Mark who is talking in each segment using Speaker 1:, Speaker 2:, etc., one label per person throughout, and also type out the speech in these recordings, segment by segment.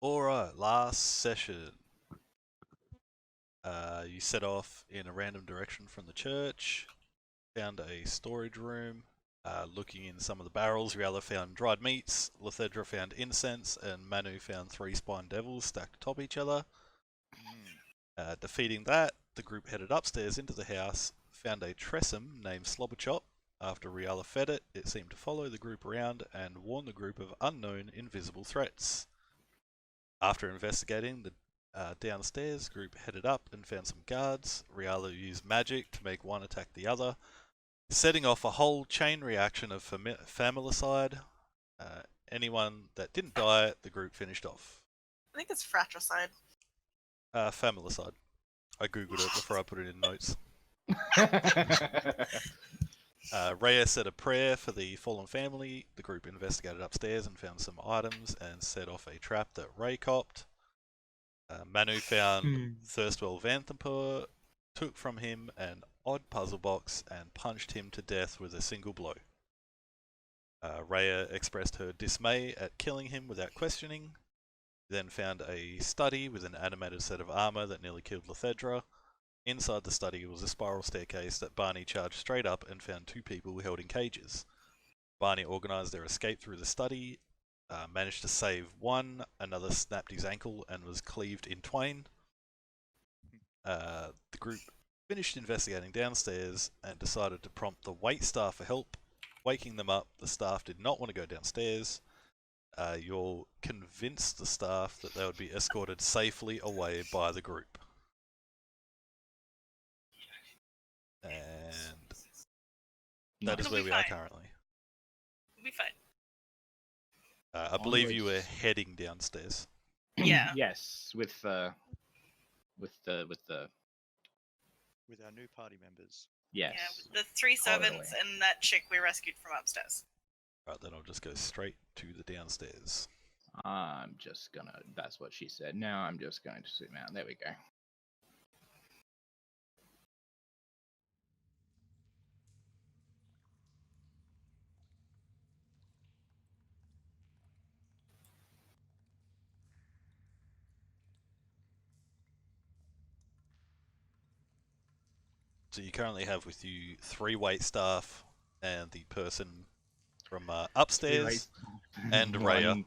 Speaker 1: Alright, last session. You set off in a random direction from the church, found a storage room. Looking in some of the barrels, Riala found dried meats, Lethedra found incense, and Manu found 3 spine devils stacked atop each other. Defeating that, the group headed upstairs into the house, found a Tressum named Slobberchop. After Riala fed it, it seemed to follow the group around and warn the group of unknown invisible threats. After investigating the downstairs, group headed up and found some guards. Riala used magic to make one attack the other, setting off a whole chain reaction of familicide. Anyone that didn't die, the group finished off.
Speaker 2: I think it's fratricide.
Speaker 1: Familicide. I googled it before I put it in notes. Rhea said a prayer for the fallen family. The group investigated upstairs and found some items and set off a trap that Ray copped. Manu found Thirstwell Vanthapur, took from him an odd puzzle box and punched him to death with a single blow. Rhea expressed her dismay at killing him without questioning. Then found a study with an animated set of armor that nearly killed Lethedra. Inside the study was a spiral staircase that Barney charged straight up and found 2 people held in cages. Barney organised their escape through the study, managed to save one, another snapped his ankle and was cleaved in twain. The group finished investigating downstairs and decided to prompt the wait staff for help. Waking them up, the staff did not want to go downstairs. You'll convince the staff that they would be escorted safely away by the group. And that is where we are currently.
Speaker 2: We'll be fine.
Speaker 1: I believe you were heading downstairs.
Speaker 2: Yeah.
Speaker 3: Yes, with our
Speaker 4: new party members.
Speaker 3: Yes.
Speaker 2: Yeah, with the 3 servants and that chick we rescued from upstairs.
Speaker 1: Right, then I'll just go straight to the downstairs.
Speaker 3: I'm just gonna. That's what she said. Now I'm just going to zoom out. There we go.
Speaker 1: So you currently have with you 3 wait staff and the person from upstairs and Rhea.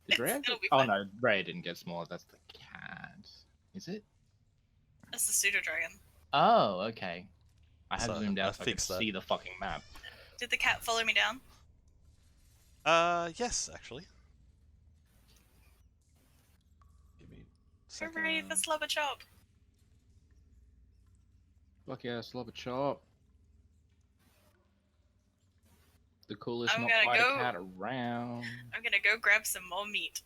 Speaker 3: Did Rhea? Oh no, Rhea didn't get smaller. That's the cat. Is it?
Speaker 2: That's the pseudo dragon.
Speaker 3: Oh, okay. I had zoomed out so I could
Speaker 1: that.
Speaker 3: see the fucking map.
Speaker 2: Did the cat follow me down?
Speaker 1: Yes, actually. Give me a second.
Speaker 2: Hooray for Slobberchop!
Speaker 3: Fuck yeah, Slobberchop. The coolest
Speaker 2: I'm
Speaker 3: not
Speaker 2: gonna
Speaker 3: quite
Speaker 2: go-
Speaker 3: a cat around.
Speaker 2: I'm gonna go grab some more meat.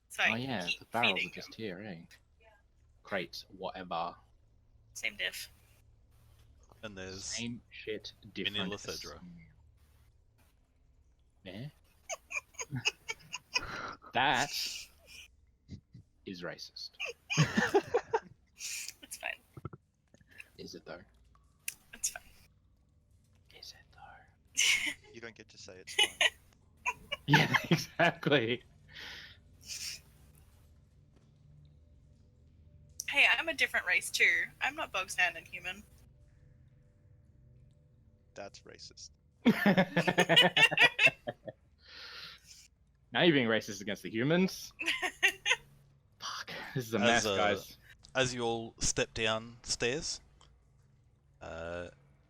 Speaker 2: So I
Speaker 3: Oh
Speaker 2: can
Speaker 3: yeah,
Speaker 2: keep
Speaker 3: the barrels
Speaker 2: feeding
Speaker 3: are just
Speaker 2: them.
Speaker 3: here, eh? Crates, whatever.
Speaker 2: Same diff.
Speaker 1: And there's
Speaker 3: Same shit, different.
Speaker 1: Mini Lethedra.
Speaker 3: Yeah. That is racist.
Speaker 2: It's fine.
Speaker 3: Is it though?
Speaker 2: It's fine.
Speaker 3: Is it though?
Speaker 4: You don't get to say it's fine.
Speaker 3: Yeah, exactly.
Speaker 2: Hey, I'm a different race too. I'm not bog standard human.
Speaker 4: That's racist.
Speaker 3: Now you're being racist against the humans. Fuck, this is a mess, guys.
Speaker 1: As you all step downstairs,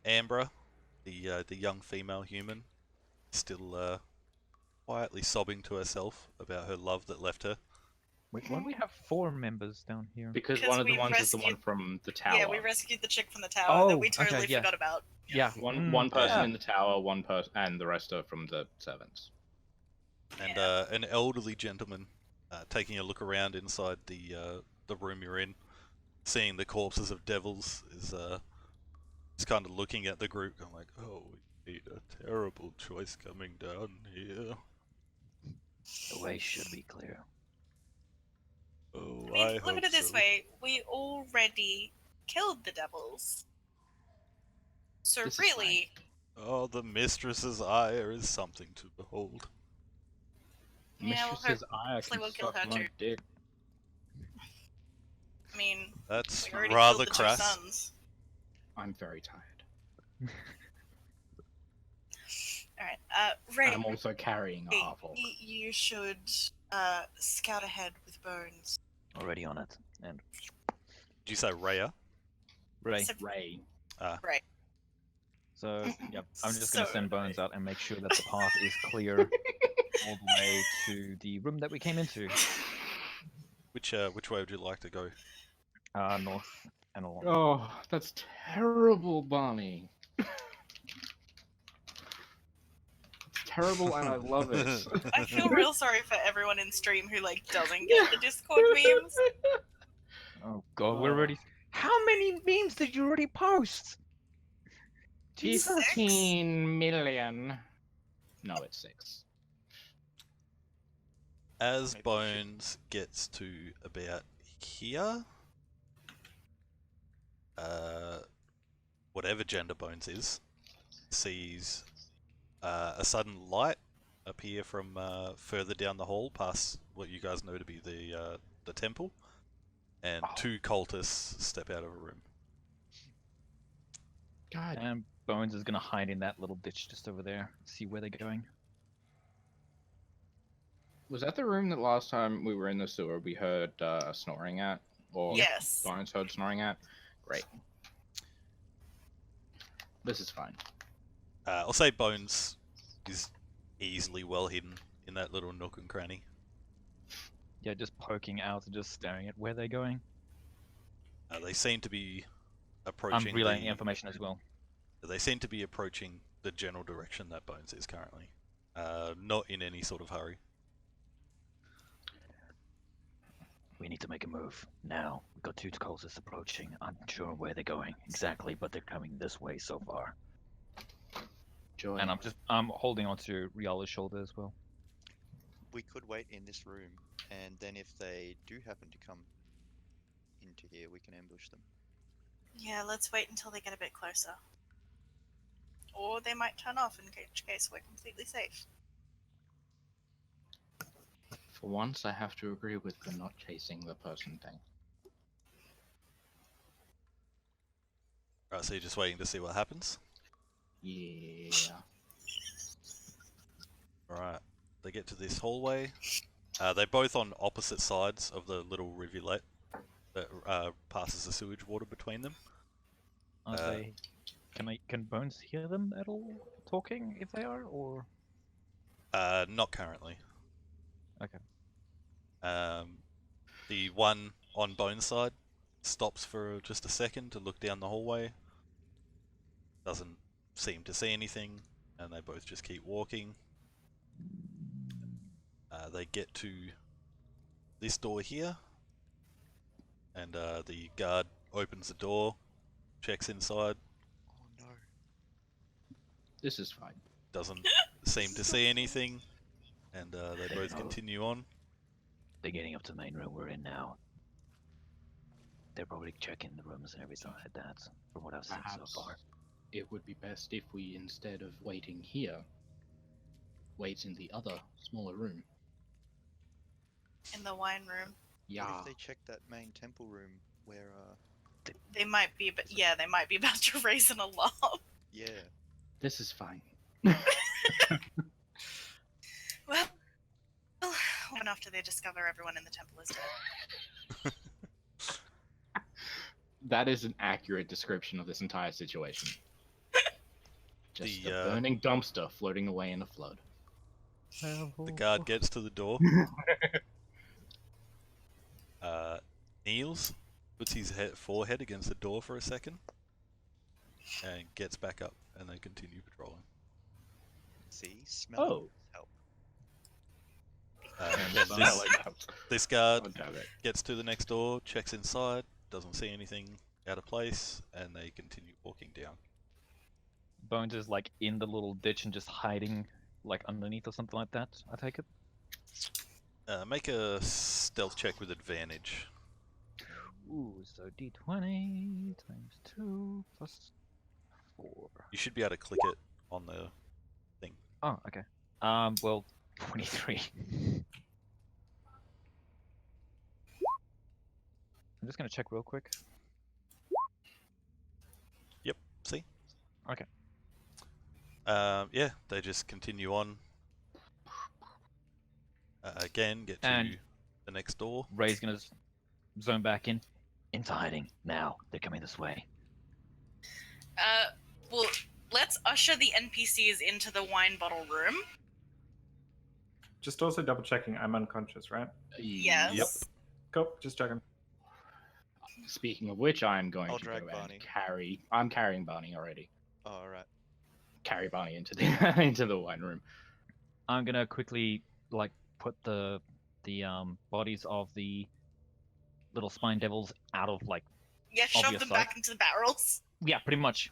Speaker 1: Ambra, the young female human, still quietly sobbing to herself about her love that left her.
Speaker 5: Wait, why do we have 4 members down here?
Speaker 3: Because one of the ones is the one from the tower.
Speaker 2: Yeah, we rescued the chick from the tower that we totally forgot about.
Speaker 5: Yeah,
Speaker 3: one person in the tower, one person, and the rest are from the servants.
Speaker 1: And an elderly gentleman taking a look around inside the room you're in, seeing the corpses of devils, is kind of looking at the group, going like, "Oh, we made a terrible choice coming down here.
Speaker 5: The way should be clear."
Speaker 1: Oh,
Speaker 2: I mean, look at it this way: we already killed the devils. So
Speaker 3: This is
Speaker 2: really,
Speaker 1: Oh, the mistress's ire is something to behold.
Speaker 2: Yeah, well,
Speaker 3: Mistress's eye
Speaker 2: hopefully
Speaker 3: can
Speaker 2: we'll kill
Speaker 3: suck
Speaker 2: her
Speaker 3: my
Speaker 2: too.
Speaker 3: dick.
Speaker 2: I mean,
Speaker 1: That's
Speaker 2: we already
Speaker 1: rather
Speaker 2: killed the two
Speaker 1: crass.
Speaker 2: sons.
Speaker 3: I'm very tired.
Speaker 2: Alright,
Speaker 3: And
Speaker 2: Ray,
Speaker 3: I'm also carrying a half orc.
Speaker 2: you should scout ahead with Bones.
Speaker 5: Already on it. And
Speaker 1: Did you say Raya?
Speaker 5: Ray.
Speaker 2: So-
Speaker 3: Ray.
Speaker 2: Right.
Speaker 5: So, yep, I'm just going to
Speaker 2: So-
Speaker 5: send Bones out and make sure that the path is clear all the way to the room that we came into.
Speaker 1: Which way would you like to go?
Speaker 5: North and along.
Speaker 3: Oh, that's terrible, Barney. It's terrible, and I love it.
Speaker 2: I feel real sorry for everyone in stream who like doesn't get the Discord memes.
Speaker 5: Oh god, we're already... How many memes did you already post? Jesus.
Speaker 3: 15 million. No, it's 6.
Speaker 1: As
Speaker 4: Maybe we should-
Speaker 1: Bones gets to about here, whatever gender Bones is, sees a sudden light appear from further down the hall, past what you guys know to be the temple, and
Speaker 5: Oh.
Speaker 1: 2 cultists step out of a room.
Speaker 3: God.
Speaker 5: And Bones is going to hide in that little ditch just over there. See where they're going.
Speaker 3: Was that the room that last time we were in the sewer we heard snoring at? Or
Speaker 2: Yes.
Speaker 3: Bones heard snoring at? Great. This is fine.
Speaker 1: I'll say Bones is easily well hidden in that little nook and cranny.
Speaker 5: Yeah, just poking out and just staring at where they're going.
Speaker 1: They seem to be approaching.
Speaker 5: I'm relaying information as well.
Speaker 1: They seem to be approaching the general direction that Bones is currently. Not in any sort of hurry.
Speaker 5: We need to make a move now. We've got 2 cultists approaching. I'm unsure where they're going exactly, but they're coming this way so far.
Speaker 3: Joy.
Speaker 5: And I'm holding onto Riala's shoulder as well.
Speaker 4: We could wait in this room, and then if they do happen to come into here, we can ambush them.
Speaker 2: Yeah, let's wait until they get a bit closer. Or they might turn off, in which case we're completely safe.
Speaker 3: For once, I have to agree with the not chasing the person thing.
Speaker 1: Right, so you're just waiting to see what happens?
Speaker 3: Yeah.
Speaker 1: Alright, they get to this hallway. They're both on opposite sides of the little rivulet that passes the sewage water between them.
Speaker 5: Are they... Can Bones hear them at all talking if they are, or...
Speaker 1: Not currently.
Speaker 5: Okay.
Speaker 1: The one on Bone's side stops for just a second to look down the hallway. Doesn't seem to see anything, and they both just keep walking. They get to this door here, and the guard opens the door, checks inside,
Speaker 4: Oh no.
Speaker 3: This is fine.
Speaker 1: doesn't seem to see anything, and they both continue on.
Speaker 5: They're getting up to the main room we're in now. They're probably checking the rooms and everything like that, from what I've seen
Speaker 3: Perhaps
Speaker 5: so far.
Speaker 3: it would be best if we, instead of waiting here, wait in the other, smaller room.
Speaker 2: In the wine room.
Speaker 3: Yeah.
Speaker 4: What if they check that main temple room where,
Speaker 2: They might be, but yeah, they might be about to raise an alarm.
Speaker 4: yeah.
Speaker 3: This is fine.
Speaker 2: Well, even after they discover everyone in the temple is dead.
Speaker 3: That is an accurate description of this entire situation. Just
Speaker 1: The,
Speaker 3: a burning dumpster floating away in a flood.
Speaker 1: The guard gets to the door, kneels, puts his forehead against the door for a second, and gets back up, and they continue patrolling.
Speaker 4: See? Smell help.
Speaker 1: And
Speaker 3: Smell
Speaker 1: this,
Speaker 3: like that.
Speaker 1: this guard
Speaker 3: Oh, damn it.
Speaker 1: gets to the next door, checks inside, doesn't see anything out of place, and they continue walking down.
Speaker 5: Bones is like in the little ditch and just hiding like underneath or something like that, I take it?
Speaker 1: Make a stealth check with advantage.
Speaker 5: Ooh, so d20 times 2 plus 4.
Speaker 1: You should be able to click it on the...
Speaker 5: Oh, okay. Well, 23. I'm just gonna check real quick.
Speaker 1: See?
Speaker 5: Okay.
Speaker 1: Yeah, they just continue on. Again, get to
Speaker 5: And-
Speaker 1: the next door.
Speaker 5: Ray's gonna zone back in.
Speaker 3: Into hiding. Now. They're coming this way.
Speaker 2: Well, let's usher the NPCs into the wine bottle room.
Speaker 6: Just also double checking. I'm unconscious, right?
Speaker 2: Yes.
Speaker 1: Yep.
Speaker 6: Cool. Just checking.
Speaker 3: Speaking of which, I'm going
Speaker 4: I'll
Speaker 3: to
Speaker 4: drag
Speaker 3: go
Speaker 4: Barney.
Speaker 3: and carry. I'm carrying Barney already.
Speaker 4: Oh, alright.
Speaker 3: Carry Barney into the into the wine room.
Speaker 5: I'm gonna quickly like put the bodies of the little spine devils out of like
Speaker 2: Yeah, shove
Speaker 5: Obvious
Speaker 2: them
Speaker 5: sight.
Speaker 2: back into the barrels.
Speaker 5: yeah, pretty much.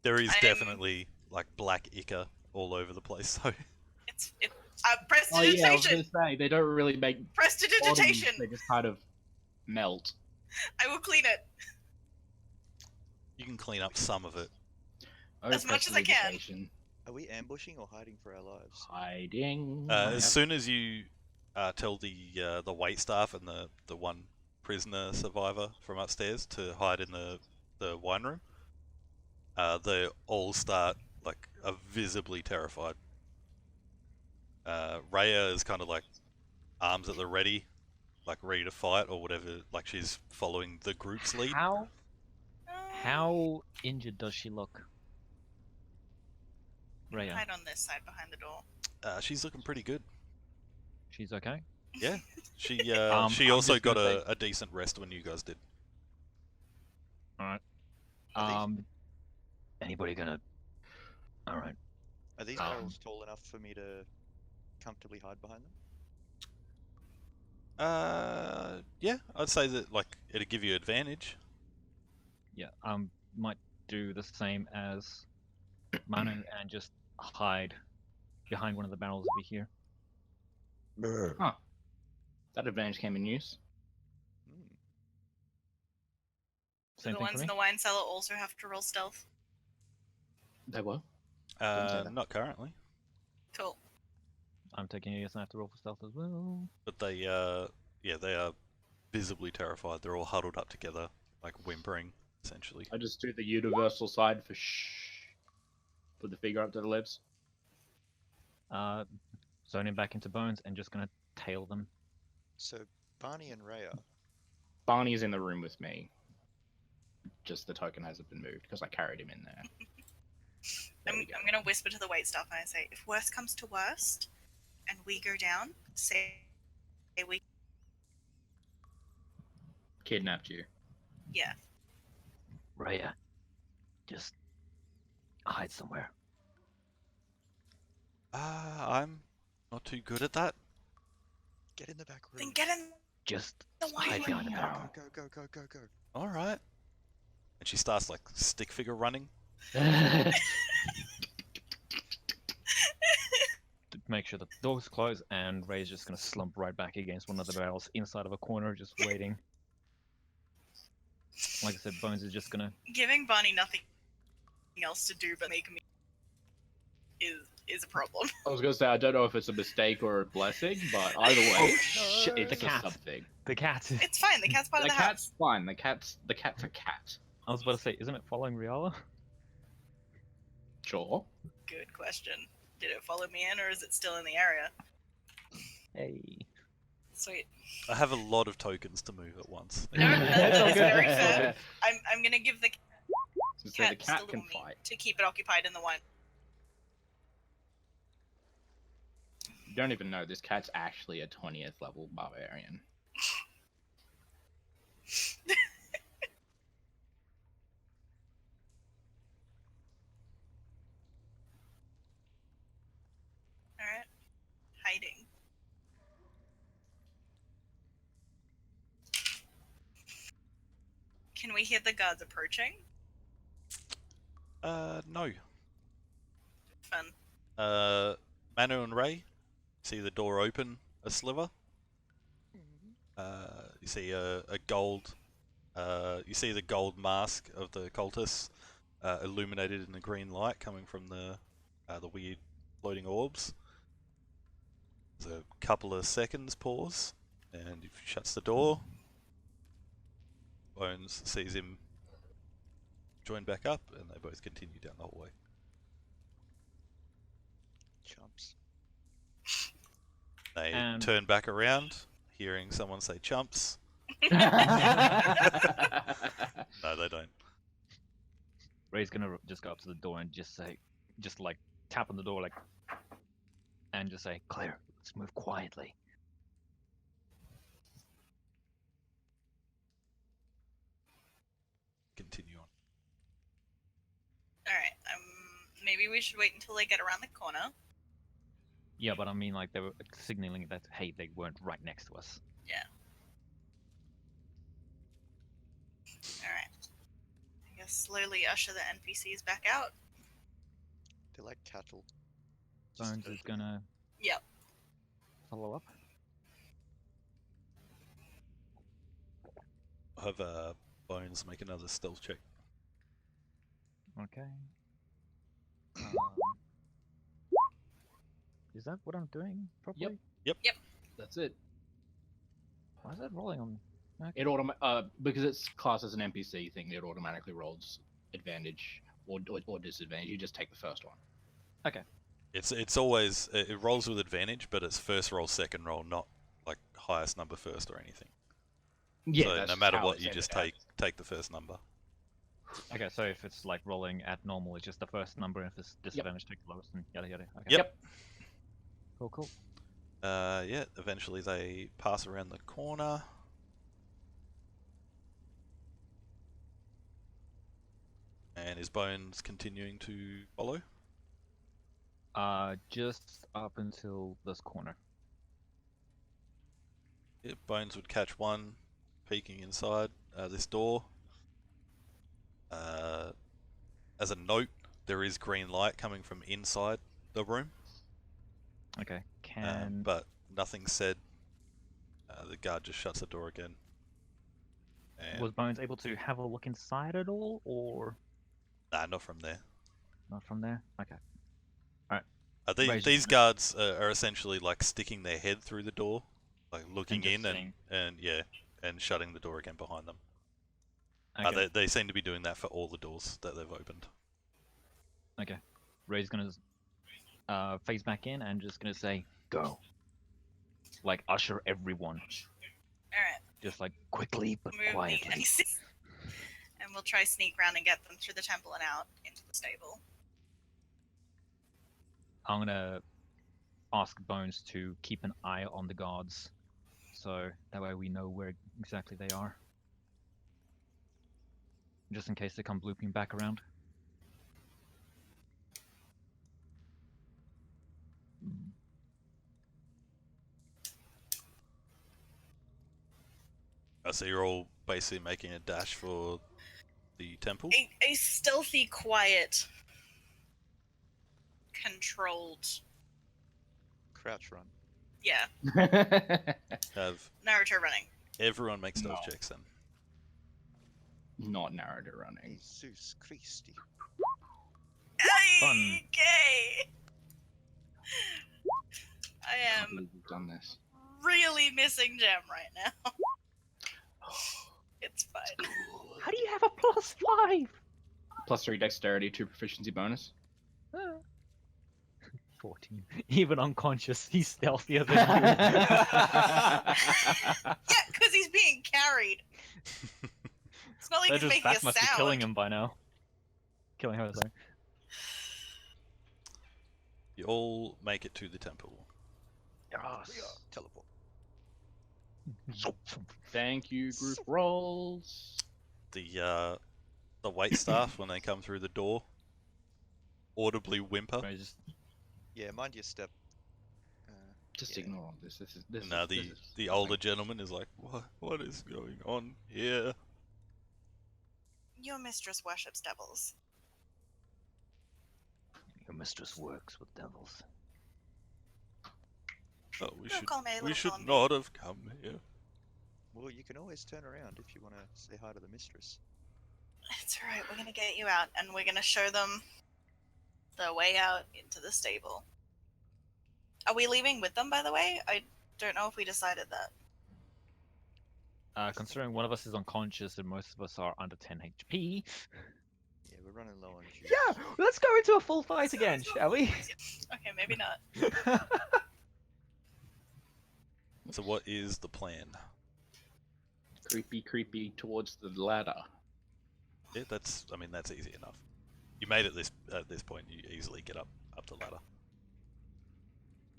Speaker 1: There is
Speaker 2: I'm-
Speaker 1: definitely like black ichor all over the place, so
Speaker 2: It's
Speaker 3: Oh yeah, I was
Speaker 2: prestidigitation.
Speaker 3: gonna say they don't really make bodies,
Speaker 2: Prestidigitation.
Speaker 3: they just kind of melt.
Speaker 2: I will clean it.
Speaker 1: you can clean up some of it.
Speaker 3: Oh,
Speaker 2: As much as I can.
Speaker 3: prestidigitation.
Speaker 4: Are we ambushing or hiding for our lives?
Speaker 3: Hiding.
Speaker 1: As soon as you tell the wait staff and the one prisoner survivor from upstairs to hide in the wine room, they all start like are visibly terrified. Rhea is kind of like arms at the ready, like ready to fight or whatever. Like she's following the group's lead.
Speaker 5: How injured does she look? Rhea,
Speaker 2: Hide on this side behind the door.
Speaker 1: She's looking pretty good.
Speaker 5: she's okay.
Speaker 1: Yeah, she
Speaker 5: I'm
Speaker 1: she also
Speaker 5: just
Speaker 1: got
Speaker 5: gonna
Speaker 1: a decent rest when you guys did.
Speaker 4: Are these-
Speaker 3: Anybody gonna? All right.
Speaker 4: Are these barrels tall enough for me to comfortably hide behind them?
Speaker 1: Yeah, I'd say that like it'd give you advantage.
Speaker 5: Yeah, might do the same as Manu and just hide behind one of the barrels over here.
Speaker 3: That advantage came in use.
Speaker 4: Hmm.
Speaker 5: Same
Speaker 2: The
Speaker 5: thing
Speaker 2: ones
Speaker 5: for
Speaker 2: in
Speaker 5: me.
Speaker 2: the wine cellar also have to roll stealth.
Speaker 3: They were. Didn't say that.
Speaker 1: Not currently,
Speaker 2: Cool.
Speaker 5: I'm taking it as I have to roll for stealth as well.
Speaker 1: but they yeah, they are visibly terrified. They're all huddled up together, like whimpering, essentially.
Speaker 3: I just do the universal sign for shh. Put the finger up to the lips.
Speaker 5: Zoning back into bones and just gonna tail them.
Speaker 4: So Barney and Rhea.
Speaker 3: Barney's in the room with me. Just the token hasn't been moved because I carried him in there. There
Speaker 2: I'm
Speaker 3: we go.
Speaker 2: gonna whisper to the wait staff and I say, if worst comes to worst, and we go down, say we
Speaker 3: Kidnapped you.
Speaker 2: yeah.
Speaker 3: Rhea, just hide somewhere.
Speaker 1: I'm not too good at that.
Speaker 4: Get in the back room.
Speaker 2: Then get in
Speaker 3: Just
Speaker 2: the wine
Speaker 3: hide behind the
Speaker 2: room.
Speaker 3: barrel.
Speaker 4: Go, go, go, go, go.
Speaker 1: All right. And she starts like stick figure running.
Speaker 5: To make sure the door's closed, and Ray's just gonna slump right back against one of the barrels inside of a corner, just waiting. Like I said, Bones is just gonna.
Speaker 2: Giving Barney nothing else to do but make me is a problem.
Speaker 3: I was gonna say I don't know if it's a mistake or a blessing, but either way,
Speaker 5: Oh, shit,
Speaker 3: it's
Speaker 5: the
Speaker 3: just
Speaker 5: cat.
Speaker 3: something.
Speaker 5: The cat.
Speaker 2: It's fine. The cat's part
Speaker 3: The
Speaker 2: of the
Speaker 3: cat's
Speaker 2: house.
Speaker 3: fine. The cat's a cat.
Speaker 5: I was about to say, isn't it following Riala?
Speaker 3: Sure.
Speaker 2: Good question. Did it follow me in, or is it still in the area?
Speaker 5: Hey.
Speaker 2: Sweet.
Speaker 1: I have a lot of tokens to move at once.
Speaker 2: No, that's very fair. I'm gonna give the
Speaker 3: So say the
Speaker 2: cat
Speaker 3: cat
Speaker 2: still
Speaker 3: can
Speaker 2: me
Speaker 3: fight.
Speaker 2: to keep it occupied in the wine.
Speaker 3: You don't even know this cat's actually a 20th level barbarian.
Speaker 2: All right. Hiding. Can we hear the guards approaching?
Speaker 1: No.
Speaker 2: Fun.
Speaker 1: Manu and Ray see the door open a sliver. You see a gold. You see the gold mask of the cultists illuminated in the green light coming from the weird floating orbs. There's a couple of seconds pause, and he shuts the door. Bones sees him join back up, and they both continue down the hallway.
Speaker 4: Chumps.
Speaker 1: They
Speaker 5: And-
Speaker 1: turn back around, hearing someone say chumps. No, they don't.
Speaker 5: Ray's gonna just go up to the door and just say, just like tap on the door, like, and just say, "Claire, let's move quietly."
Speaker 1: Continue on.
Speaker 2: Alright, maybe we should wait until they get around the corner.
Speaker 5: Yeah, but I mean, like, they were signaling that, hey, they weren't right next to us.
Speaker 2: Alright. I guess slowly usher the NPCs back out.
Speaker 4: They're like cattle. Just
Speaker 5: Bones is gonna
Speaker 2: Yep.
Speaker 5: follow up.
Speaker 1: I'll have Bones make another stealth check.
Speaker 5: Okay. Is that what I'm doing properly?
Speaker 3: That's it.
Speaker 5: Why is that rolling on? Okay.
Speaker 3: It because it's classed as an NPC thing, it automatically rolls advantage or disadvantage. You just take the first one.
Speaker 1: It's always it rolls with advantage, but it's first roll, second roll, not like highest number first or anything.
Speaker 3: Yeah,
Speaker 1: So
Speaker 3: that's
Speaker 1: no matter
Speaker 3: how
Speaker 1: what,
Speaker 3: it's
Speaker 1: you just
Speaker 3: ended
Speaker 1: take the first number.
Speaker 5: Okay, so if it's like rolling at normal, it's just the first number, and if it's disadvantage, take the lowest, and yada yada. Okay.
Speaker 1: Yep.
Speaker 5: Cool, cool.
Speaker 1: Yeah. Eventually, they pass around the corner. And is Bones continuing to follow?
Speaker 5: Just up until this corner.
Speaker 1: Yeah, Bones would catch one peeking inside this door. As a note, there is green light coming from inside the room,
Speaker 5: Okay. Can
Speaker 1: but nothing said. The guard just shuts the door again. And
Speaker 5: was Bones able to have a look inside at all, or
Speaker 1: nah, not from there.
Speaker 5: not from there? Okay.
Speaker 1: These guards are essentially like sticking their head through the door, like looking
Speaker 5: just
Speaker 1: in
Speaker 5: seeing.
Speaker 1: and shutting the door again behind them.
Speaker 5: Okay.
Speaker 1: They seem to be doing that for all the doors that they've opened.
Speaker 5: Okay. Ray's gonna phase back in and just gonna say, "Go." Like usher everyone,
Speaker 2: Alright,
Speaker 5: just like quickly but
Speaker 2: move
Speaker 5: quietly.
Speaker 2: the NPCs. And we'll try sneak around and get them through the temple and out into the stable.
Speaker 5: I'm gonna ask Bones to keep an eye on the guards, so that way we know where exactly they are, just in case they come looping back around.
Speaker 1: So you're all basically making a dash for the temple.
Speaker 2: A stealthy, quiet, controlled.
Speaker 4: Crouch run.
Speaker 2: Yeah,
Speaker 1: Have
Speaker 2: Naruto running.
Speaker 1: everyone make stealth
Speaker 3: No.
Speaker 1: checks then.
Speaker 3: Not narrator running.
Speaker 4: Jesus Christi.
Speaker 5: Fun.
Speaker 2: Okay. I
Speaker 3: Can't
Speaker 2: am
Speaker 3: believe we've done this.
Speaker 2: really missing Gem right now. It's fine.
Speaker 5: How do you have a +5?
Speaker 3: +3 dexterity, 2 proficiency bonus.
Speaker 5: 14. Even unconscious, he's stealthier than you.
Speaker 2: Yeah, because he's being carried. It's not like
Speaker 5: That
Speaker 2: he's making
Speaker 5: that
Speaker 2: a
Speaker 5: must be
Speaker 2: sound.
Speaker 5: killing him by now. Killing her, sorry.
Speaker 1: You all make it to the temple.
Speaker 5: Yes.
Speaker 4: Teleport.
Speaker 3: Thank you, group rolls.
Speaker 1: The waitstaff when they come through the door audibly whimper.
Speaker 5: Right, just
Speaker 4: Yeah, mind your step.
Speaker 3: Just
Speaker 4: Yeah.
Speaker 3: ignore this. This
Speaker 1: Now
Speaker 3: is,
Speaker 1: the
Speaker 3: this is
Speaker 1: the older gentleman is like, what is going on here?
Speaker 2: Your mistress worships devils.
Speaker 5: your mistress works with devils.
Speaker 1: Oh, we
Speaker 2: Little column A,
Speaker 1: we
Speaker 2: little
Speaker 1: should
Speaker 2: column B.
Speaker 1: not have come here.
Speaker 4: Well, you can always turn around if you want to say hi to the mistress.
Speaker 2: It's alright, we're gonna get you out, and we're gonna show them the way out into the stable. Are we leaving with them, by the way? I don't know if we decided that.
Speaker 5: Considering one of us is unconscious and most of us are under 10 HP.
Speaker 4: Yeah, we're running low on juice.
Speaker 5: Yeah, let's go into a full fight again, shall we?
Speaker 2: Okay, maybe not.
Speaker 1: So what is the plan?
Speaker 3: Creepy towards the ladder.
Speaker 1: Yeah, that's easy enough. You made it at this point. You easily get up the ladder.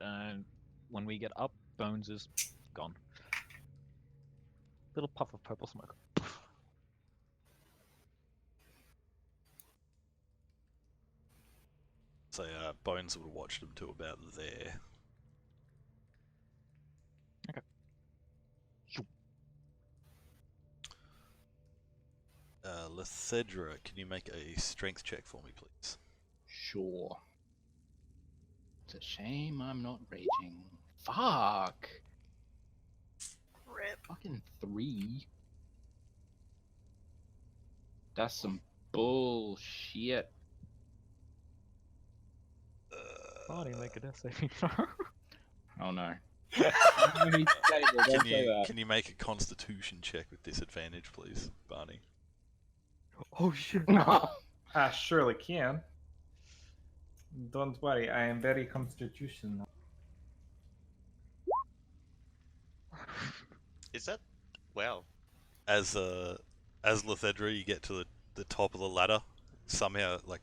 Speaker 5: And when we get up, Bones is gone. Little puff of purple smoke.
Speaker 1: So Bones would have watched them to about there.
Speaker 5: Okay.
Speaker 1: Lethedra, can you make a strength check for me, please?
Speaker 3: Sure. It's a shame I'm not raging. Fuck.
Speaker 2: Rip.
Speaker 3: Fucking 3. That's some bullshit.
Speaker 5: Barney, make a death saving throw.
Speaker 3: Oh no.
Speaker 1: Can you make a Constitution check with disadvantage, please, Barney?
Speaker 5: Oh shit.
Speaker 3: No.
Speaker 6: I surely can. Don't worry, I am very constitutional.
Speaker 4: Is that? Wow.
Speaker 1: As Lethedra, you get to the top of the ladder, somehow like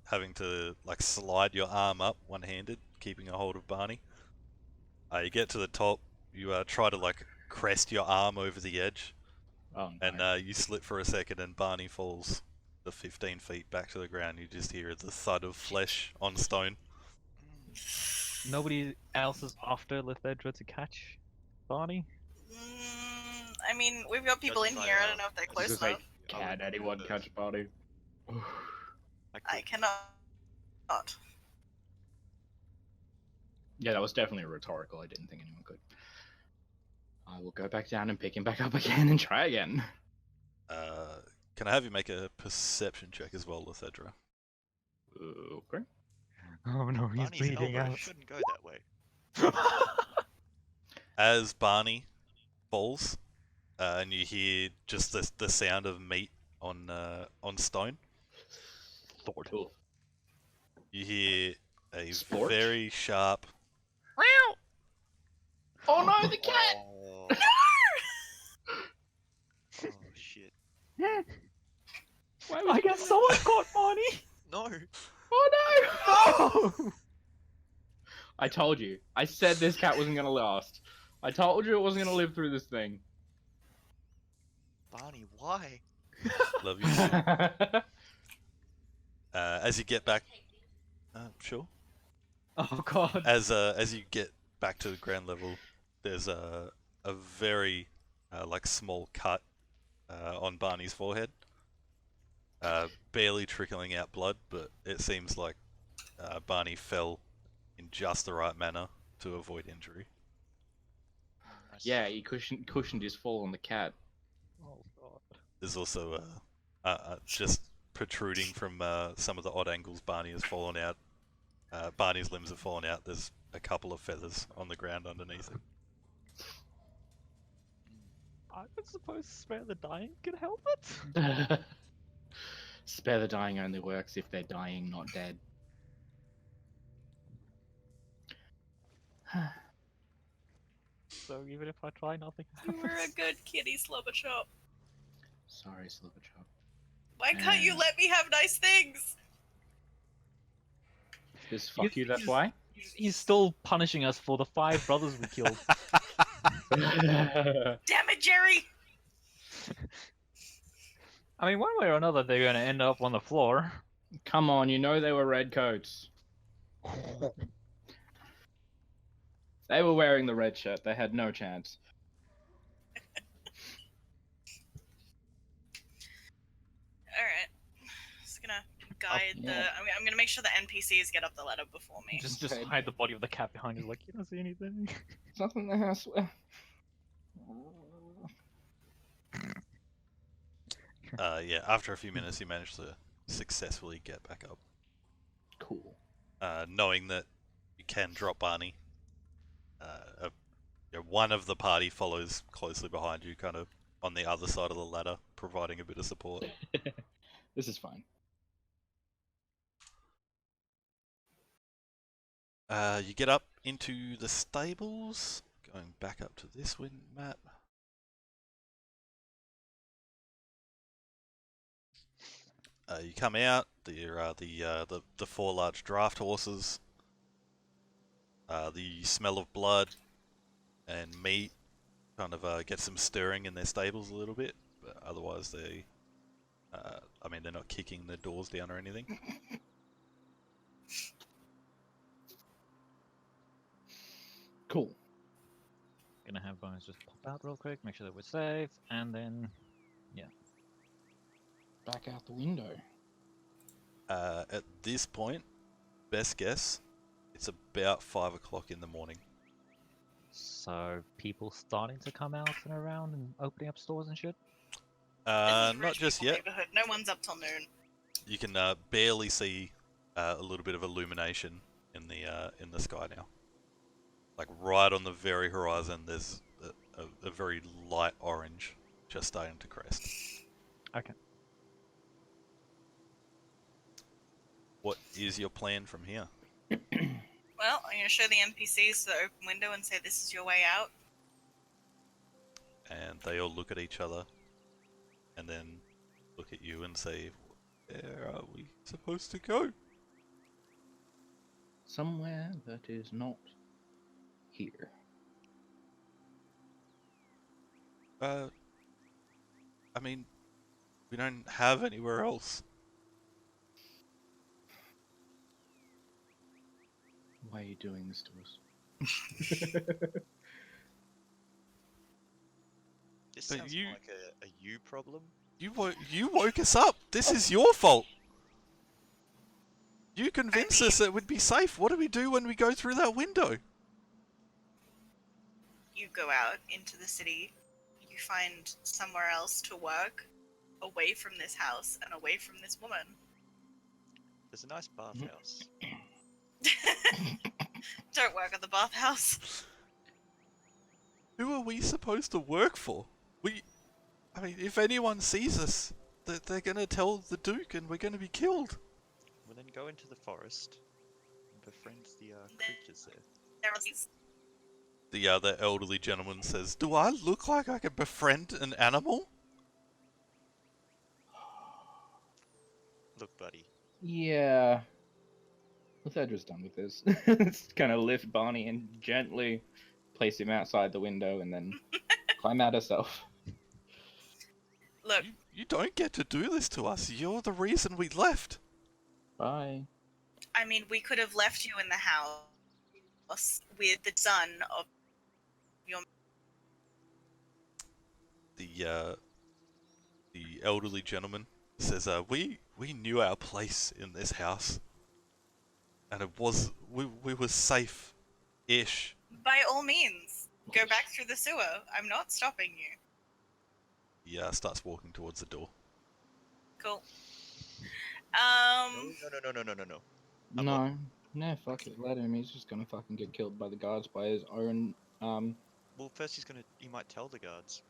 Speaker 1: having to like slide your arm up one-handed, keeping a hold of Barney. You get to the top, you try to like crest your arm over the edge,
Speaker 3: Oh no.
Speaker 1: and you slip for a second, and Barney falls the 15 feet back to the ground. You just hear the thud of flesh on stone.
Speaker 5: Nobody else is after Lethedra to catch Barney?
Speaker 2: I mean, we've got people in
Speaker 4: Judging
Speaker 2: here.
Speaker 4: by,
Speaker 2: I don't know if they're
Speaker 3: I was
Speaker 2: close
Speaker 3: just like,
Speaker 2: enough.
Speaker 3: can
Speaker 4: do
Speaker 3: anyone
Speaker 4: this.
Speaker 3: catch Barney?
Speaker 2: I cannot. Not.
Speaker 3: Yeah, that was definitely rhetorical. I didn't think anyone could. I will go back down and pick him back up again and try again.
Speaker 1: Can I have you make a perception check as well, Lethedra?
Speaker 3: Okay.
Speaker 5: Oh no, he's
Speaker 4: Barney's
Speaker 5: bleeding
Speaker 4: elbow
Speaker 5: out.
Speaker 4: shouldn't go that way.
Speaker 1: As Barney falls, and you hear just the sound of meat on stone,
Speaker 3: Cool.
Speaker 1: you hear a
Speaker 3: Scorch?
Speaker 1: very sharp.
Speaker 3: Oh no, the cat!
Speaker 4: Oh. Oh shit.
Speaker 3: Why
Speaker 5: I guess someone caught Barney!
Speaker 4: No.
Speaker 3: Oh no! I told you. I said this cat wasn't gonna last. I told you it wasn't gonna live through this thing.
Speaker 4: Barney, why?
Speaker 1: Love you. Too. As you get back, sure.
Speaker 5: Oh god.
Speaker 1: As you get back to the ground level, there's a very like small cut on Barney's forehead, barely trickling out blood, but it seems like Barney fell in just the right manner to avoid injury.
Speaker 3: Yeah, he cushioned his fall on the cat.
Speaker 5: Oh god.
Speaker 1: There's also just protruding from some of the odd angles Barney has fallen out. Barney's limbs have fallen out. There's a couple of feathers on the ground underneath it.
Speaker 5: I would suppose spare the dying can help it.
Speaker 3: Spare the dying only works if they're dying, not dead.
Speaker 5: So even if I try, nothing
Speaker 2: You
Speaker 5: happens.
Speaker 2: were a good kitty, Slobberchop.
Speaker 3: Sorry, Silverchop.
Speaker 2: Why can't you
Speaker 3: Yeah.
Speaker 2: let me have nice things?
Speaker 3: Just fuck you, that's why?
Speaker 5: He's still punishing us for the 5 brothers we killed.
Speaker 2: Damn it, Jerry!
Speaker 5: I mean, one way or another, they're going to end up on the floor.
Speaker 3: Come on, you know they were red coats. They were wearing the red shirt. They had no chance.
Speaker 2: Alright. Just gonna guide the.
Speaker 3: yeah.
Speaker 2: I'm gonna make sure the NPCs get up the ladder before me.
Speaker 5: Just
Speaker 3: Okay.
Speaker 5: hide the body of the cat behind you, like, you don't see anything.
Speaker 3: There's nothing in the house.
Speaker 1: Yeah, after a few minutes, you manage to successfully get back up,
Speaker 3: Cool.
Speaker 1: knowing that you can drop Barney. One of the party follows closely behind you, kind of on the other side of the ladder, providing a bit of support.
Speaker 3: This is fine.
Speaker 1: You get up into the stables, going back up to this map. You come out. There are the 4 large draft horses. The smell of blood and meat kind of gets them stirring in their stables a little bit, but otherwise they, I mean, they're not kicking the doors down or anything.
Speaker 3: Cool.
Speaker 5: Gonna have Bones just pop out real quick, make sure that we're safe, and then
Speaker 3: Back out the window.
Speaker 1: At this point, best guess, it's about 5 o'clock in the morning.
Speaker 5: so people starting to come out and around and opening up stores and shit.
Speaker 2: This is
Speaker 1: Not
Speaker 2: rich
Speaker 1: just
Speaker 2: people
Speaker 1: yet.
Speaker 2: neighborhood. No one's up till noon.
Speaker 1: You can barely see a little bit of illumination in the sky now. Like right on the very horizon, there's a very light orange just starting to crest.
Speaker 5: Okay.
Speaker 1: What is your plan from here?
Speaker 2: Well, I'm gonna show the NPCs the open window and say this is your way out.
Speaker 1: And they all look at each other, and then look at you and say, "Where are we supposed to go?"
Speaker 3: Somewhere that is not here.
Speaker 1: I mean, we don't have anywhere else.
Speaker 3: Why are you doing this to us?
Speaker 4: This
Speaker 1: But
Speaker 4: sounds
Speaker 1: you-
Speaker 4: more like a you problem.
Speaker 1: You woke us up. This is your fault. You convinced us that it would be safe. What do we do when we go through that window?
Speaker 2: You go out into the city. You find somewhere else to work, away from this house and away from this woman.
Speaker 4: There's a nice bathhouse.
Speaker 2: Don't work at the bathhouse.
Speaker 1: Who are we supposed to work for? I mean, if anyone sees us, they're gonna tell the Duke and we're gonna be killed.
Speaker 4: Well, then go into the forest and befriend the creatures there.
Speaker 2: There are these.
Speaker 1: The elderly gentleman says, "Do I look like I can befriend an animal?"
Speaker 4: Look, buddy.
Speaker 3: Yeah. Let's done with this. Let's kind of lift Barney and gently place him outside the window and then climb out herself.
Speaker 2: Look,
Speaker 1: You don't get to do this to us. You're the reason we left.
Speaker 3: Bye.
Speaker 2: I mean, we could have left you in the house with the son of your.
Speaker 1: The elderly gentleman says, we knew our place in this house, and we were safe-ish."
Speaker 2: By all means, go back through the sewer. I'm not stopping you.
Speaker 1: He starts walking towards the door.
Speaker 2: Cool.
Speaker 4: No.
Speaker 3: No, fuck it. Let him. He's just gonna fucking get killed by the guards by his own.
Speaker 4: Well, first he might tell the guards.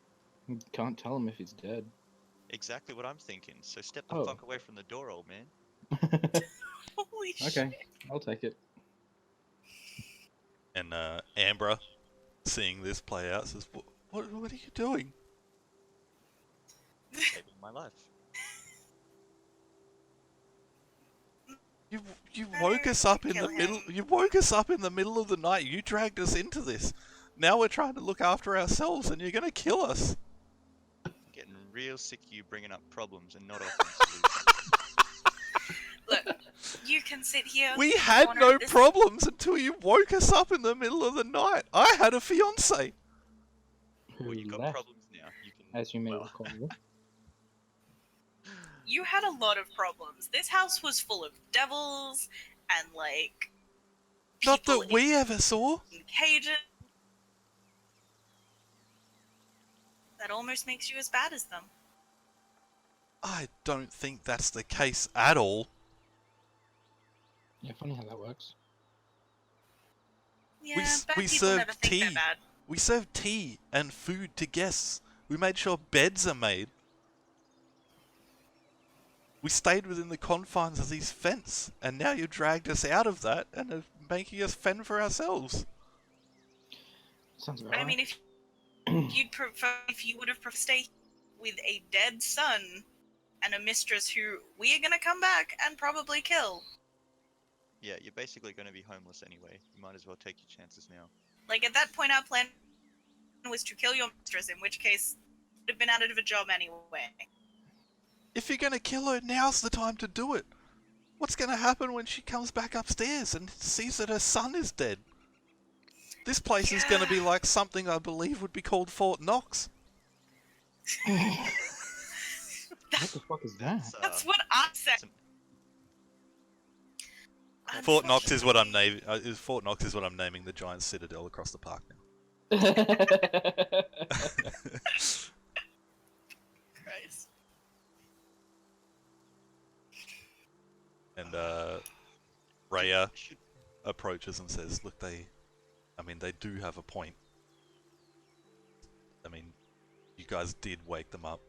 Speaker 3: Can't tell him if he's dead.
Speaker 4: Exactly what I'm thinking. So step the
Speaker 3: Oh.
Speaker 4: fuck away from the door, old man.
Speaker 2: Holy shit.
Speaker 3: Okay, I'll take it.
Speaker 1: And Ambra, seeing this play out, says, What are you doing?
Speaker 4: Saving my life.
Speaker 1: You woke us up in the
Speaker 2: Kill him.
Speaker 1: middle. You woke us up in the middle of the night. You dragged us into this. Now we're trying to look after ourselves, and you're gonna kill us.
Speaker 4: Getting real sick of you bringing up problems and not offering solutions.
Speaker 2: Look, you can sit here.
Speaker 1: We
Speaker 2: in the
Speaker 1: had
Speaker 2: corner
Speaker 1: no
Speaker 2: of this-
Speaker 1: problems until you woke us up in the middle of the night. I had a fiance.
Speaker 4: Well, you've got
Speaker 3: Left,
Speaker 4: problems now. You can.
Speaker 3: as you may
Speaker 4: well,
Speaker 3: recall.
Speaker 2: You had a lot of problems. This house was full of devils and like.
Speaker 1: Not
Speaker 2: people
Speaker 1: that we ever saw.
Speaker 2: in cages. That almost makes you as bad as them.
Speaker 1: I don't think that's the case at all.
Speaker 3: Yeah, funny how that works.
Speaker 2: Yeah,
Speaker 1: s-
Speaker 2: bad
Speaker 1: we
Speaker 2: people
Speaker 1: served
Speaker 2: never think they're
Speaker 1: tea.
Speaker 2: bad.
Speaker 1: We serve tea and food to guests. We made sure beds are made. We stayed within the confines of these fence, and now you dragged us out of that and are making us fend for ourselves.
Speaker 3: Sounds about
Speaker 2: I
Speaker 3: right.
Speaker 2: mean, if you would have preferred to stay with a dead son and a mistress who we are gonna come back and probably kill.
Speaker 4: Yeah, you're basically going to be homeless anyway. You might as well take your chances now.
Speaker 2: Like, at that point, our plan was to kill your mistress, in which case, would have been out of a job anyway.
Speaker 1: If you're gonna kill her, now's the time to do it. What's gonna happen when she comes back upstairs and sees that her son is dead? This place is gonna be like something I believe would be called Fort Knox.
Speaker 3: What the fuck is that?
Speaker 2: That's what I said.
Speaker 1: Fort Knox is what I'm naming. Fort Knox is what I'm naming the giant citadel across the park now.
Speaker 2: Christ.
Speaker 1: And Rhea approaches and says, "Look, they do have a point. I mean, you guys did wake them up.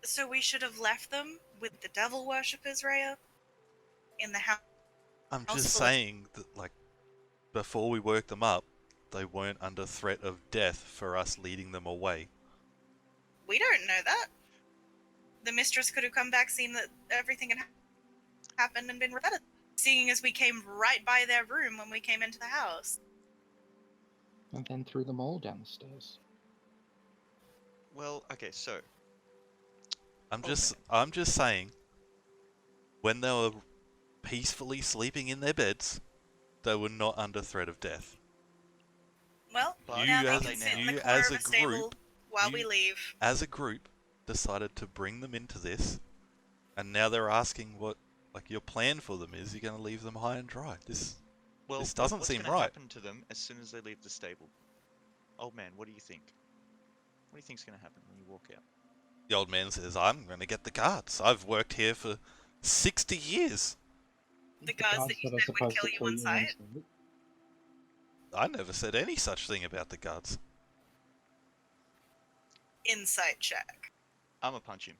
Speaker 2: So we should have left them with the devil worshippers, Rhea? In the house?
Speaker 1: I'm just saying that, like, before we woke them up, they weren't under threat of death for us leading them away.
Speaker 2: We don't know that. The mistress could have come back, seen that everything had happened, and been repetitive, seeing as we came right by their room when we came into the house.
Speaker 3: And then threw them all down the stairs.
Speaker 4: Well, okay, so
Speaker 1: I'm just saying, when they were peacefully sleeping in their beds, they were not under threat of death.
Speaker 2: Well,
Speaker 4: But
Speaker 2: now
Speaker 1: you
Speaker 2: they
Speaker 1: as-
Speaker 2: can sit in
Speaker 1: you
Speaker 2: the corner
Speaker 1: as
Speaker 2: of
Speaker 1: a
Speaker 2: a stable
Speaker 1: group-
Speaker 2: while
Speaker 1: you-
Speaker 2: we leave.
Speaker 1: As a group, decided to bring them into this, and now they're asking what, like, your plan for them is. You're going to leave them high and dry. This doesn't seem
Speaker 4: what's
Speaker 1: right.
Speaker 4: gonna happen to them as soon as they leave the stable? Old man, what do you think? What do you think's gonna happen when you walk out?
Speaker 1: The old man says, "I'm going to get the guards. I've worked here for 60 years.
Speaker 2: The guards that you said would kill you on sight.
Speaker 1: I never said any such thing about the guards."
Speaker 2: Insight check.
Speaker 4: I'ma punch him.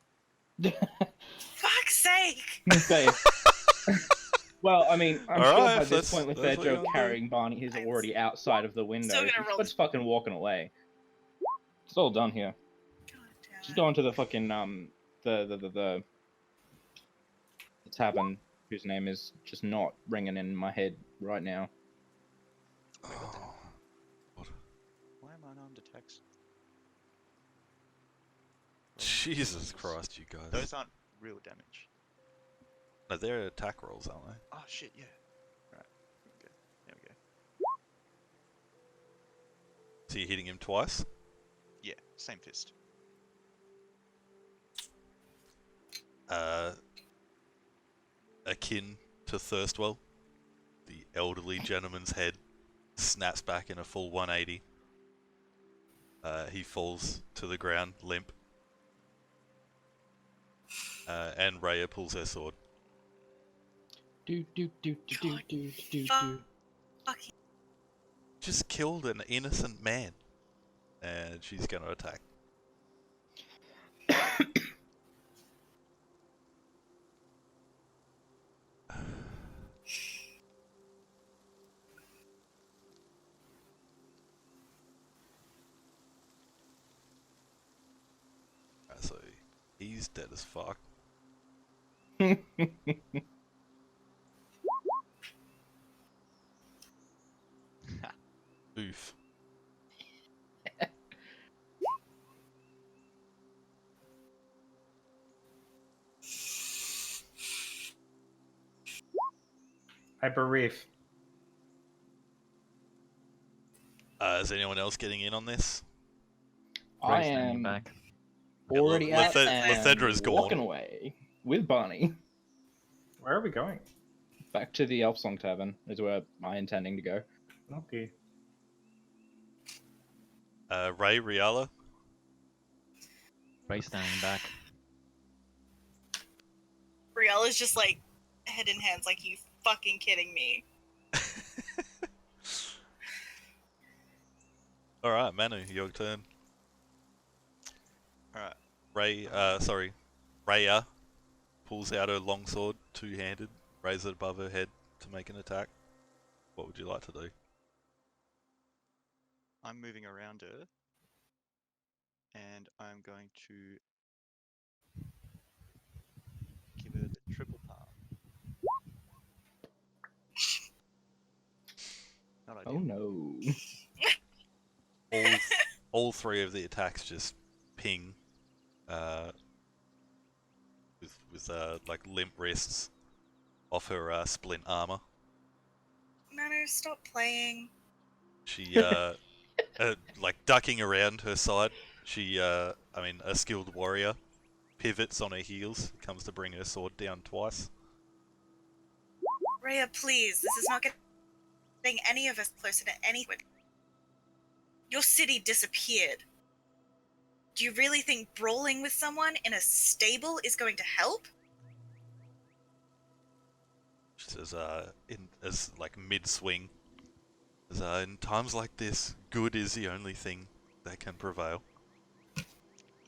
Speaker 2: Fuck's sake!
Speaker 3: Okay. Well, I mean, I'm
Speaker 1: All
Speaker 3: sure
Speaker 1: right,
Speaker 3: by
Speaker 1: if
Speaker 3: this
Speaker 1: that's-
Speaker 3: point with
Speaker 1: that's
Speaker 3: their
Speaker 1: what you
Speaker 3: Joe
Speaker 1: wanna do.
Speaker 3: carrying Barney, he's already outside of the window.
Speaker 2: Still gonna
Speaker 3: He's
Speaker 2: roll
Speaker 3: just fucking walking away. It's all done here.
Speaker 2: God damn
Speaker 3: Just
Speaker 2: it.
Speaker 3: going to the fucking the tavern whose name is just not ringing in my head right now.
Speaker 4: Wait, what the-
Speaker 1: Oh,
Speaker 4: Why am I unarmed attacks?
Speaker 1: Jesus Christ, you guys.
Speaker 4: Those aren't real damage.
Speaker 1: No, they're attack rolls, aren't they?
Speaker 4: Oh shit, yeah. Right. Okay. There we go.
Speaker 1: So you're hitting him twice?
Speaker 4: Yeah, same fist.
Speaker 1: Akin to Thirstwell, the elderly gentleman's head snaps back in a full 180. He falls to the ground, limp. And Rhea pulls her sword.
Speaker 3: Do do do do do
Speaker 2: God,
Speaker 3: do do
Speaker 2: fuck.
Speaker 3: do.
Speaker 2: Fucking
Speaker 1: Just killed an innocent man. And she's going to attack. So he's dead as fuck. Oof.
Speaker 6: I bereave.
Speaker 1: Is anyone else getting in on this?
Speaker 3: I
Speaker 5: Ray's standing
Speaker 3: am
Speaker 5: back.
Speaker 3: already
Speaker 1: Yeah,
Speaker 3: out
Speaker 1: Lethedra's
Speaker 3: and
Speaker 1: gone.
Speaker 3: walking away with Barney.
Speaker 6: Where are we going?
Speaker 3: Back to the Elf Song Tavern is where I'm intending to go.
Speaker 6: Okay.
Speaker 1: Ray, Riala?
Speaker 5: Ray's standing back.
Speaker 2: Brielle is just like head in hands, like, you fucking kidding me.
Speaker 1: Alright, Manu, your turn.
Speaker 4: Alright.
Speaker 1: Raya pulls out her longsword, two-handed, raises it above her head to make an attack. What would you like to do?
Speaker 4: I'm moving around her. And I'm going to give her the triple palm. Not
Speaker 3: Oh
Speaker 4: ideal.
Speaker 3: no.
Speaker 1: All three of the attacks just ping, with like limp wrists off her splint armor.
Speaker 2: Manu, stop playing.
Speaker 1: She like ducking around her side. She a skilled warrior pivots on her heels, comes to bring her sword down twice.
Speaker 2: Rhea, please, this is not getting any of us closer to anything. Your city disappeared. Do you really think brawling with someone in a stable is going to help?
Speaker 1: She says, as like mid-swing, in times like this, good is the only thing that can prevail.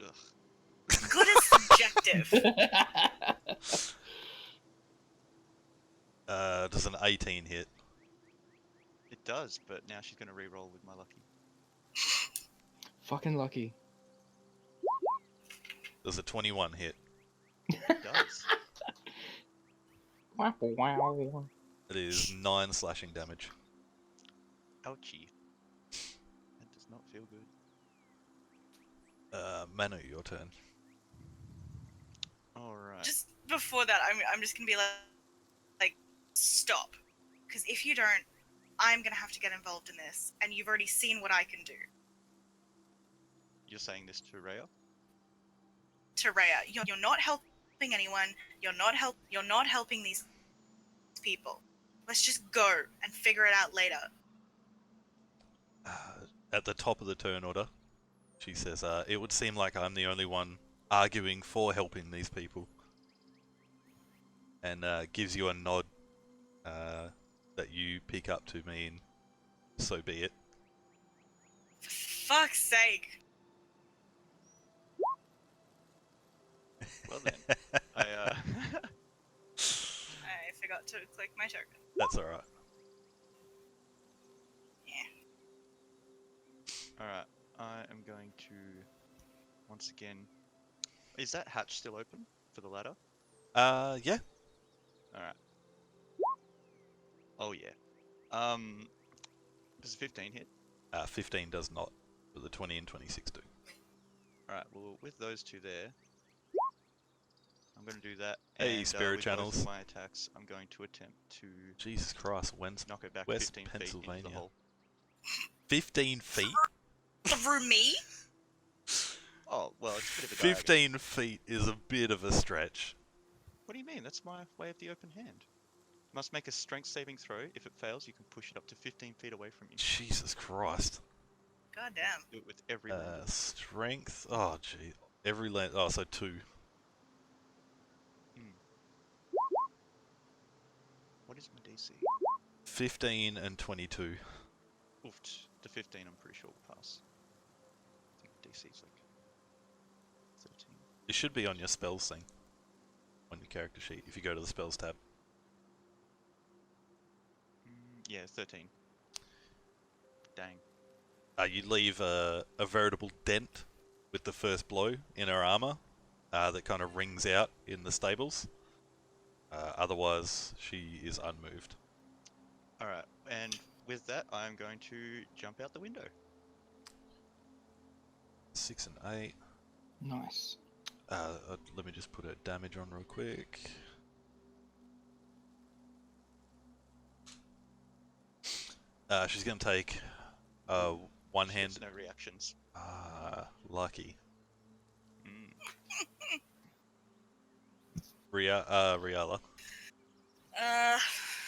Speaker 4: Ugh.
Speaker 2: Good is subjective.
Speaker 1: Does an 18 hit?
Speaker 4: It does, but now she's going to re-roll with my lucky.
Speaker 3: Fucking lucky.
Speaker 1: Does a 21 hit?
Speaker 4: It does.
Speaker 3: Wow.
Speaker 1: It is 9 slashing damage.
Speaker 4: Ouchie. That does not feel good.
Speaker 1: Manu, your turn.
Speaker 4: Alright.
Speaker 2: Just before that, I'm just gonna be like, stop. Because if you don't, I'm gonna have to get involved in this, and you've already seen what I can do.
Speaker 4: You're saying this to Rhea?
Speaker 2: To Rhea, you're not helping anyone. You're not helping these people. Let's just go and figure it out later.
Speaker 1: At the top of the turn order, she says, it would seem like I'm the only one arguing for helping these people. And gives you a nod that you pick up to mean, so be it.
Speaker 2: For fuck's sake.
Speaker 4: Well then, I
Speaker 2: I forgot to click my token.
Speaker 1: That's alright.
Speaker 4: Alright, I am going to once again. Is that hatch still open for the ladder?
Speaker 1: Yeah.
Speaker 4: Alright. Oh yeah. Does 15 hit?
Speaker 1: 15 does not, but the 20 and 26 do.
Speaker 4: Alright, well with those two there, I'm gonna do that.
Speaker 1: Hey,
Speaker 4: and,
Speaker 1: spirit
Speaker 4: with both
Speaker 1: channels.
Speaker 4: of my attacks, I'm going to attempt to
Speaker 1: Jesus Christ, when's
Speaker 4: knock it back
Speaker 1: West
Speaker 4: 15 feet into
Speaker 1: Pennsylvania?
Speaker 4: the hole.
Speaker 1: 15 feet?
Speaker 2: Through me?
Speaker 4: Oh, well, it's a bit of a diagonal.
Speaker 1: 15 feet is a bit of a stretch.
Speaker 4: What do you mean? That's my way of the open hand. Must make a strength saving throw. If it fails, you can push it up to 15 feet away from you.
Speaker 1: Jesus Christ.
Speaker 2: God damn.
Speaker 4: Do it with every land.
Speaker 1: Strength? Oh, gee. Every land. Oh, so 2.
Speaker 4: What is my DC?
Speaker 1: 15 and 22.
Speaker 4: Oof, the 15 I'm pretty sure will pass. I think DC's like 13.
Speaker 1: It should be on your spells thing. On your character sheet, if you go to the spells tab.
Speaker 4: Yeah, 13. Dang.
Speaker 1: You leave a veritable dent with the first blow in her armor that kind of rings out in the stables. Otherwise, she is unmoved.
Speaker 4: Alright, and with that, I'm going to jump out the window.
Speaker 1: 6 and 8.
Speaker 3: Nice.
Speaker 1: Let me just put her damage on real quick. She's going to take one hand.
Speaker 4: No reactions.
Speaker 1: Lucky.
Speaker 4: Mm.
Speaker 1: Riala.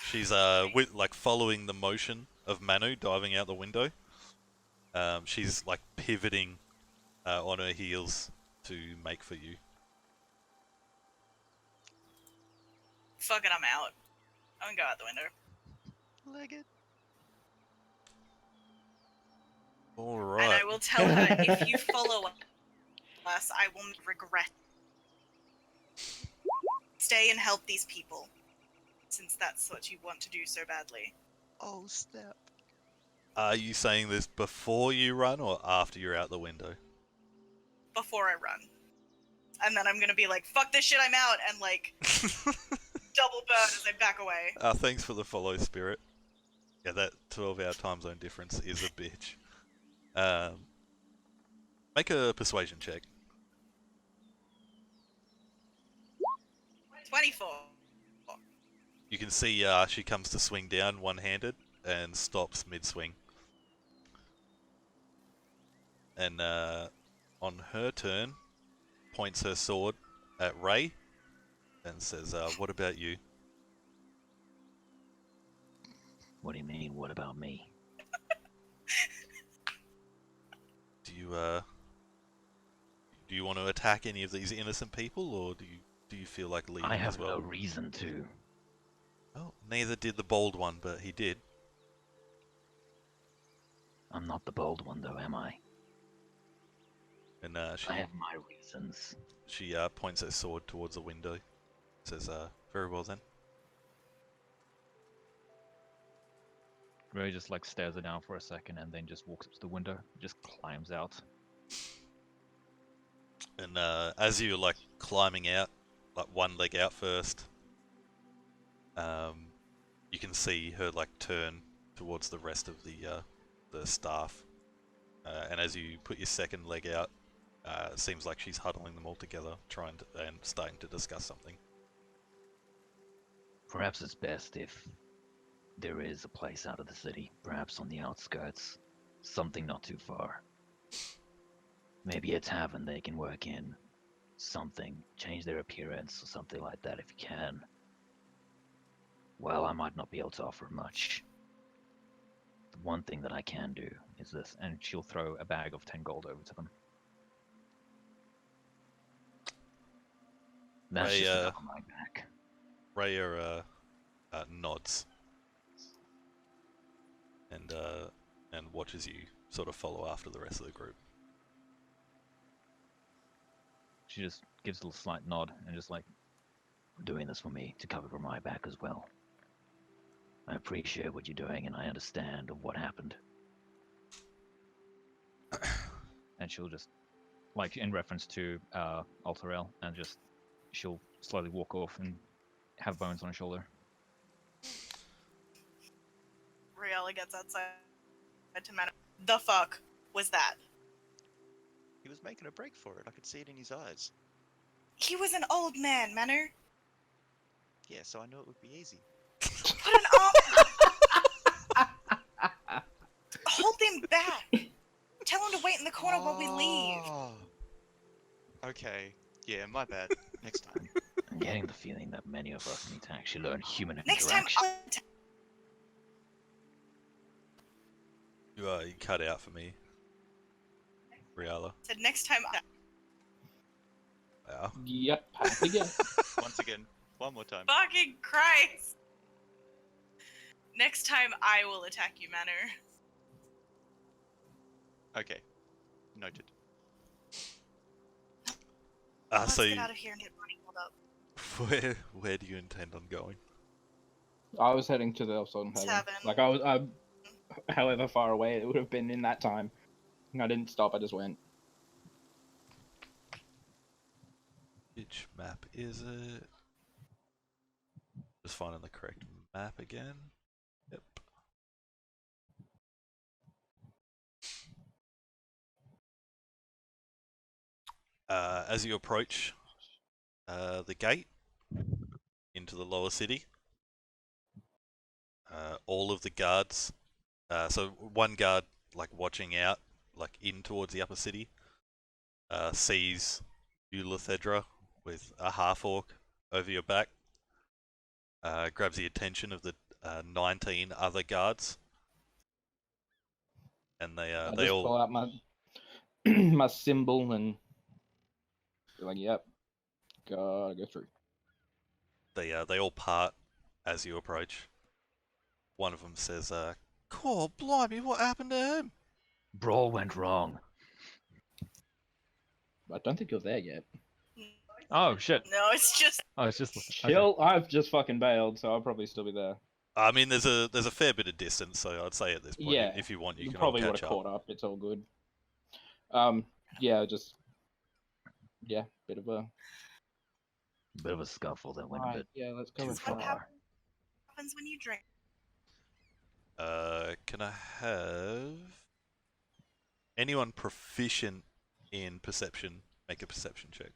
Speaker 1: She's like following the motion of Manu diving out the window. She's like pivoting on her heels to make for you.
Speaker 2: Fuck it, I'm out. I'm gonna go out the window.
Speaker 4: Leg it.
Speaker 1: All right.
Speaker 2: I will tell her, if you follow us, I will regret. Stay and help these people, since that's what you want to do so badly.
Speaker 4: Oh snap!
Speaker 1: Are you saying this before you run or after you're out the window?
Speaker 2: Before I run. And then I'm gonna be like, fuck this shit, I'm out, and like, double burn as I back away.
Speaker 1: Thanks for the follow, Spirit. Yeah, that 12-hour time zone difference is a bitch. Make a persuasion check.
Speaker 2: 24.
Speaker 1: You can see she comes to swing down one-handed and stops mid-swing. And on her turn, points her sword at Ray and says, what about you?
Speaker 5: What do you mean, what about me?
Speaker 1: Do you want to attack any of these innocent people, or do you feel like leaving
Speaker 5: I have
Speaker 1: as well?
Speaker 5: no reason to.
Speaker 1: Well, neither did the bold one, but he did.
Speaker 5: I'm not the bold one, though, am I?
Speaker 1: And
Speaker 5: I have my reasons.
Speaker 1: she points her sword towards the window. Says, very well then.
Speaker 5: Ray just like stares her down for a second and then just walks up to the window, just climbs out.
Speaker 1: And as you're like climbing out, like one leg out first, you can see her like turn towards the rest of the staff. And as you put your second leg out, it seems like she's huddling them all together, trying to and starting to discuss something.
Speaker 5: Perhaps it's best if there is a place out of the city, perhaps on the outskirts, something not too far. Maybe a tavern they can work in, something, change their appearance or something like that if you can. Well, I might not be able to offer much. The one thing that I can do is this, and she'll throw a bag of 10 gold over to them. That's
Speaker 1: Ray,
Speaker 5: just to cover my back.
Speaker 1: Raya nods and watches you sort of follow after the rest of the group.
Speaker 5: She just gives a little slight nod and just like, I'm doing this for me, to cover my back as well. I appreciate what you're doing and I understand of what happened. And she'll just, like in reference to Altarel, and just, she'll slowly walk off and have Bones on her shoulder.
Speaker 2: Riella gets outside to Manor. The fuck was that?
Speaker 4: He was making a break for it. I could see it in his eyes.
Speaker 2: He was an old man, Manor.
Speaker 4: Yeah, so I knew it would be easy.
Speaker 2: Put an arm. Hold him back. Tell him to wait in the corner while we leave.
Speaker 4: Oh. Okay. Yeah, my bad. Next time.
Speaker 5: I'm getting the feeling that many of us need to actually learn human
Speaker 2: Next time,
Speaker 5: interaction.
Speaker 1: You cut out for me, Riala.
Speaker 2: said next time.
Speaker 1: Wow.
Speaker 3: Yep, happy again.
Speaker 4: Once again. One more time.
Speaker 2: Fucking Christ. Next time I will attack you, Manor.
Speaker 4: Okay. Noted.
Speaker 2: Let's
Speaker 1: So
Speaker 2: get out of here and get money pulled up.
Speaker 1: where do you intend on going?
Speaker 3: I was heading to the Elson Heaven.
Speaker 2: Tavern.
Speaker 3: Like I however far away it would have been in that time. I didn't stop. I just went.
Speaker 1: Which map is it? Just finding the correct map again. Yep. As you approach the gate into the lower city, all of the guards, so one guard like watching out, like in towards the upper city, sees you, Lithedra, with a half-orc over your back, grabs the attention of the 19 other guards, and they
Speaker 3: Just
Speaker 1: all
Speaker 3: pull out my my symbol and be like, "Yep, gotta go through."
Speaker 1: they all part as you approach. One of them says, "Cool, blimey, what happened to him?"
Speaker 5: Brawl went wrong.
Speaker 3: I don't think you're there yet.
Speaker 7: Oh shit.
Speaker 2: No, it's just
Speaker 7: Oh, it's just
Speaker 3: Chill. I've just fucking bailed, so I'll probably still be there.
Speaker 1: I mean, there's a fair bit of distance, so I'd say at this point,
Speaker 3: Yeah,
Speaker 1: if you want, you can all
Speaker 3: probably would
Speaker 1: catch
Speaker 3: have
Speaker 1: up.
Speaker 3: caught up. It's all good. Yeah, bit of a.
Speaker 5: Bit of a scuffle that went a
Speaker 3: Right,
Speaker 5: bit
Speaker 3: yeah, let's go
Speaker 5: too
Speaker 3: with
Speaker 2: what
Speaker 3: that.
Speaker 5: far.
Speaker 2: happens when you drink.
Speaker 1: Can I have anyone proficient in perception make a perception check?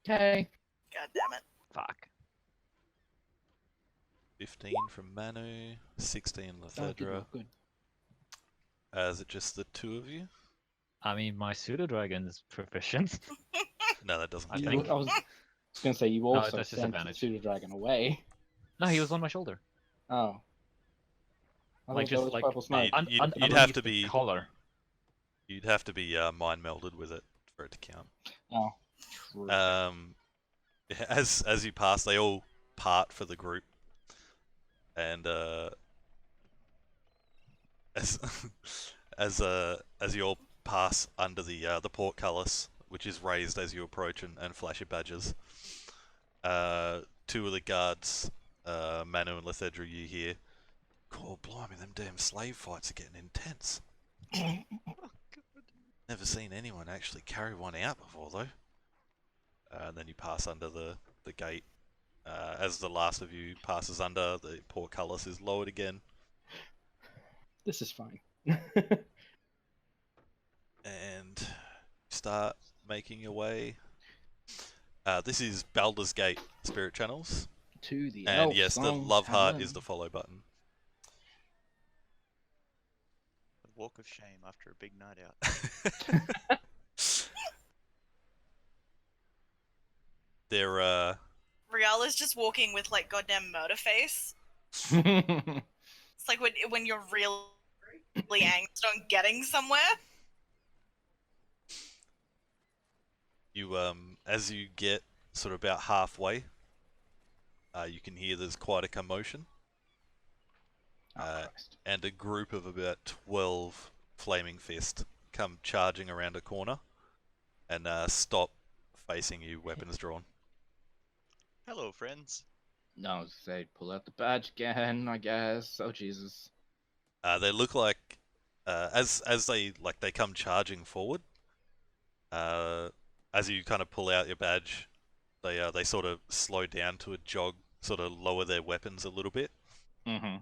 Speaker 3: Okay.
Speaker 2: God damn it.
Speaker 5: Fuck.
Speaker 1: 15 from Manu, 16
Speaker 3: Oh, good,
Speaker 1: Lethedra.
Speaker 3: good.
Speaker 1: Is it just the two of you?
Speaker 7: I mean, my pseudo dragon's proficient.
Speaker 1: No, that doesn't
Speaker 7: I
Speaker 1: count.
Speaker 7: think.
Speaker 3: I was gonna say you
Speaker 7: No,
Speaker 3: also
Speaker 7: that's
Speaker 3: sent the
Speaker 7: disadvantage.
Speaker 3: pseudo dragon away.
Speaker 7: No, he was on my shoulder.
Speaker 3: Oh. I
Speaker 7: Like,
Speaker 3: thought there
Speaker 7: just
Speaker 3: was
Speaker 7: like-
Speaker 3: purple smoke.
Speaker 1: You'd have
Speaker 7: underneath
Speaker 1: to
Speaker 7: the
Speaker 1: be
Speaker 7: collar.
Speaker 1: You'd have to be mind melded with it for it to count.
Speaker 3: Oh. True.
Speaker 1: As you pass, they all part for the group, and as as you all pass under the portcullis, which is raised as you approach and flash your badges, two of the guards, Manu and Lethedra, you hear, "God blimey, them damn slave fights are getting intense. Never seen anyone actually carry one out before, though." And then you pass under the gate. As the last of you passes under, the portcullis is lowered again,
Speaker 3: This is fine.
Speaker 1: and start making your way. This is Baldur's Gate Spirit Channels,
Speaker 3: To the
Speaker 1: and
Speaker 3: elf
Speaker 1: yes, the
Speaker 3: song
Speaker 1: love heart
Speaker 3: tavern.
Speaker 1: is the follow button.
Speaker 4: A walk of shame after a big night out.
Speaker 1: They're
Speaker 2: Riala's just walking with like goddamn murder face. It's like when you're really angst on getting somewhere.
Speaker 1: you as you get sort of about halfway, you can hear there's quite a commotion.
Speaker 3: Oh, Christ.
Speaker 1: And a group of about 12 Flaming Fist come charging around a corner and stop facing you, weapons drawn.
Speaker 4: Hello, friends.
Speaker 3: No, say pull out the badge again, I guess. Oh Jesus.
Speaker 1: They look like, as they come charging forward. As you kind of pull out your badge, they sort of slow down to a jog, sort of lower their weapons a little bit.
Speaker 3: Mm-hmm.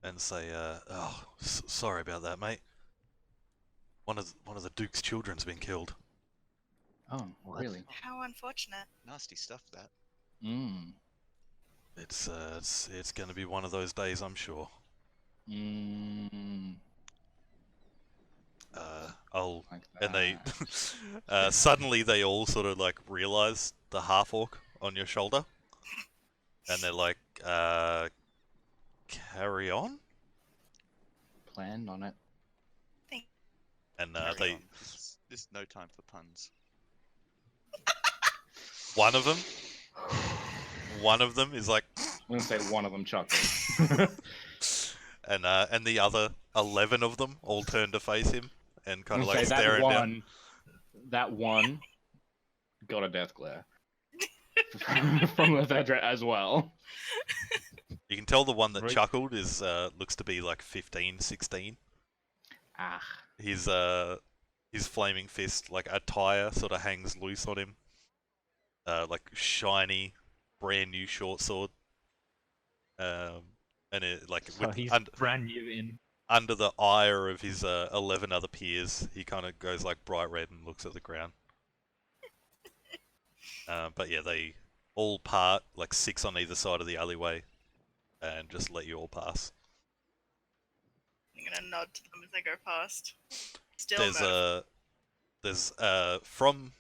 Speaker 1: And say, "Oh, sorry about that, mate. One of the Duke's children's been killed."
Speaker 3: Oh,
Speaker 5: What?
Speaker 3: really?
Speaker 2: How unfortunate.
Speaker 4: Nasty stuff, that.
Speaker 3: Mm.
Speaker 1: It's going to be one of those days, I'm sure.
Speaker 3: Mm.
Speaker 1: I'll
Speaker 3: Like
Speaker 1: and they
Speaker 3: that.
Speaker 1: suddenly they all sort of like realize the half orc on your shoulder, and they're like, "Carry on."
Speaker 3: Planned on it.
Speaker 1: And
Speaker 4: Carry
Speaker 1: they
Speaker 4: on. This is no time for puns.
Speaker 1: one of them is like,
Speaker 3: I'm gonna say one of them chuckled.
Speaker 1: and the other 11 of them all turn to face him and kind
Speaker 3: I'm
Speaker 1: of
Speaker 3: gonna
Speaker 1: like
Speaker 3: say
Speaker 1: staring down.
Speaker 3: that one got a death glare from Lethedra as well.
Speaker 1: You can tell the one that
Speaker 7: Right.
Speaker 1: chuckled is looks to be like 15, 16.
Speaker 3: Ah.
Speaker 1: His flaming fist, like attire, sort of hangs loose on him. Like shiny, brand new short sword. And it like
Speaker 7: So
Speaker 1: with,
Speaker 7: he's brand new in.
Speaker 1: under the ire of his 11 other peers, he kind of goes like bright red and looks at the ground. But yeah, they all part, like 6 on either side of the alleyway, and just let you all pass.
Speaker 2: I'm gonna nod to them as they go past. Still
Speaker 1: There's from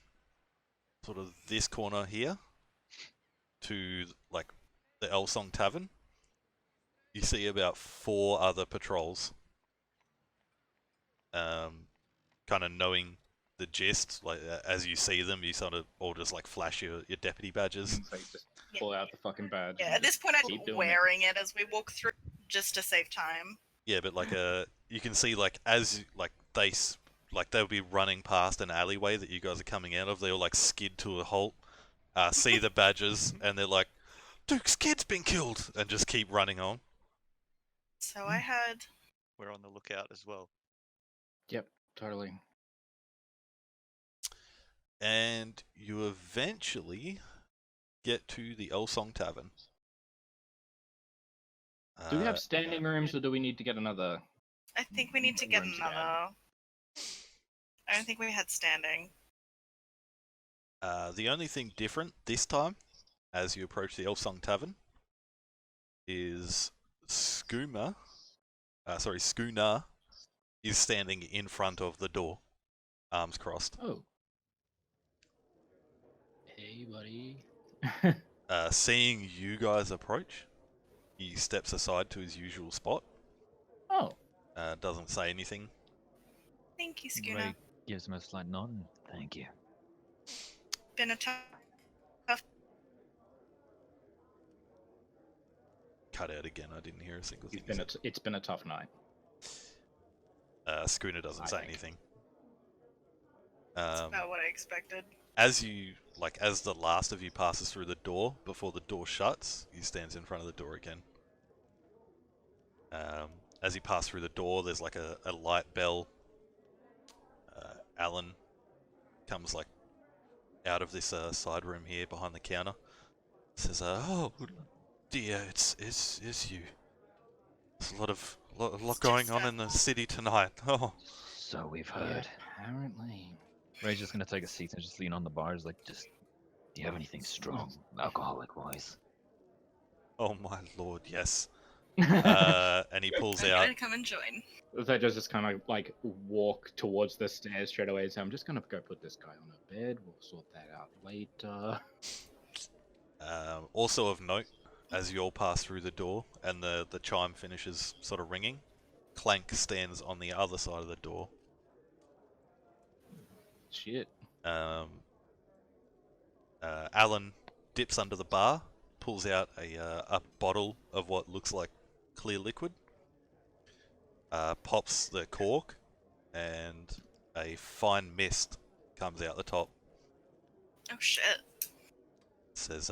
Speaker 1: sort of this corner here to like the Elsong Tavern, you see about 4 other patrols. Kind of knowing the gist, like as you see them, you sort of all just like flash your deputy badges.
Speaker 3: So you just pull out the fucking badge.
Speaker 2: Yeah,
Speaker 3: and
Speaker 2: at this
Speaker 3: just
Speaker 2: point
Speaker 3: keep
Speaker 2: I'm
Speaker 3: doing
Speaker 2: wearing it as we walk through just to save time.
Speaker 1: Yeah, but like you can see like as like they'll be running past an alleyway that you guys are coming out of. They'll like skid to a halt, see the badges, and they're like, "Duke's kid's been killed," and just keep running on.
Speaker 2: So I had.
Speaker 4: We're on the lookout as well.
Speaker 3: Yep, totally.
Speaker 1: And you eventually get to the Elsong Tavern.
Speaker 3: Do we have standing rooms, or do we need to get another?
Speaker 2: I think we need to get
Speaker 3: Rooms
Speaker 2: another.
Speaker 3: again.
Speaker 2: I don't think we had standing.
Speaker 1: The only thing different this time, as you approach the Elsong Tavern, is Schooner is standing in front of the door, arms crossed.
Speaker 3: Oh. Hey, buddy.
Speaker 1: Seeing you guys approach, he steps aside to his usual spot.
Speaker 3: Oh.
Speaker 1: Doesn't say anything.
Speaker 2: Thank you, Schooner.
Speaker 7: Ray gives him a slight nod. And
Speaker 5: Thank you.
Speaker 2: Been a tough.
Speaker 1: Cut out again. I didn't hear a single thing. he said.
Speaker 3: It's been a tough night.
Speaker 1: Schooner doesn't
Speaker 3: I
Speaker 1: say
Speaker 3: think.
Speaker 1: anything.
Speaker 2: That's about what I expected.
Speaker 1: As the last of you passes through the door, before the door shuts, he stands in front of the door again. As he passes through the door, there's like a light bell. Alan comes like out of this side room here behind the counter. Says, "Oh dear, it's you. There's a lot going on in the city tonight. Oh."
Speaker 5: So we've heard.
Speaker 3: Apparently.
Speaker 7: Ray's just gonna take a seat and just lean on the bars, like just.
Speaker 5: Do you have anything strong, alcoholic-wise?
Speaker 1: Oh my lord, yes. And he pulls
Speaker 2: I'm
Speaker 1: out.
Speaker 2: gonna come and join.
Speaker 3: They just kind of like walk towards the stairs straight away. So I'm just gonna go put this guy on a bed. We'll sort that out later.
Speaker 1: Also of note, as you all pass through the door and the chime finishes sort of ringing, Clank stands on the other side of the door.
Speaker 3: Shit.
Speaker 1: Alan dips under the bar, pulls out a bottle of what looks like clear liquid, pops the cork, and a fine mist comes out the top.
Speaker 2: Oh shit.
Speaker 1: Says,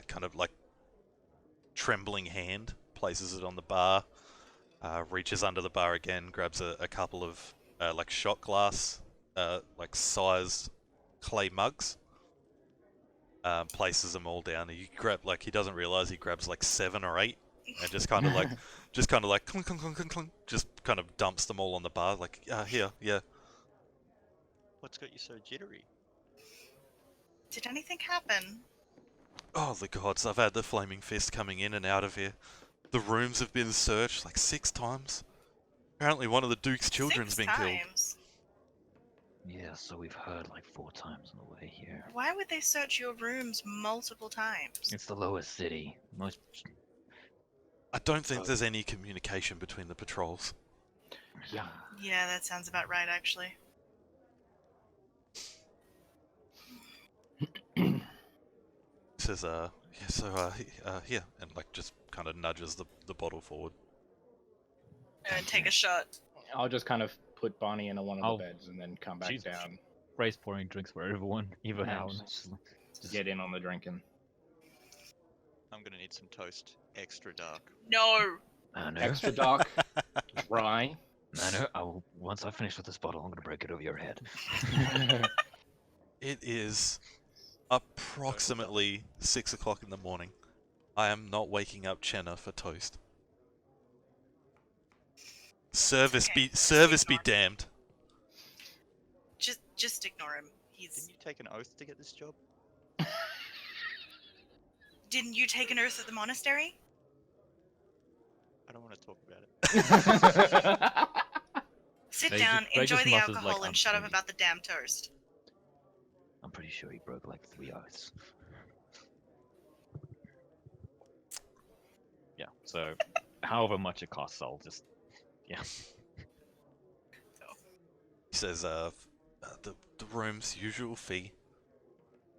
Speaker 1: kind of like trembling hand, places it on the bar, reaches under the bar again, grabs a couple of like shot glass, like sized clay mugs, places them all down. He doesn't realize he grabs like 7 or 8, and just kind of like clunk, clunk, clunk, clunk, clunk, just kind of dumps them all on the bar. Like, here, yeah.
Speaker 4: What's got you so jittery?
Speaker 2: Did anything happen?
Speaker 1: Oh, the gods, I've had the flaming fist coming in and out of here. The rooms have been searched like 6 times. Apparently one of the Duke's children's
Speaker 2: 6
Speaker 1: been killed.
Speaker 2: times?
Speaker 5: Yeah, so we've heard like 4 times on the way here.
Speaker 2: Why would they search your rooms multiple times?
Speaker 5: It's the lowest city. Most.
Speaker 1: I don't think there's any communication between the patrols.
Speaker 3: Yeah.
Speaker 2: Yeah, that sounds about right, actually.
Speaker 1: Says, here, and like just kind of nudges the bottle forward.
Speaker 2: And take a shot.
Speaker 3: I'll just kind of put Bonnie in one of
Speaker 7: Oh.
Speaker 3: the beds and then come back
Speaker 7: Jesus.
Speaker 3: down
Speaker 7: Ray's pouring drinks for everyone, even
Speaker 3: Yeah,
Speaker 7: Alan.
Speaker 3: to get in on the drinking.
Speaker 4: I'm gonna need some toast, extra dark.
Speaker 2: No!
Speaker 5: Manu,
Speaker 3: Extra dark, dry.
Speaker 5: Manu, once I finish with this bottle, I'm gonna break it over your head.
Speaker 1: It is approximately 6 o'clock in the morning. I am not waking up Chenna for toast. Service
Speaker 2: Okay,
Speaker 1: be
Speaker 2: ignore.
Speaker 1: damned.
Speaker 2: Just ignore him.
Speaker 4: Didn't you take an oath to get this job?
Speaker 2: Didn't you take an oath at the monastery?
Speaker 4: I don't want to talk about it.
Speaker 2: Sit
Speaker 7: Ray
Speaker 2: down,
Speaker 7: just- Ray
Speaker 2: enjoy
Speaker 7: just
Speaker 2: the
Speaker 7: musses
Speaker 2: alcohol,
Speaker 7: like,
Speaker 2: and shut up
Speaker 5: "I'm
Speaker 2: about the damn toast.
Speaker 5: I'm pretty sure he broke like 3 oaths.
Speaker 7: Yeah, so however much it costs, I'll just. Yeah.
Speaker 1: He says, the room's usual fee.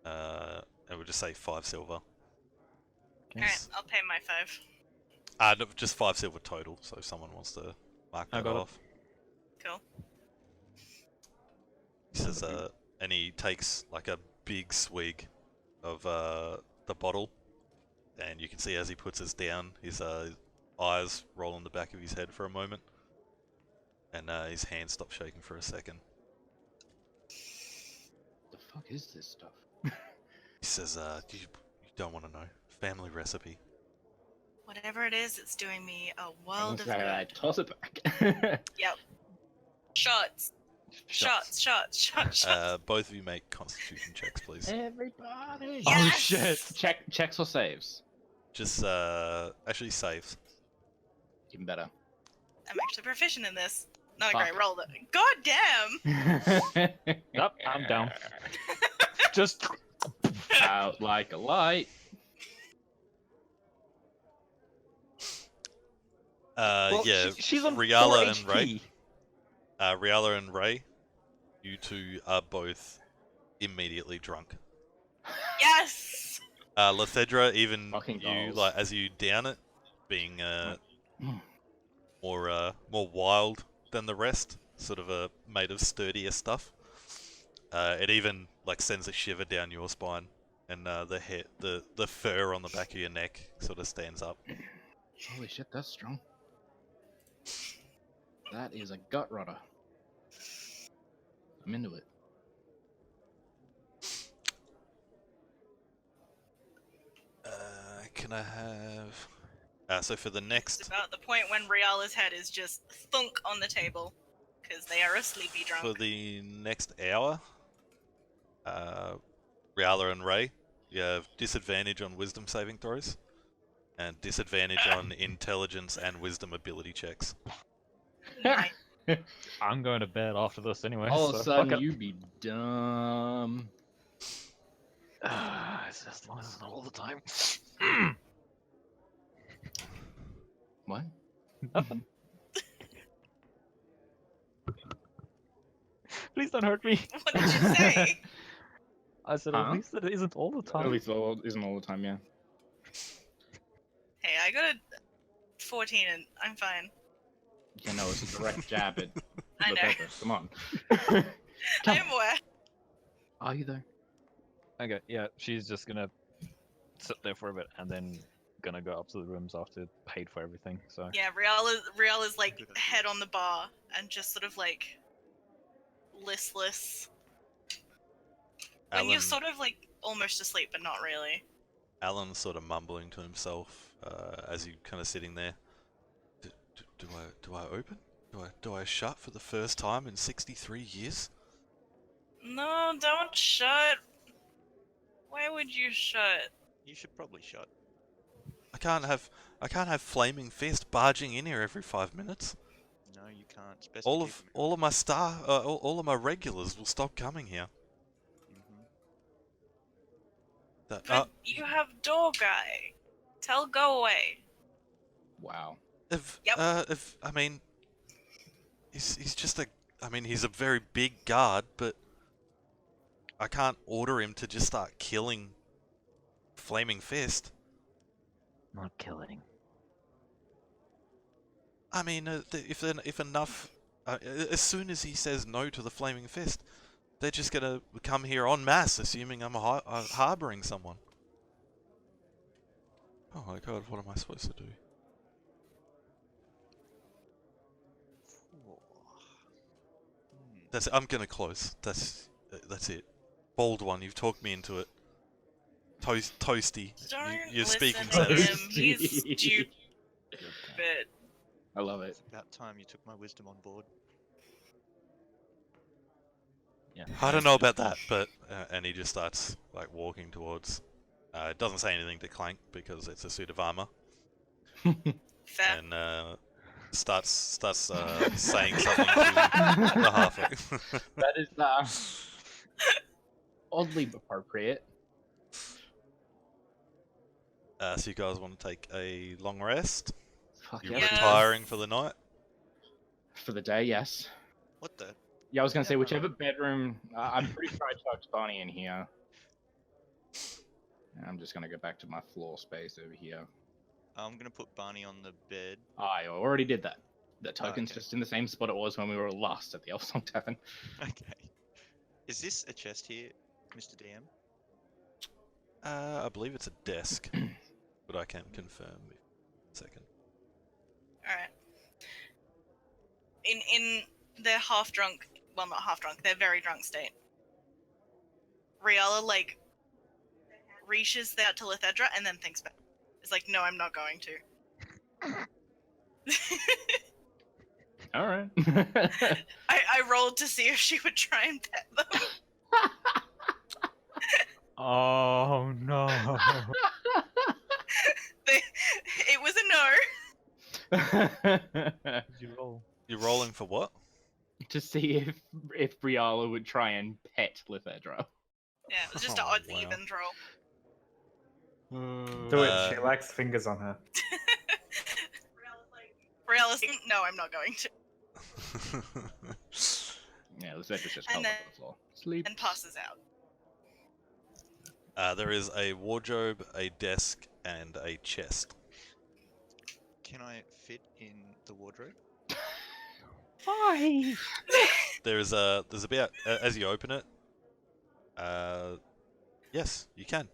Speaker 1: I would just say 5 silver.
Speaker 2: Alright, I'll pay my 5.
Speaker 1: No, just 5 silver total. So if someone wants to Mark
Speaker 7: I
Speaker 1: that
Speaker 7: got it.
Speaker 1: off.
Speaker 2: Cool.
Speaker 1: He says, and he takes like a big swig of the bottle, and you can see as he puts this down, his eyes roll in the back of his head for a moment, and his hand stops shaking for a second.
Speaker 3: The fuck is this stuff?
Speaker 1: He says, you don't want to know. Family recipe.
Speaker 2: Whatever it is, it's doing me a
Speaker 3: I
Speaker 2: world of
Speaker 3: say, I
Speaker 2: good.
Speaker 3: toss it back.
Speaker 2: Yep. Shots. Shots. Shots. Shots. Shots.
Speaker 1: Both of you make Constitution checks, please.
Speaker 3: Everybody.
Speaker 2: Yes!
Speaker 3: Oh shit! Checks or saves?
Speaker 1: Just actually saves.
Speaker 3: Even better.
Speaker 2: I'm actually proficient in this. Not a
Speaker 3: Fuck.
Speaker 2: great roll, though. God damn!
Speaker 7: Yup, I'm down. Just
Speaker 3: Out like a light.
Speaker 7: well,
Speaker 1: Yeah,
Speaker 7: she's on 4
Speaker 1: Riala and
Speaker 7: HP.
Speaker 1: Ray. Riala and Ray, you two are both immediately drunk.
Speaker 2: Yes!
Speaker 1: Lethedra, even
Speaker 3: Fucking
Speaker 1: you,
Speaker 3: goals.
Speaker 1: like as you down it, being more wild than the rest, sort of made of sturdier stuff. It even like sends a shiver down your spine, and the fur on the back of your neck sort of stands up.
Speaker 3: Holy shit, that's strong. That is a gut rotter. I'm into it.
Speaker 1: Can I have? So for the
Speaker 2: It's
Speaker 1: next,
Speaker 2: about the point when Riala's head is just thunk on the table. Because they are a sleepy drunk.
Speaker 1: for the next hour, Riala and Ray, you have disadvantage on wisdom saving throws, and disadvantage on intelligence and wisdom ability checks.
Speaker 2: Nice.
Speaker 7: I'm going to bed after this anyway.
Speaker 3: All of
Speaker 7: so
Speaker 3: a
Speaker 7: fuck
Speaker 3: sudden,
Speaker 7: it.
Speaker 3: you be dumb.
Speaker 5: It's as long as it's not all the time.
Speaker 3: What?
Speaker 7: Please don't hurt me.
Speaker 2: What did you say?
Speaker 7: I said
Speaker 3: Huh?
Speaker 7: at least it isn't all the
Speaker 3: At
Speaker 7: time.
Speaker 3: least isn't all the time, yeah.
Speaker 2: Hey, I got a 14 and I'm fine.
Speaker 3: Yeah, no, it's a direct jab at
Speaker 2: I
Speaker 3: the
Speaker 2: know.
Speaker 3: pepper. Come on.
Speaker 2: I'm aware.
Speaker 3: Are you though?
Speaker 7: Okay, yeah, she's just gonna sit there for a bit and then gonna go up to the rooms after paid for everything. So
Speaker 2: Yeah, Riala's like head on the bar and just sort of like listless. When
Speaker 1: Alan,
Speaker 2: you're sort of like almost asleep, but not really.
Speaker 1: Alan's sort of mumbling to himself as you kind of sitting there. Do I open? Do I shut for the first time in 63 years?
Speaker 2: No, don't shut. Why would you shut?
Speaker 4: You should probably shut.
Speaker 1: I can't have Flaming Fist barging in here every 5 minutes.
Speaker 4: No, you can't. It's best to keep 'em
Speaker 1: All of my all of my regulars will stop coming here.
Speaker 4: Mhm.
Speaker 2: But you have door guy. Tell go away.
Speaker 3: Wow.
Speaker 1: if I mean, he's just he's a very big guard, but I can't order him to just start killing Flaming Fist.
Speaker 5: Not killing.
Speaker 1: I mean, if enough, as soon as he says no to the Flaming Fist, they're just gonna come here en masse, assuming I'm harboring someone. Oh my god, what am I supposed to do? That's it. I'm gonna close. That's it. Bold one. You've talked me into it. Toasty.
Speaker 2: Don't
Speaker 1: You're
Speaker 2: listen
Speaker 1: speaking
Speaker 2: to
Speaker 1: sense.
Speaker 2: him. He's stupid.
Speaker 3: I love it.
Speaker 4: It's about time you took my wisdom on board.
Speaker 5: Yeah.
Speaker 1: I don't know about that, but and he just starts like walking towards. It doesn't say anything to Clank because it's a suit of armor,
Speaker 2: Fair.
Speaker 1: and starts saying something to the halfling.
Speaker 3: That is oddly appropriate.
Speaker 1: So you guys want to take a long rest?
Speaker 3: Fuck
Speaker 1: You're
Speaker 3: yeah.
Speaker 1: retiring for the night.
Speaker 3: For the day, yes.
Speaker 4: What the?
Speaker 3: Yeah, I was gonna say whichever bedroom. I'm pretty sure I tucked Bonnie in here. And I'm just gonna go back to my floor space over here.
Speaker 4: I'm gonna put Barney on the bed.
Speaker 3: I already did that. The token's
Speaker 4: okay.
Speaker 3: just in the same spot it was when we were last at the Elfsong Tavern.
Speaker 4: Okay. Is this a chest here, Mr. DM?
Speaker 1: I believe it's a desk, but I can confirm. Second.
Speaker 2: All right. In their half drunk, well, not half drunk, their very drunk state, Riala like reaches out to Lithedra and then thinks back. It's like, no, I'm not going to.
Speaker 3: All right.
Speaker 2: I rolled to see if she would try and pet them.
Speaker 7: Oh no.
Speaker 2: It was a no.
Speaker 7: Did you roll?
Speaker 1: You're rolling for what?
Speaker 3: To see if Briala would try and pet Lithedra.
Speaker 2: Yeah, it was just an
Speaker 7: Oh,
Speaker 2: odd
Speaker 7: wow.
Speaker 2: even roll.
Speaker 6: Do it. She likes fingers on her.
Speaker 2: Riala's like, no, I'm not going to.
Speaker 3: Yeah, Lithedra's just
Speaker 2: And
Speaker 3: curled up
Speaker 2: then-
Speaker 3: on the floor. Sleep.
Speaker 2: And passes out.
Speaker 1: There is a wardrobe, a desk, and a chest.
Speaker 4: Can I fit in the wardrobe?
Speaker 5: Why?
Speaker 1: There's about as you open it. Yes, you can.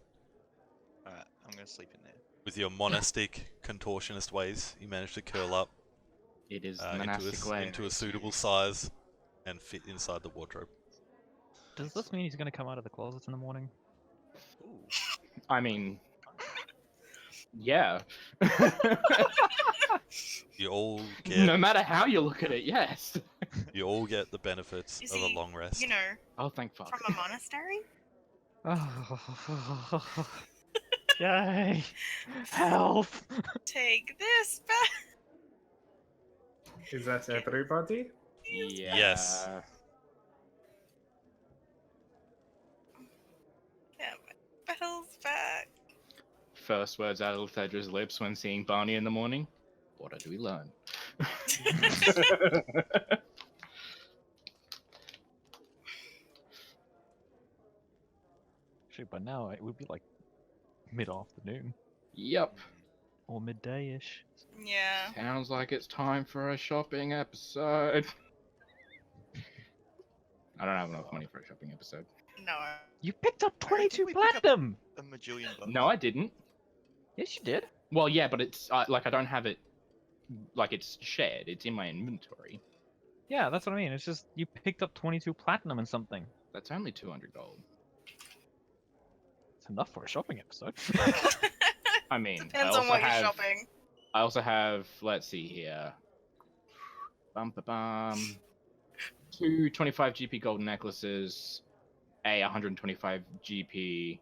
Speaker 4: Alright, I'm gonna sleep in there.
Speaker 1: With your monastic contortionist ways, you manage to curl up
Speaker 3: It is
Speaker 1: into,
Speaker 3: monastic
Speaker 1: a,
Speaker 3: way.
Speaker 1: into a suitable size and fit inside the wardrobe.
Speaker 7: Does this mean he's gonna come out of the closet in the morning?
Speaker 3: I mean, yeah.
Speaker 1: You all get
Speaker 3: No matter how you look at it, yes.
Speaker 1: the benefits
Speaker 2: Is
Speaker 1: of a
Speaker 2: he,
Speaker 1: long rest.
Speaker 2: You know,
Speaker 3: Oh, thank fuck.
Speaker 2: from a monastery?
Speaker 7: Yay! Health!
Speaker 2: Take this back.
Speaker 6: Is that everybody?
Speaker 3: Yeah.
Speaker 1: Yes.
Speaker 2: Yeah, my bells back.
Speaker 3: First words out of Lithedra's lips when seeing Barney in the morning. What do we learn?
Speaker 7: Shoot, by now it would be like mid-afternoon
Speaker 3: Yep.
Speaker 7: or midday-ish.
Speaker 2: Yeah.
Speaker 3: Sounds like it's time for a shopping episode. I don't have enough money for a shopping episode.
Speaker 2: No.
Speaker 7: You picked up
Speaker 4: I reckon
Speaker 7: 22
Speaker 4: we pick up-
Speaker 7: platinum!
Speaker 4: A majillion bucks.
Speaker 3: No, I didn't.
Speaker 7: Yes, you did.
Speaker 3: Well, yeah, but it's like I don't have it. Like it's shared. It's in my inventory.
Speaker 7: Yeah, that's what I mean. It's just you picked up 22 platinum and something.
Speaker 3: That's only 200 gold.
Speaker 7: It's enough for a shopping episode.
Speaker 3: I mean,
Speaker 2: Depends on what you're shopping.
Speaker 3: I also have. Let's see here. Bum ba bum. 2 25 GP gold necklaces, a 125 GP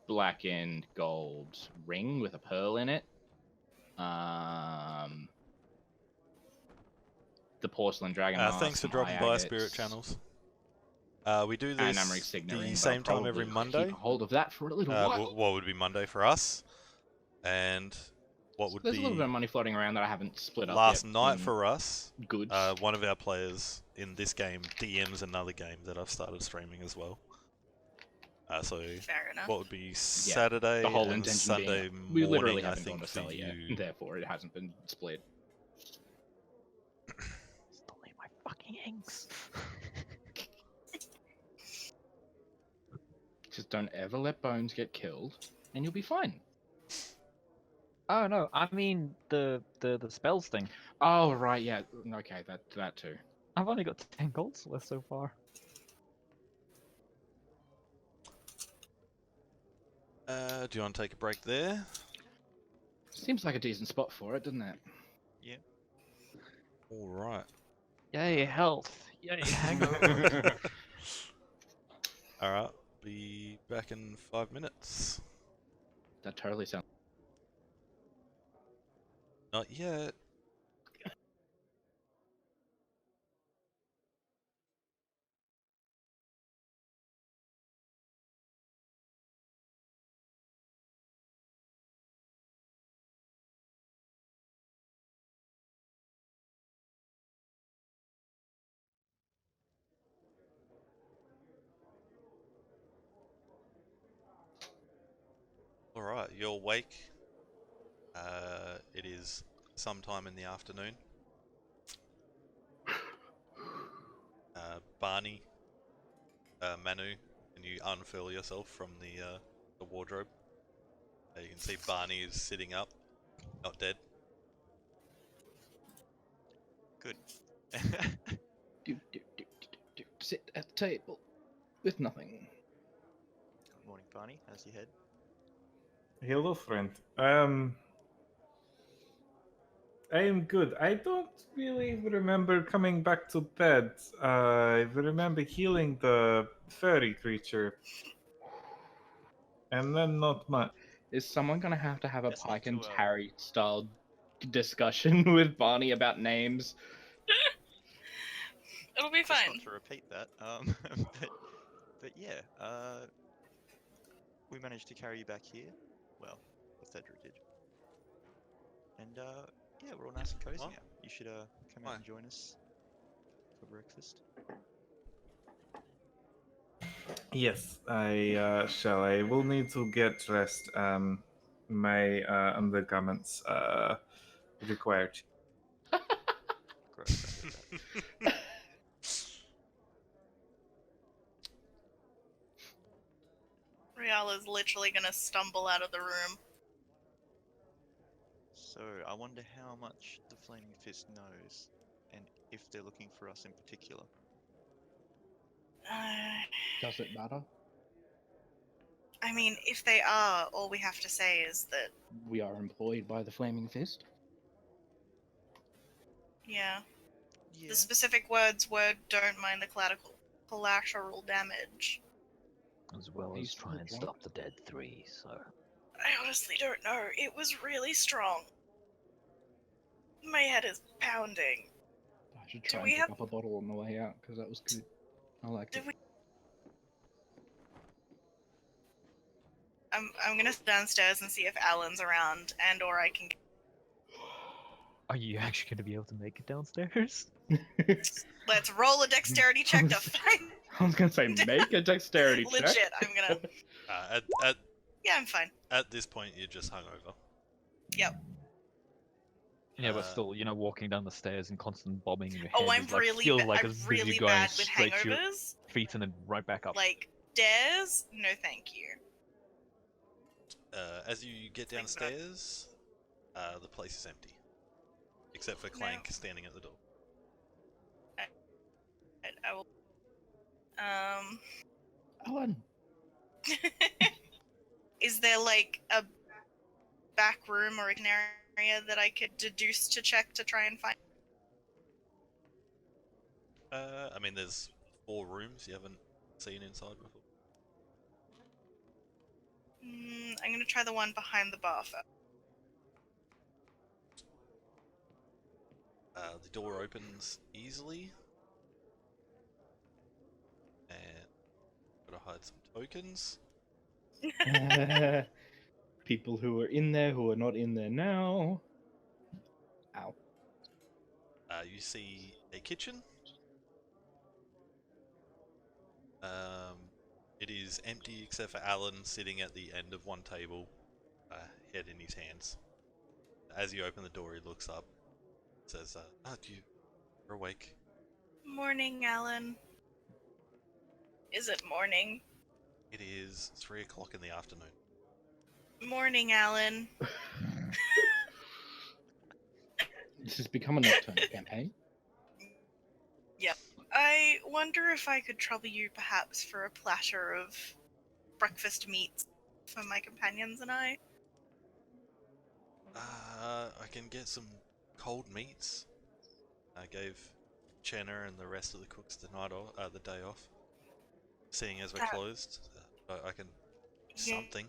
Speaker 3: blackened gold ring with a pearl in it. The porcelain dragon mask.
Speaker 1: Thanks for
Speaker 3: some
Speaker 1: dropping
Speaker 3: high
Speaker 1: by,
Speaker 3: agates,
Speaker 1: Spirit Channels. We do
Speaker 3: and
Speaker 1: this
Speaker 3: Amric's signet ring,
Speaker 1: the
Speaker 3: but
Speaker 1: same
Speaker 3: I'll
Speaker 1: time every
Speaker 3: probably
Speaker 1: Monday.
Speaker 3: Keep a hold of that for a little while.
Speaker 1: What would be Monday for us, and what would
Speaker 3: There's
Speaker 1: be
Speaker 3: a little bit of money floating around that I haven't split up
Speaker 1: last
Speaker 3: yet
Speaker 1: night
Speaker 3: between
Speaker 1: for us.
Speaker 3: goods.
Speaker 1: One of our players in this game DMs another game that I've started streaming as well. So
Speaker 2: Fair enough.
Speaker 1: what would be Saturday
Speaker 3: the whole
Speaker 1: and
Speaker 3: intention
Speaker 1: Sunday
Speaker 3: being we literally
Speaker 1: morning, I
Speaker 3: haven't gone
Speaker 1: think,
Speaker 3: to
Speaker 1: for
Speaker 3: sell it yet,
Speaker 1: you.
Speaker 3: therefore it hasn't been split.
Speaker 7: Still need my fucking inks.
Speaker 3: Just don't ever let Bones get killed, and you'll be fine.
Speaker 7: Oh no, I mean the spells thing.
Speaker 3: Oh right, yeah, okay, that too.
Speaker 7: I've only got 10 golds left so far.
Speaker 1: Do you want to take a break there?
Speaker 3: Seems like a decent spot for it, doesn't it?
Speaker 1: All right.
Speaker 7: Yay, health. Yay, hangover.
Speaker 1: All right. Be back in 5 minutes.
Speaker 3: That totally sounds.
Speaker 1: Not yet. All right. You're awake. It is sometime in the afternoon. Barney, Manu, can you unfurl yourself from the wardrobe? You can see Barney is sitting up, not dead.
Speaker 4: Good.
Speaker 3: Sit at the table with nothing.
Speaker 4: Morning, Barney. How's your head?
Speaker 6: Hello, friend. I am good. I don't really remember coming back to bed. I remember healing the furry creature, and then not much.
Speaker 3: Is someone gonna have a
Speaker 4: Guess not
Speaker 3: Pike and
Speaker 4: to,
Speaker 3: Harry style discussion with Barney about names?
Speaker 2: It'll be
Speaker 4: Just
Speaker 2: fine.
Speaker 4: not to repeat that. But yeah, we managed to carry you back here. Well, Cathedra did. And yeah, we're all nice and cozy
Speaker 1: Well,
Speaker 4: now. You should come out
Speaker 1: why?
Speaker 4: and join us for breakfast.
Speaker 6: Yes, I shall. I will need to get dressed. My undergarments required.
Speaker 4: Gross, I hate that.
Speaker 2: Rial is literally gonna stumble out of the room.
Speaker 4: So I wonder how much the Flaming Fist knows, and if they're looking for us in particular.
Speaker 3: Does it matter?
Speaker 2: I mean, if they are, all we have to say is that,
Speaker 3: We are employed by the Flaming Fist.
Speaker 2: yeah.
Speaker 4: Yeah.
Speaker 2: The specific words were, don't mind the collateral damage.
Speaker 5: As well
Speaker 3: He's
Speaker 5: as
Speaker 3: still
Speaker 5: try and
Speaker 3: drunk.
Speaker 5: stop the dead three, so.
Speaker 2: I honestly don't know. It was really strong. My head is pounding.
Speaker 3: I should
Speaker 2: Do
Speaker 3: try and
Speaker 2: we
Speaker 3: pick
Speaker 2: have-
Speaker 3: up a bottle on the way out because that was good. I liked
Speaker 2: Did
Speaker 3: it.
Speaker 2: we... I'm gonna sit downstairs and see if Alan's around, and or I can.
Speaker 7: Are you actually going to be able to make it downstairs?
Speaker 2: Let's roll a dexterity check to find.
Speaker 3: I was gonna say make a dexterity check.
Speaker 2: Legit, I'm gonna. Yeah, I'm fine.
Speaker 1: At this point, you're just hungover.
Speaker 2: Yep.
Speaker 7: Yeah, but
Speaker 1: Uh,
Speaker 7: still, walking down the stairs and constant bobbing in your head
Speaker 2: Oh, I'm
Speaker 7: is like
Speaker 2: really,
Speaker 7: feels like
Speaker 2: I'm
Speaker 7: as if
Speaker 2: really
Speaker 7: you're going
Speaker 2: bad with
Speaker 7: straight to your
Speaker 2: hangovers.
Speaker 7: feet and then right back up.
Speaker 2: Like stairs, no, thank you.
Speaker 1: As you get
Speaker 2: Think about it.
Speaker 1: downstairs, the place is empty, except for Clank standing at the door.
Speaker 2: I will.
Speaker 3: Alan,
Speaker 2: Is there like a back room or an area that I could deduce to check to try and find?
Speaker 1: I mean, there's 4 rooms you haven't seen inside before.
Speaker 2: I'm gonna try the one behind the bar first.
Speaker 1: The door opens easily, and gotta hide some tokens.
Speaker 3: people who are in there who are not in there now. Ow.
Speaker 1: You see a kitchen. It is empty except for Alan sitting at the end of one table, head in his hands. As you open the door, he looks up, says, you're awake.
Speaker 2: Morning, Alan. Is it morning?
Speaker 1: It is 3 o'clock in the afternoon.
Speaker 2: Morning, Alan.
Speaker 3: This has become a nocturnal campaign.
Speaker 2: Yep. I wonder if I could trouble you perhaps for a platter of breakfast meats for my companions and I.
Speaker 1: I can get some cold meats. I gave Chenna and the rest of the cooks the day off. Seeing as we're closed, I can
Speaker 2: Yeah.
Speaker 1: something.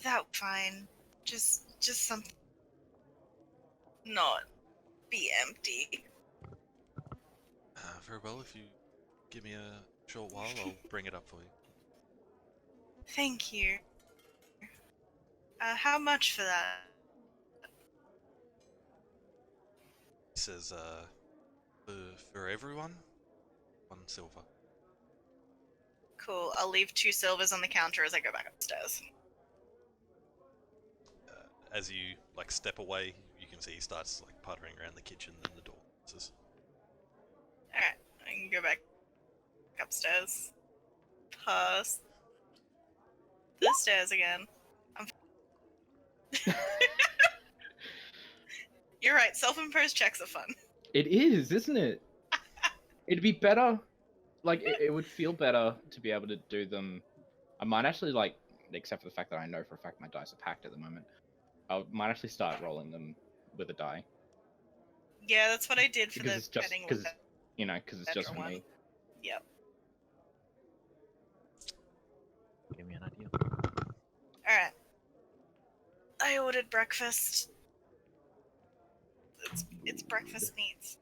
Speaker 2: That fine. Just something. Not be empty.
Speaker 1: Very well, if you give me a short while, I'll bring it up for you.
Speaker 2: Thank you. How much for that?
Speaker 1: He says, for everyone, 1 silver.
Speaker 2: Cool. I'll leave 2 silvers on the counter as I go back upstairs.
Speaker 1: as you like step away, you can see he starts like puttering around the kitchen, and the door closes.
Speaker 2: Alright, I can go back upstairs. Past the stairs again. You're right, self-imposed checks are fun.
Speaker 3: It is, isn't it? It'd be better. Like, it would feel better to be able to do them. I might actually, like, except for the fact that I know for a fact my dice are packed at the moment, I might actually start rolling them with a die.
Speaker 2: Yeah, that's what I did for
Speaker 3: Because
Speaker 2: the
Speaker 3: it's just,
Speaker 2: betting
Speaker 3: because,
Speaker 2: with
Speaker 3: you know, because it's just for
Speaker 2: one.
Speaker 3: me.
Speaker 2: Yep.
Speaker 5: Give me an idea.
Speaker 2: Alright. I ordered breakfast. It's breakfast needs.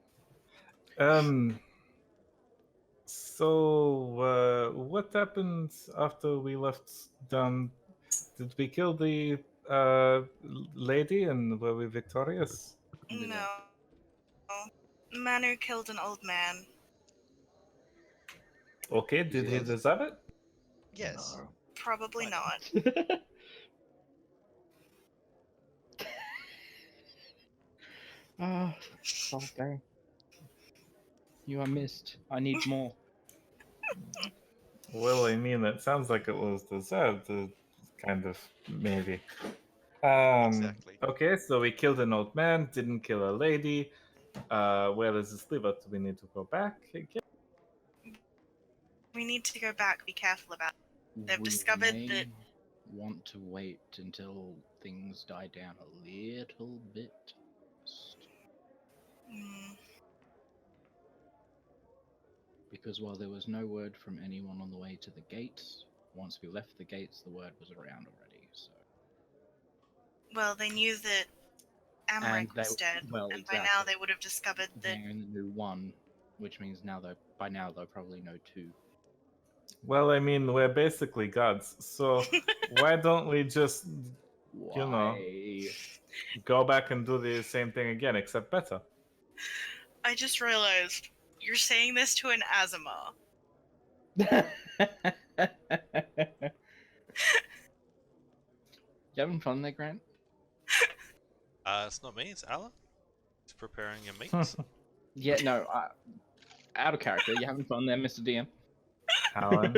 Speaker 6: So, what happened after we left down? Did we kill the lady and were we victorious?
Speaker 2: No. Manu killed an old man.
Speaker 6: Okay, did he
Speaker 3: Yes.
Speaker 6: deserve it?
Speaker 4: Yes.
Speaker 5: No.
Speaker 2: Probably not.
Speaker 3: Ah, okay. You are missed. I need more.
Speaker 6: Well, I mean, it sounds like it was deserved, kind of, maybe.
Speaker 4: Exactly.
Speaker 6: Okay, so we killed an old man, didn't kill a lady. Where does this leave us? Do we need to go back again?
Speaker 2: We need to go back, be careful about it. They've
Speaker 3: We
Speaker 2: discovered
Speaker 3: may
Speaker 2: that-
Speaker 3: want to wait until things die down a little bit. Because while there was no word from anyone on the way to the gates, once we left the gates, the word was around already. So.
Speaker 2: well, they knew that Amric was dead,
Speaker 3: well,
Speaker 2: and
Speaker 3: exactly.
Speaker 2: by now they would have discovered that.
Speaker 3: They only knew one, which means by now they'll probably know two.
Speaker 6: Well, I mean, we're basically gods, so why don't we just, you know, go back and do the same thing again, except better?
Speaker 2: I just realized you're saying this to an Azimar.
Speaker 3: You having fun there, Grant?
Speaker 1: It's not me, it's Alan. He's preparing your meats.
Speaker 3: Yeah, no, out of character. You having fun there, Mr. DM?
Speaker 6: Alan?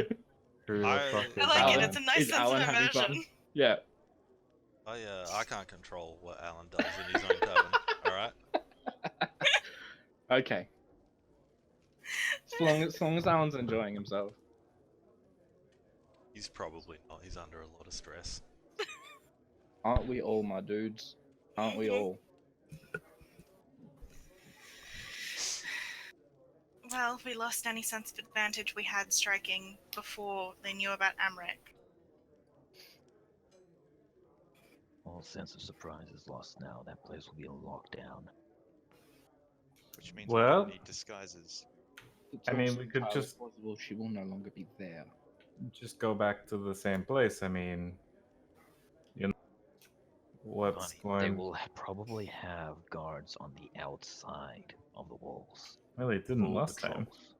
Speaker 6: Who the
Speaker 1: I-
Speaker 6: fuck
Speaker 2: I
Speaker 6: is
Speaker 2: like
Speaker 6: Alan?
Speaker 2: it. It's a nice
Speaker 3: Is
Speaker 2: sense
Speaker 3: Alan
Speaker 2: of
Speaker 3: having fun?
Speaker 2: immersion.
Speaker 3: Yeah.
Speaker 1: I can't control what Alan does in his own tavern. All right.
Speaker 3: Okay. As long as Alan's enjoying himself.
Speaker 1: He's probably not. He's under a lot of stress.
Speaker 3: Aren't we all, my dudes? Aren't we all?
Speaker 2: Well, we lost any sense of advantage we had striking before they knew about Amric.
Speaker 5: All sense of surprise is lost now. That place will be on lockdown.
Speaker 4: Which means we
Speaker 6: Well-
Speaker 4: don't need disguises.
Speaker 3: It's
Speaker 6: I mean,
Speaker 3: also
Speaker 6: we could
Speaker 3: entirely
Speaker 6: just-
Speaker 3: possible she will no longer be there.
Speaker 6: Just go back to the same place. I mean, you know, what's
Speaker 5: Funny, they
Speaker 6: going?
Speaker 5: will probably have guards on the outside of the walls.
Speaker 6: Well, they didn't
Speaker 5: Full
Speaker 6: last time.
Speaker 5: patrols.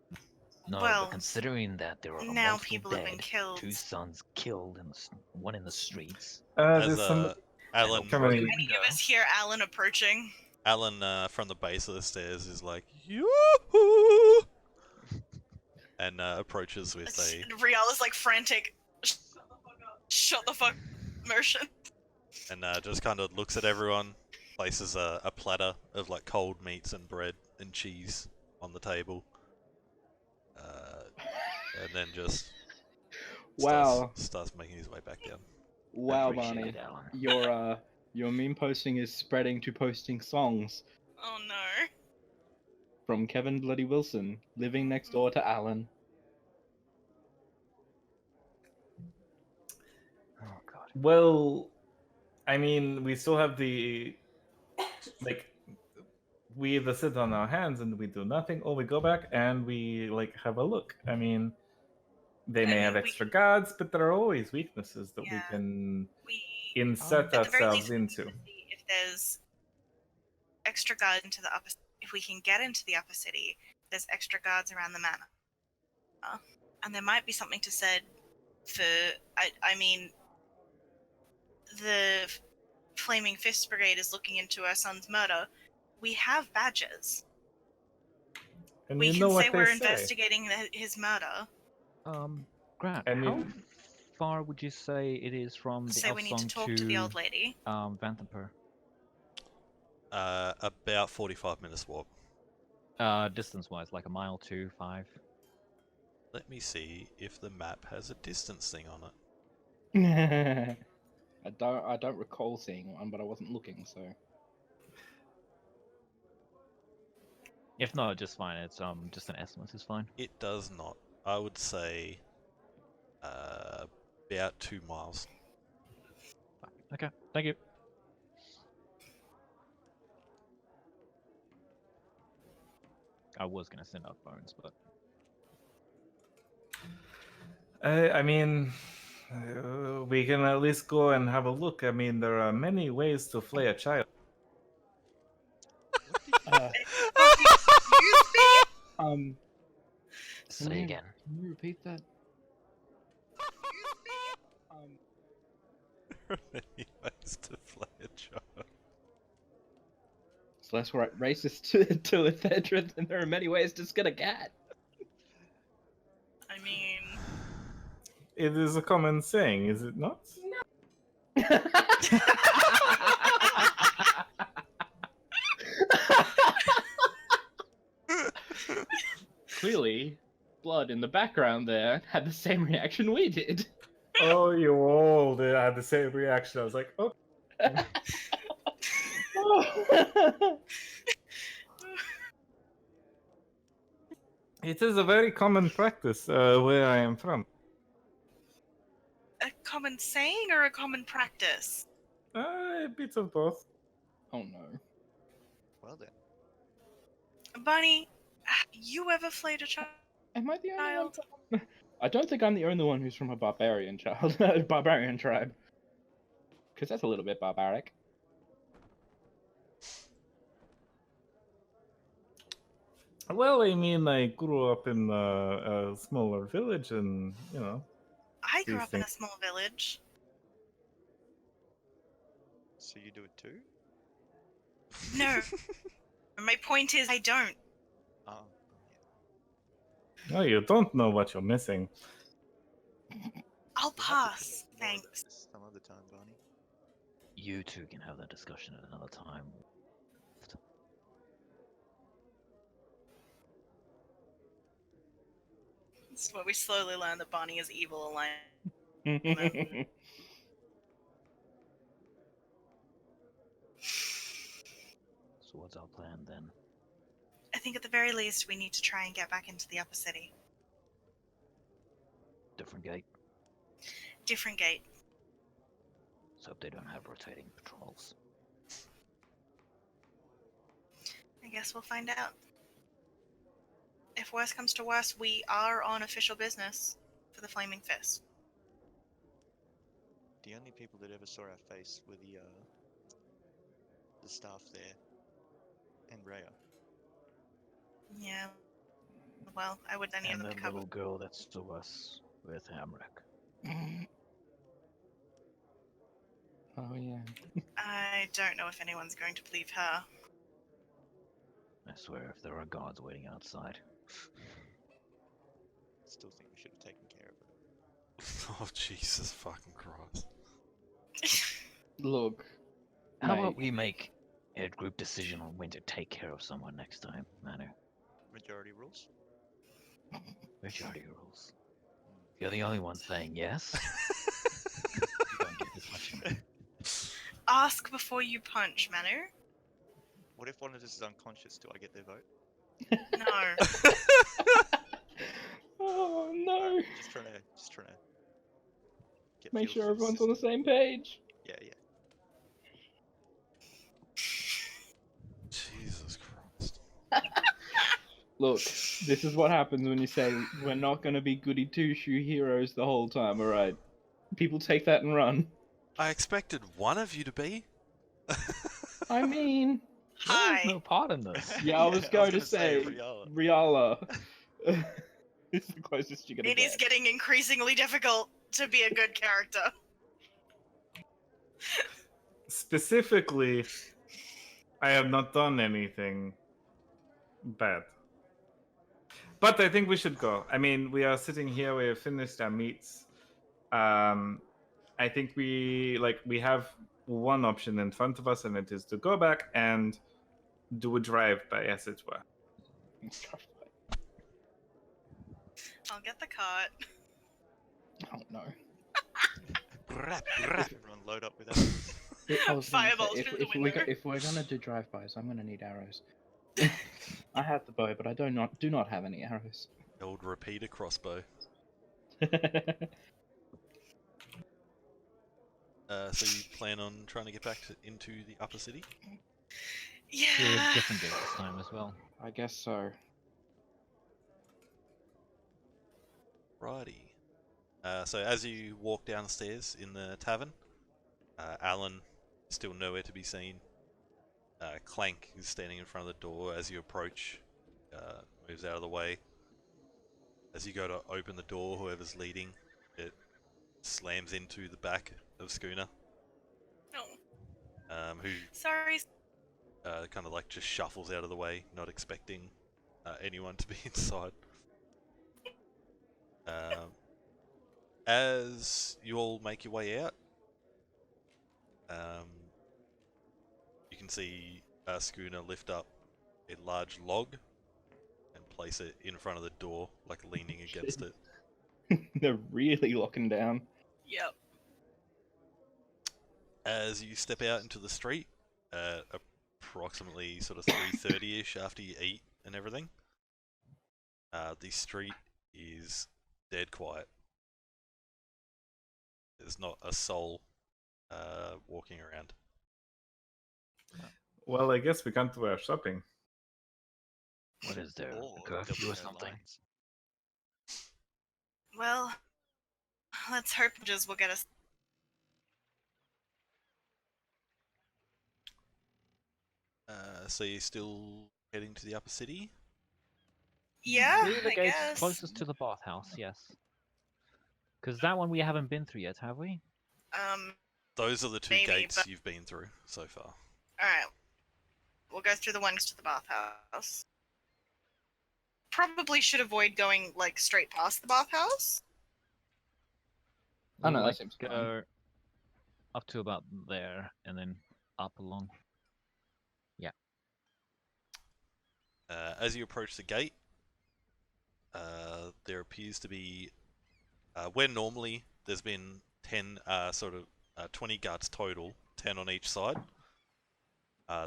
Speaker 5: No,
Speaker 2: Well,
Speaker 5: but considering that there are
Speaker 2: now
Speaker 5: multiple
Speaker 2: people
Speaker 5: dead,
Speaker 2: have been killed.
Speaker 5: 2 sons killed, and one in the streets.
Speaker 1: As
Speaker 6: There's some.
Speaker 1: Alan,
Speaker 6: Come on.
Speaker 2: Do any of us hear Alan approaching?
Speaker 1: Alan from the base of the stairs is like, yoo-hoo! And approaches with a
Speaker 2: Rial is like frantic. Shut the fuck motion.
Speaker 1: and just kind of looks at everyone, places a platter of like cold meats and bread and cheese on the table, and then just
Speaker 3: Wow.
Speaker 1: starts making his way back down.
Speaker 3: Wow,
Speaker 5: Appreciate
Speaker 3: Barney.
Speaker 5: it, Alan.
Speaker 3: Your meme posting is spreading to posting songs
Speaker 2: Oh no.
Speaker 3: from Kevin Bloody Wilson, living next door to Alan.
Speaker 5: Oh god.
Speaker 6: Well, I mean, we still have the like. We either sit on our hands and we do nothing, or we go back and we like have a look. I mean, they may have
Speaker 2: mean, we
Speaker 6: extra guards, but there are always weaknesses that we
Speaker 2: Yeah.
Speaker 6: can
Speaker 2: We
Speaker 6: insert
Speaker 2: at the very
Speaker 6: ourselves
Speaker 2: least we need
Speaker 6: into.
Speaker 2: to see if there's extra guards into the upper. If we can get into the upper city, there's extra guards around the manor, and there might be something to said for. I mean, the Flaming Fist Brigade is looking into our son's murder, we have badges.
Speaker 6: And
Speaker 2: We
Speaker 6: you
Speaker 2: can
Speaker 6: know
Speaker 2: say
Speaker 6: what they
Speaker 2: we're
Speaker 6: say.
Speaker 2: investigating his murder.
Speaker 5: Grant,
Speaker 6: And
Speaker 5: how
Speaker 6: you-
Speaker 5: far would you say it is from the
Speaker 2: Say we need to
Speaker 5: Elfsong
Speaker 2: talk to the old lady.
Speaker 5: Vanthampur?
Speaker 1: About 45 minutes walk.
Speaker 5: Distance-wise, like a mile, 2, 5.
Speaker 1: Let me see if the map has a distance thing on it.
Speaker 3: I don't recall seeing one, but I wasn't looking, so.
Speaker 5: If not, just fine. It's just an estimate is fine.
Speaker 1: It does not. I would say about 2 miles.
Speaker 5: Okay, thank you. I was gonna send out phones, but
Speaker 6: I mean, we can at least go and have a look. I mean, there are many ways to flay a child.
Speaker 2: Excuse me?
Speaker 5: say again.
Speaker 3: Can you repeat that?
Speaker 1: Many ways to flay a child.
Speaker 3: So that's right, racist to Ethedra, and there are many ways to skin a cat.
Speaker 2: I mean,
Speaker 6: It is a common saying, is it not?
Speaker 3: Clearly, Blood in the background there had the same reaction we did.
Speaker 6: Oh, you all had the same reaction. I was like, oh. It is a very common practice where I am from.
Speaker 2: a common saying or a common practice?
Speaker 6: A bit of both.
Speaker 3: Oh no.
Speaker 4: Well then.
Speaker 2: Bunny, you ever flayed a child?
Speaker 3: Am I the only
Speaker 2: Child.
Speaker 3: one? I don't think I'm the only one who's from a barbarian barbarian tribe. Because that's a little bit barbaric.
Speaker 6: Well, I mean, I grew up in a smaller village, and you know.
Speaker 2: I grew
Speaker 6: These
Speaker 2: up in a
Speaker 6: things-
Speaker 2: small village.
Speaker 4: So you do it too?
Speaker 2: No. My point is, I don't.
Speaker 4: Oh,
Speaker 6: No, you don't know what you're missing.
Speaker 2: I'll
Speaker 4: We'll have to
Speaker 2: pass.
Speaker 4: talk more about
Speaker 2: Thanks.
Speaker 4: this some other time, Barney.
Speaker 5: You two can have that discussion at another time.
Speaker 2: This is where we slowly learn that Bonnie is evil aligned.
Speaker 5: So what's our plan then?
Speaker 2: I think at the very least we need to try and get back into the upper city.
Speaker 5: Different gate.
Speaker 2: Different gate.
Speaker 5: Let's hope they don't have rotating patrols.
Speaker 2: I guess we'll find out. If worse comes to worse, we are on official business for the Flaming Fist.
Speaker 4: The only people that ever saw our face were the staff there and Rhea.
Speaker 2: Yeah. Well, I would any of
Speaker 5: And
Speaker 2: them
Speaker 5: that
Speaker 2: to cover.
Speaker 5: little girl that saw us with Hamrick.
Speaker 3: Oh yeah.
Speaker 2: I don't know if anyone's going to believe her.
Speaker 5: I swear, if there are guards waiting outside.
Speaker 4: Still think we should have taken care of it.
Speaker 1: Oh, Jesus fucking Christ.
Speaker 3: Look.
Speaker 5: How
Speaker 3: mate,
Speaker 5: about we make a group decision on when to take care of someone next time, Manu?
Speaker 4: Majority rules?
Speaker 5: Majority rules. You're the only one saying yes. You don't get this much.
Speaker 2: Ask before you punch, Manu.
Speaker 4: What if one of us is unconscious? Do I get their vote?
Speaker 2: No.
Speaker 3: Oh no.
Speaker 4: Just trying to get
Speaker 3: Make
Speaker 4: feel
Speaker 3: sure
Speaker 4: for
Speaker 3: everyone's on the
Speaker 4: system.
Speaker 3: same page.
Speaker 4: Yeah, yeah.
Speaker 1: Jesus Christ.
Speaker 3: Look, this is what happens when you say we're not gonna be goody two-shoe heroes the whole time, alright? People take that and run.
Speaker 1: I expected one of you to be.
Speaker 3: I mean,
Speaker 2: Hi.
Speaker 5: No part in this.
Speaker 3: yeah, I was going to
Speaker 4: gonna
Speaker 3: say
Speaker 4: Riala.
Speaker 3: Riala. It's the closest you're gonna
Speaker 2: It
Speaker 3: get.
Speaker 2: is getting increasingly difficult to be a good character.
Speaker 6: specifically, I have not done anything bad. But I think we should go. I mean, we are sitting here. We have finished our meats. I think we have one option in front of us, and it is to go back and do a drive-by, as it were.
Speaker 2: I'll get the cart.
Speaker 3: Oh no.
Speaker 1: Brap, brap.
Speaker 4: Everyone load up with arrows.
Speaker 3: I was gonna say,
Speaker 2: Fireballs through the window.
Speaker 3: if we're gonna do drive-bys, I'm gonna need arrows. I have the bow, but I do not have any arrows.
Speaker 1: Old repeater crossbow. So you plan on trying to get back into the upper city?
Speaker 7: Through a
Speaker 2: Yeah.
Speaker 7: different gate this time as well.
Speaker 3: I guess so.
Speaker 1: Righty. So as you walk downstairs in the tavern, Alan is still nowhere to be seen. Clank is standing in front of the door. As you approach, moves out of the way. As you go to open the door, whoever's leading, it slams into the back of Schooner,
Speaker 2: No.
Speaker 1: who
Speaker 2: Sorry.
Speaker 1: kind of like just shuffles out of the way, not expecting anyone to be inside. As you all make your way out, you can see Schooner lift up a large log and place it in front of the door, like leaning against it.
Speaker 3: They're really locking down.
Speaker 2: Yep.
Speaker 1: As you step out into the street, approximately sort of 3:30ish after you eat and everything, the street is dead quiet. There's not a soul walking around.
Speaker 6: Well, I guess we can't do our shopping.
Speaker 5: What is there?
Speaker 4: Or
Speaker 5: A
Speaker 4: there'll
Speaker 5: curfew
Speaker 4: be
Speaker 5: or
Speaker 4: no
Speaker 5: something?
Speaker 4: lines.
Speaker 2: Well, let's hope just will get us.
Speaker 1: So you're still heading to the upper city?
Speaker 2: Yeah,
Speaker 7: Through the
Speaker 2: I
Speaker 7: gates
Speaker 2: guess.
Speaker 7: closest to the bathhouse, yes. Because that one we haven't been through yet, have we?
Speaker 1: Those are the two
Speaker 2: Maybe,
Speaker 1: gates
Speaker 2: but-
Speaker 1: you've been through so far.
Speaker 2: All right. We'll go through the ones to the bathhouse. Probably should avoid going like straight past the bathhouse.
Speaker 3: Oh no,
Speaker 7: Like,
Speaker 3: that seems fine.
Speaker 7: go up to about there and then up along.
Speaker 1: As you approach the gate, there appears to be, where normally there's been 10, 20 guards total, 10 on each side.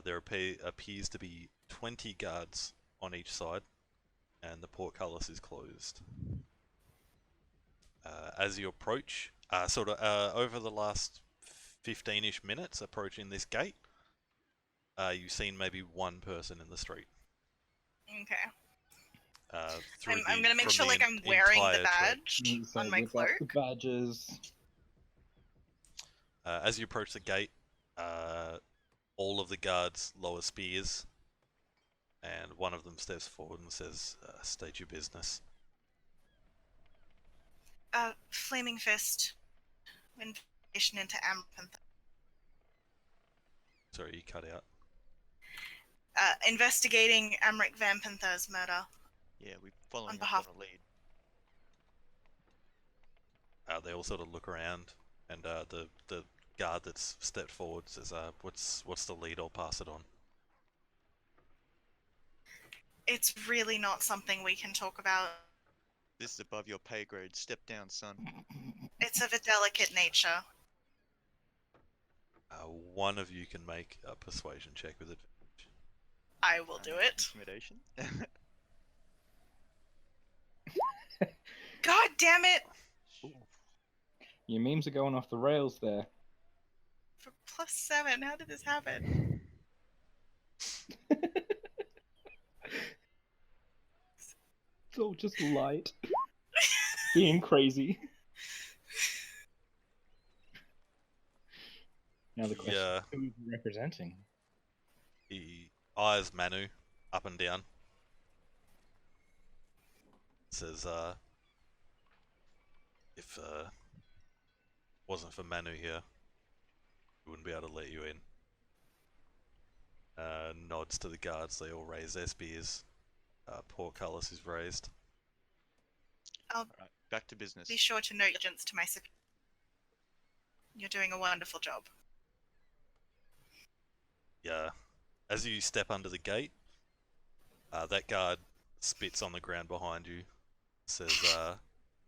Speaker 1: There appears to be 20 guards on each side, and the portcullis is closed. As you approach, over the last 15-ish minutes approaching this gate, you've seen maybe one person in the street.
Speaker 2: Okay.
Speaker 1: Through
Speaker 2: I'm gonna make
Speaker 1: from
Speaker 2: sure
Speaker 1: the
Speaker 2: like I'm wearing the
Speaker 1: entire trek.
Speaker 2: badge on my
Speaker 3: Whip out
Speaker 2: cloak.
Speaker 3: the badges.
Speaker 1: As you approach the gate, all of the guards lower spears, and one of them steps forward and says, "State your business."
Speaker 2: Flaming Fist. Invitation into Amaranth.
Speaker 1: Sorry, you cut out.
Speaker 2: Investigating Amric Vampanther's murder.
Speaker 4: Yeah, we're following
Speaker 2: On
Speaker 4: up
Speaker 2: behalf-
Speaker 4: on a lead.
Speaker 1: They all sort of look around, and the guard that's stepped forward says, "What's the lead? I'll pass it on."
Speaker 2: It's really not something we can talk about.
Speaker 4: This is above your pay grade. Step down, son.
Speaker 2: It's of a delicate nature.
Speaker 1: One of you can make a persuasion check with advantage.
Speaker 2: I will do it.
Speaker 4: Intimidation.
Speaker 2: God damn it!
Speaker 3: Your memes are going off the rails there.
Speaker 2: For +7, how did this happen?
Speaker 3: It's all just light. Being crazy. Now the question
Speaker 1: Yeah.
Speaker 3: is who are we representing?
Speaker 1: He eyes Manu up and down. Says, if wasn't for Manu here, He wouldn't be able to let you in. Nods to the guards. They all raise their spears. Portcullis is raised.
Speaker 2: I'll
Speaker 4: Alright, back to business.
Speaker 2: be sure to note allegiance to my superior. You're doing a wonderful job.
Speaker 1: Yeah. As you step under the gate, that guard spits on the ground behind you. Says,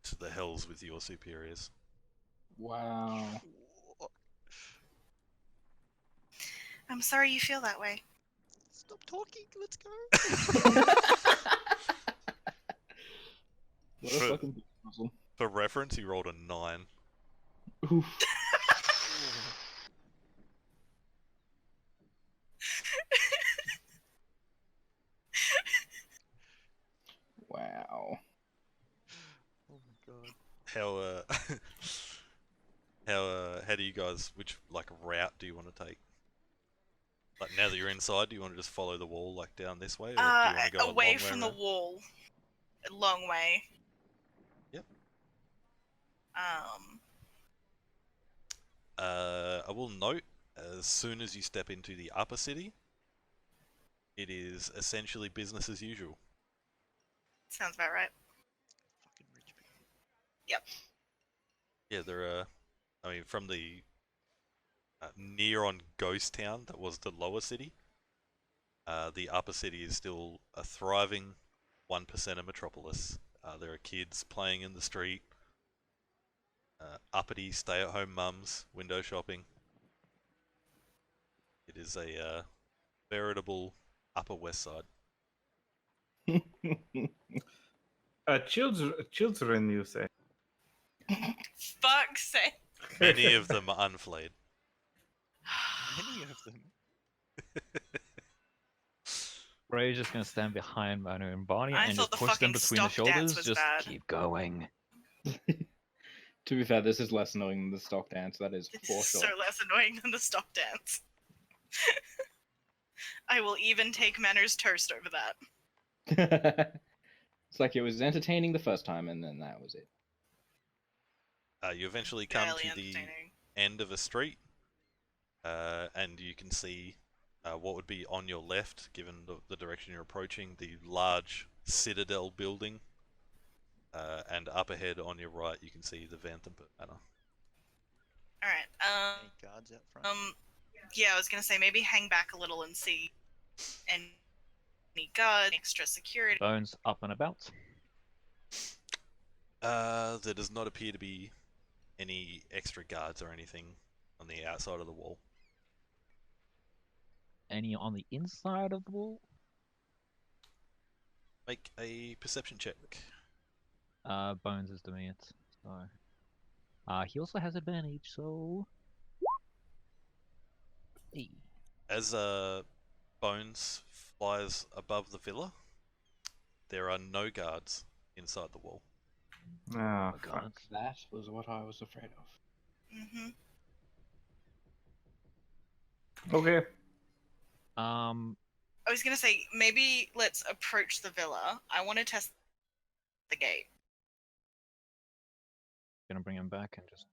Speaker 1: to the hells with your superiors.
Speaker 3: Wow.
Speaker 2: I'm sorry you feel that way.
Speaker 4: Stop talking, let's go.
Speaker 3: What a
Speaker 1: For-
Speaker 3: fucking puzzle.
Speaker 1: For reference, he rolled a 9.
Speaker 3: Oof. Wow.
Speaker 4: Oh my god.
Speaker 1: How how do you guys, which like route do you want to take? Like now that you're inside, do you want to just follow the wall like down this way, or do you want to go a
Speaker 2: Away
Speaker 1: long
Speaker 2: from
Speaker 1: way
Speaker 2: the
Speaker 1: around?
Speaker 2: wall. A long way.
Speaker 1: Yep.
Speaker 2: Um,
Speaker 1: I will note, as soon as you step into the upper city, it is essentially business as usual.
Speaker 2: sounds about right.
Speaker 4: Fucking rich people.
Speaker 1: Yeah, there are. I mean, from the near on ghost town that was the lower city, the upper city is still a thriving 1% metropolis. There are kids playing in the street, uppity stay-at-home mums window shopping. It is a veritable Upper West Side.
Speaker 6: Children, you say?
Speaker 2: Fuck's sake.
Speaker 1: Many of them are unflayed.
Speaker 4: Many of them.
Speaker 7: Ray's just gonna stand behind Manu and Barney
Speaker 2: I
Speaker 7: and
Speaker 2: thought
Speaker 7: just
Speaker 2: the
Speaker 7: push them
Speaker 2: fucking
Speaker 7: between the
Speaker 2: stock dance
Speaker 7: shoulders.
Speaker 2: was
Speaker 7: Just
Speaker 2: bad.
Speaker 7: keep going.
Speaker 3: To be fair, this is less annoying than the stock dance, that is
Speaker 2: This
Speaker 3: for
Speaker 2: is
Speaker 3: sure.
Speaker 2: so less annoying than the stock dance. I will even take Manor's toast over that.
Speaker 3: It's like it was entertaining the first time, and then that was it.
Speaker 1: You eventually come
Speaker 2: Barely
Speaker 1: to the
Speaker 2: entertaining.
Speaker 1: end of a street, and you can see what would be on your left, given the direction you're approaching, the large citadel building, and up ahead on your right you can see the Vantham Manor.
Speaker 2: Alright,
Speaker 4: Any guards out front?
Speaker 2: yeah, I was gonna say maybe hang back a little and see any guards, extra security.
Speaker 7: Bones up and about.
Speaker 1: There does not appear to be any extra guards or anything on the outside of the wall.
Speaker 7: Any on the inside of the wall?
Speaker 1: Make a perception check.
Speaker 7: Bones is doing it. So, he also has advantage. So, hey.
Speaker 1: As Bones flies above the villa, there are no guards inside the wall.
Speaker 6: Ah,
Speaker 7: Oh,
Speaker 6: fuck.
Speaker 7: God.
Speaker 3: That was what I was afraid of.
Speaker 2: Mm-hmm.
Speaker 6: Okay.
Speaker 2: I was gonna say maybe let's approach the villa. I want to test the gate.
Speaker 7: Gonna bring him back and just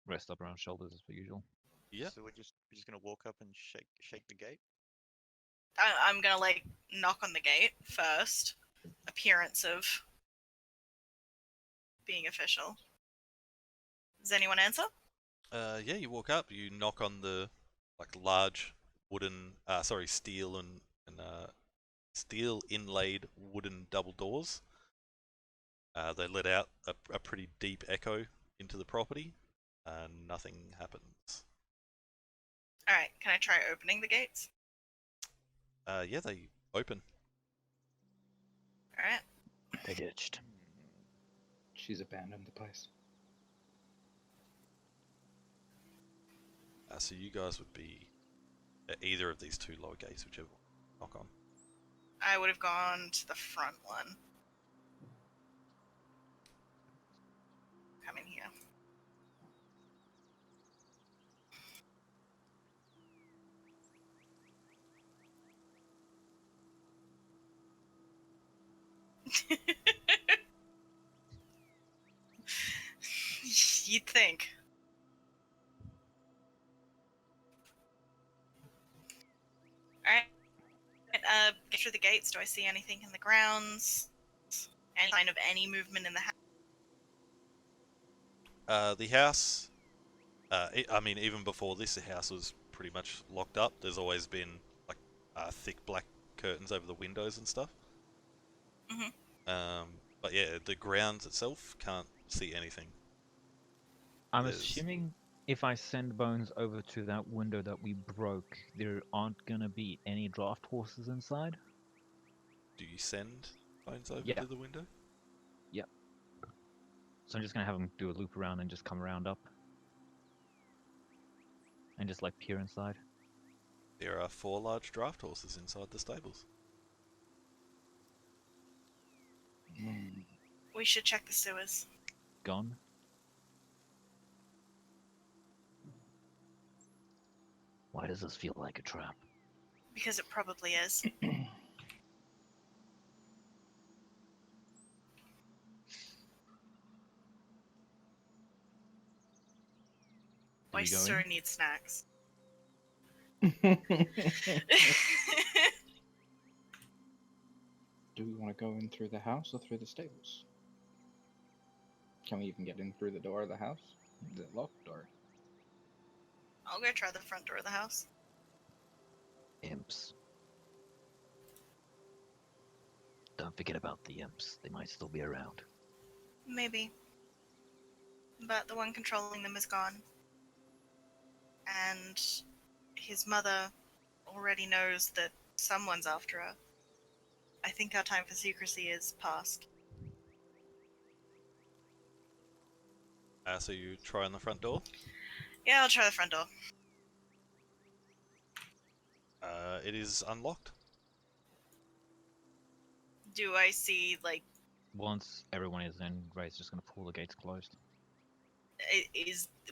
Speaker 7: rest up around shoulders as per usual.
Speaker 1: Yeah.
Speaker 4: So we're just gonna walk up and shake the gate.
Speaker 2: I'm gonna like knock on the gate first. Appearance of being official. Does anyone answer?
Speaker 1: Yeah, you walk up, you knock on the like large wooden, steel and steel inlaid wooden double doors. They let out a pretty deep echo into the property, and nothing happens.
Speaker 2: Alright, can I try opening the gates?
Speaker 1: Yeah, they open.
Speaker 2: Alright.
Speaker 5: They ditched.
Speaker 3: She's abandoned the place.
Speaker 1: So you guys would be at either of these two lower gates, whichever one you knock on.
Speaker 2: I would have gone to the front one. Coming here. You'd think. through the gates, do I see anything in the grounds? Any sign of any movement in the house?
Speaker 1: The house, I mean, even before this, the house was pretty much locked up. There's always been like thick black curtains over the windows and stuff.
Speaker 2: Mhm.
Speaker 1: But yeah, the grounds itself can't see anything.
Speaker 7: I'm
Speaker 1: There's-
Speaker 7: assuming if I send Bones over to that window that we broke, there aren't gonna be any draft horses inside.
Speaker 1: Do you send Bones over
Speaker 7: Yeah.
Speaker 1: to the window?
Speaker 7: So I'm just gonna have him do a loop around and just come around up. And just like peer inside.
Speaker 1: There are 4 large draft horses inside the stables.
Speaker 2: We should check the sewers.
Speaker 7: Gone. Why does this feel like a trap?
Speaker 2: Because it probably is.
Speaker 7: Do
Speaker 2: I
Speaker 7: we go
Speaker 2: so
Speaker 7: in?
Speaker 2: need snacks.
Speaker 3: Do we want to go in through the house or through the stables? Can we even get in through the door of the house? Is it locked or?
Speaker 2: I'll go try the front door of the house.
Speaker 5: Imps. Don't forget about the imps. They might still be around.
Speaker 2: Maybe. But the one controlling them is gone. And his mother already knows that someone's after her. I think our time for secrecy is past.
Speaker 1: So you try on the front door.
Speaker 2: Yeah, I'll try the front door.
Speaker 1: It is unlocked.
Speaker 2: Do I see, like,
Speaker 7: Once everyone is in, Ray's just gonna pull the gates closed.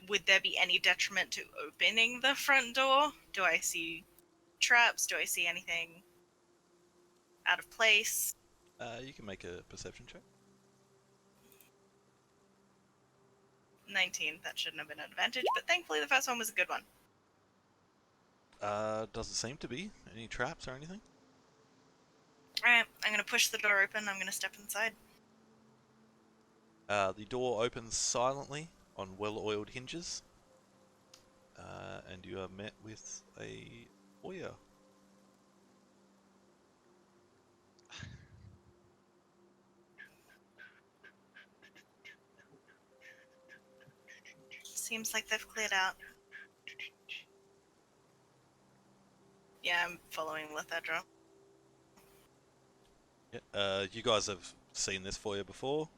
Speaker 2: would there be any detriment to opening the front door? Do I see traps? Do I see anything out of place?
Speaker 1: You can make a perception check.
Speaker 2: 19. That shouldn't have been an advantage, but thankfully the first one was a good one.
Speaker 1: Doesn't seem to be any traps or anything.
Speaker 2: Alright, I'm gonna push the door open. I'm gonna step inside.
Speaker 1: The door opens silently on well-oiled hinges, and you are met with a foyer.
Speaker 2: Seems like they've cleared out. Yeah, I'm following Lithedra.
Speaker 1: Yeah, you guys have seen this foyer before.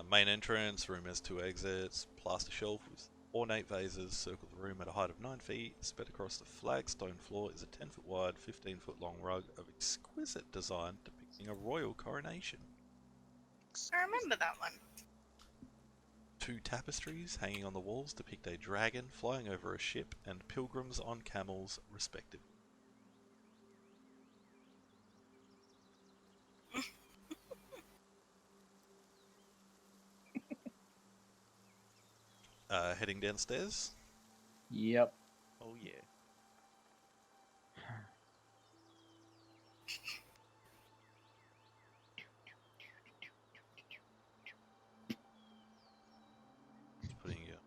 Speaker 1: Main entrance, room has 2 exits, plaster shelf with ornate vases circle the room at a height of 9 feet. Spread across the flagstone floor is a 10-foot wide, 15-foot long rug of exquisite design depicting a royal coronation.
Speaker 2: I remember that one.
Speaker 1: 2 tapestries hanging on the walls depict a dragon flying over a ship and pilgrims on camels, respectively. Heading downstairs.
Speaker 3: Yep.
Speaker 4: Oh yeah.
Speaker 1: Just putting your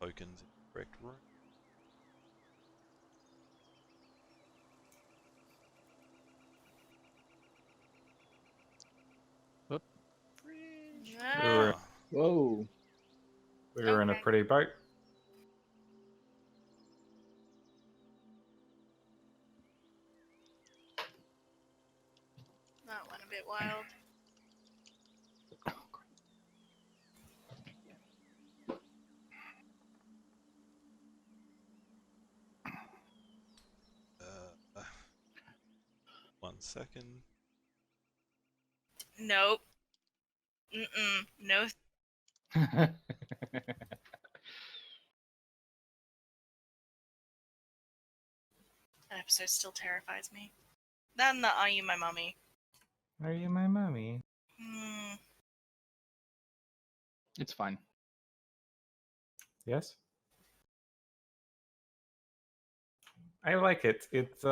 Speaker 1: tokens in the correct room.
Speaker 6: Sure.
Speaker 1: Ah,
Speaker 3: Whoa.
Speaker 6: We were in a
Speaker 2: Okay.
Speaker 6: pretty boat.
Speaker 2: That went a bit wild.
Speaker 1: uh, 1 second.
Speaker 2: Nope. No. That episode still terrifies me. Then the Are You My Mummy?
Speaker 6: Are you my mommy?
Speaker 3: It's fine.
Speaker 6: Yes. I like it. It's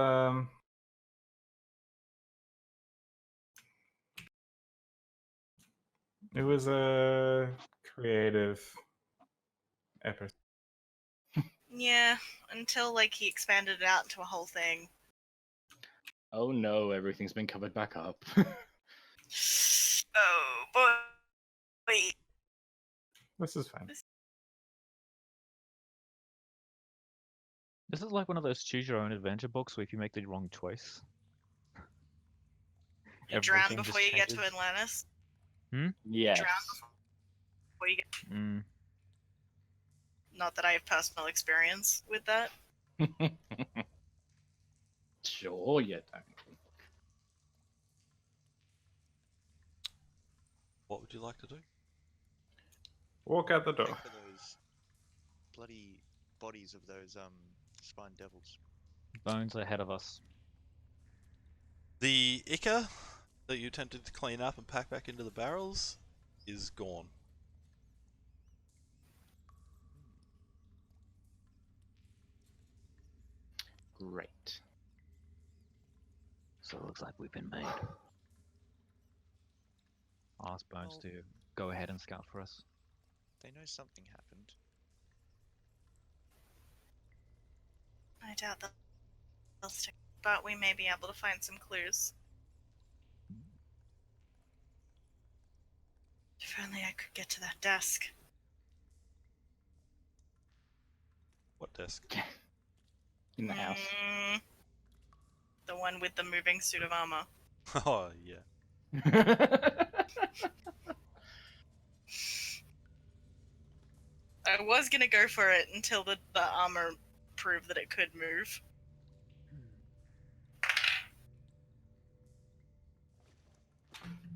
Speaker 6: It was a creative episode.
Speaker 2: Yeah, until like he expanded it out into a whole thing.
Speaker 3: Oh no, everything's been covered back up.
Speaker 2: Oh boy. Wait.
Speaker 6: This is fine.
Speaker 7: This is like one of those choose your own adventure books where if you make the wrong choice,
Speaker 2: You drown
Speaker 7: everything just
Speaker 2: before you get to
Speaker 7: changes.
Speaker 2: Atlantis.
Speaker 3: Yes.
Speaker 2: Before you get.
Speaker 7: Mm.
Speaker 2: Not that I have personal experience with that.
Speaker 3: Sure, you don't.
Speaker 1: What would you like to do?
Speaker 6: Walk out the door.
Speaker 4: Check for those bloody bodies of those spine devils.
Speaker 7: Bones ahead of us.
Speaker 1: The Ica that you attempted to clean up and pack back into the barrels is gone.
Speaker 3: Great.
Speaker 5: So it looks like we've been made.
Speaker 7: Ask Bones
Speaker 4: Well-
Speaker 7: to go ahead and scout for us.
Speaker 4: They know something happened.
Speaker 2: I doubt that they'll stick, but we may be able to find some clues. If only I could get to that desk.
Speaker 1: What desk?
Speaker 3: In the house.
Speaker 2: The one with the moving suit of armor.
Speaker 1: Oh, yeah.
Speaker 2: I was gonna go for it until the armor proved that it could move.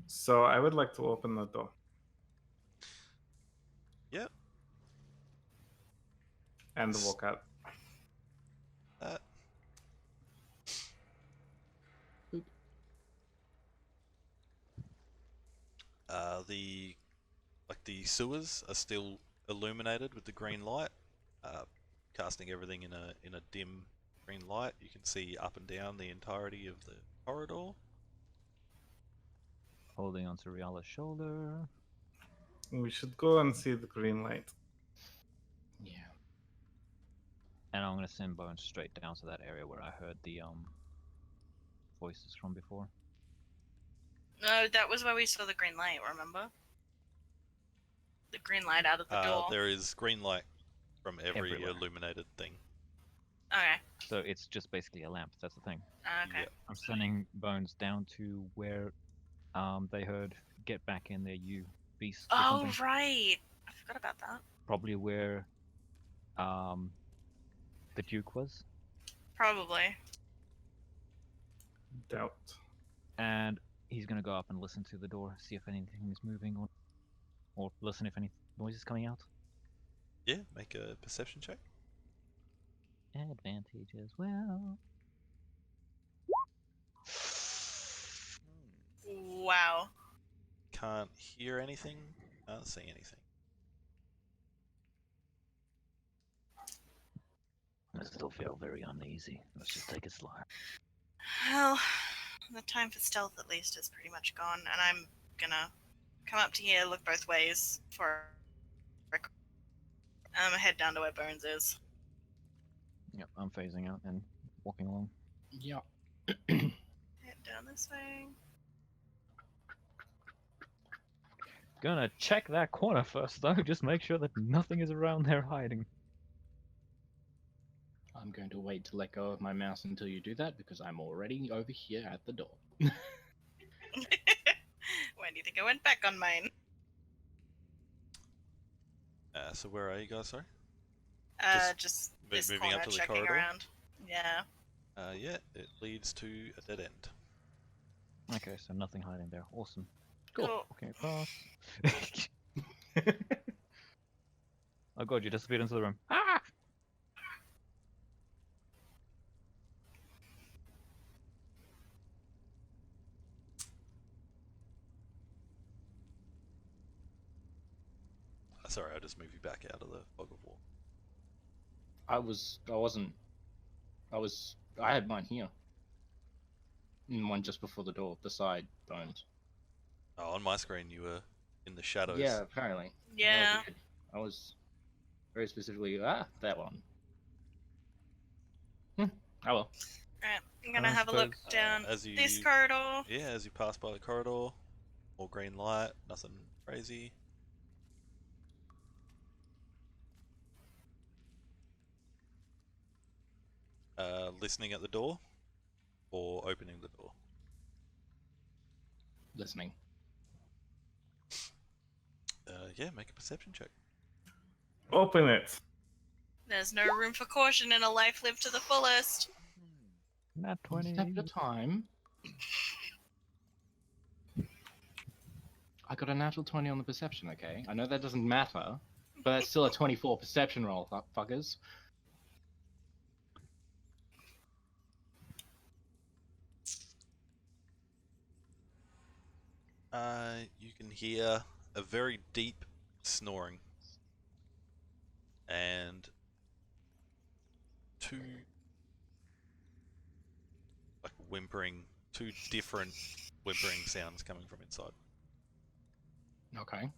Speaker 6: So I would like to open the door.
Speaker 1: Yep.
Speaker 6: And walk out.
Speaker 1: That. The sewers are still illuminated with the green light, casting everything in a dim green light. You can see up and down the entirety of the corridor.
Speaker 7: Holding onto Riala's shoulder.
Speaker 6: We should go and see the green light.
Speaker 3: Yeah.
Speaker 7: And I'm gonna send Bones straight down to that area where I heard the voices from before.
Speaker 2: No, that was where we saw the green light, remember? The green light out of the door.
Speaker 1: There is green light from every
Speaker 7: Everywhere.
Speaker 1: illuminated thing.
Speaker 2: Okay.
Speaker 7: So it's just basically a lamp. That's the thing.
Speaker 2: Okay.
Speaker 1: Yeah.
Speaker 7: I'm sending Bones down to where they heard "Get back in there, you beast." Or
Speaker 2: Oh,
Speaker 7: something.
Speaker 2: right. I forgot about that.
Speaker 7: Probably where the Duke was,
Speaker 2: Probably.
Speaker 6: Doubt.
Speaker 7: and he's gonna go up and listen to the door, see if anything is moving, or listen if any noise is coming out.
Speaker 1: Yeah, make a perception check.
Speaker 7: Advantage as well.
Speaker 2: Wow.
Speaker 1: Can't hear anything, can't see anything.
Speaker 5: I still feel very uneasy. Let's just take it slow.
Speaker 2: Well, the time for stealth at least is pretty much gone, and I'm gonna come up to here, look both ways for. I'm gonna head down to where Bones is.
Speaker 7: Yep, I'm phasing out and walking along.
Speaker 3: Yeah.
Speaker 2: Head down this way.
Speaker 7: Gonna check that corner first, though. Just make sure that nothing is around there hiding.
Speaker 3: I'm going to wait to let go of my mouse until you do that because I'm already over here at the door.
Speaker 2: When do you think I went back on mine?
Speaker 1: So where are you guys, sorry?
Speaker 2: Just this
Speaker 1: moving
Speaker 2: corner,
Speaker 1: up to the
Speaker 2: checking
Speaker 1: corridor?
Speaker 2: around. Yeah.
Speaker 1: Yeah, it leads to a dead end.
Speaker 7: Okay, so nothing hiding there. Awesome.
Speaker 2: Cool.
Speaker 7: Okay, across. Oh god, you disappeared into the room. Ah!
Speaker 1: Sorry, I just moved you back out of the fog of war.
Speaker 3: I had mine here. And one just before the door, beside Bones.
Speaker 1: Oh, on my screen you were in the shadows.
Speaker 3: Yeah, apparently.
Speaker 2: Yeah.
Speaker 3: I was very specifically that one. Oh well.
Speaker 2: Alright, I'm gonna
Speaker 6: I
Speaker 2: have a look
Speaker 6: suppose,
Speaker 2: down
Speaker 1: as you
Speaker 2: this corridor.
Speaker 1: Yeah, as you pass by the corridor, more green light, nothing crazy. Listening at the door, or opening the door.
Speaker 3: Listening.
Speaker 1: Yeah, make a perception check.
Speaker 6: Open it.
Speaker 2: There's no room for caution in a life lived to the fullest.
Speaker 7: Nat
Speaker 3: One
Speaker 7: 20.
Speaker 3: step at a time. I got a natural 20 on the perception, okay? I know that doesn't matter, but that's still a 24 perception roll, fuckers.
Speaker 1: You can hear a very deep snoring and two two different whimpering sounds coming from inside.
Speaker 3: Okay.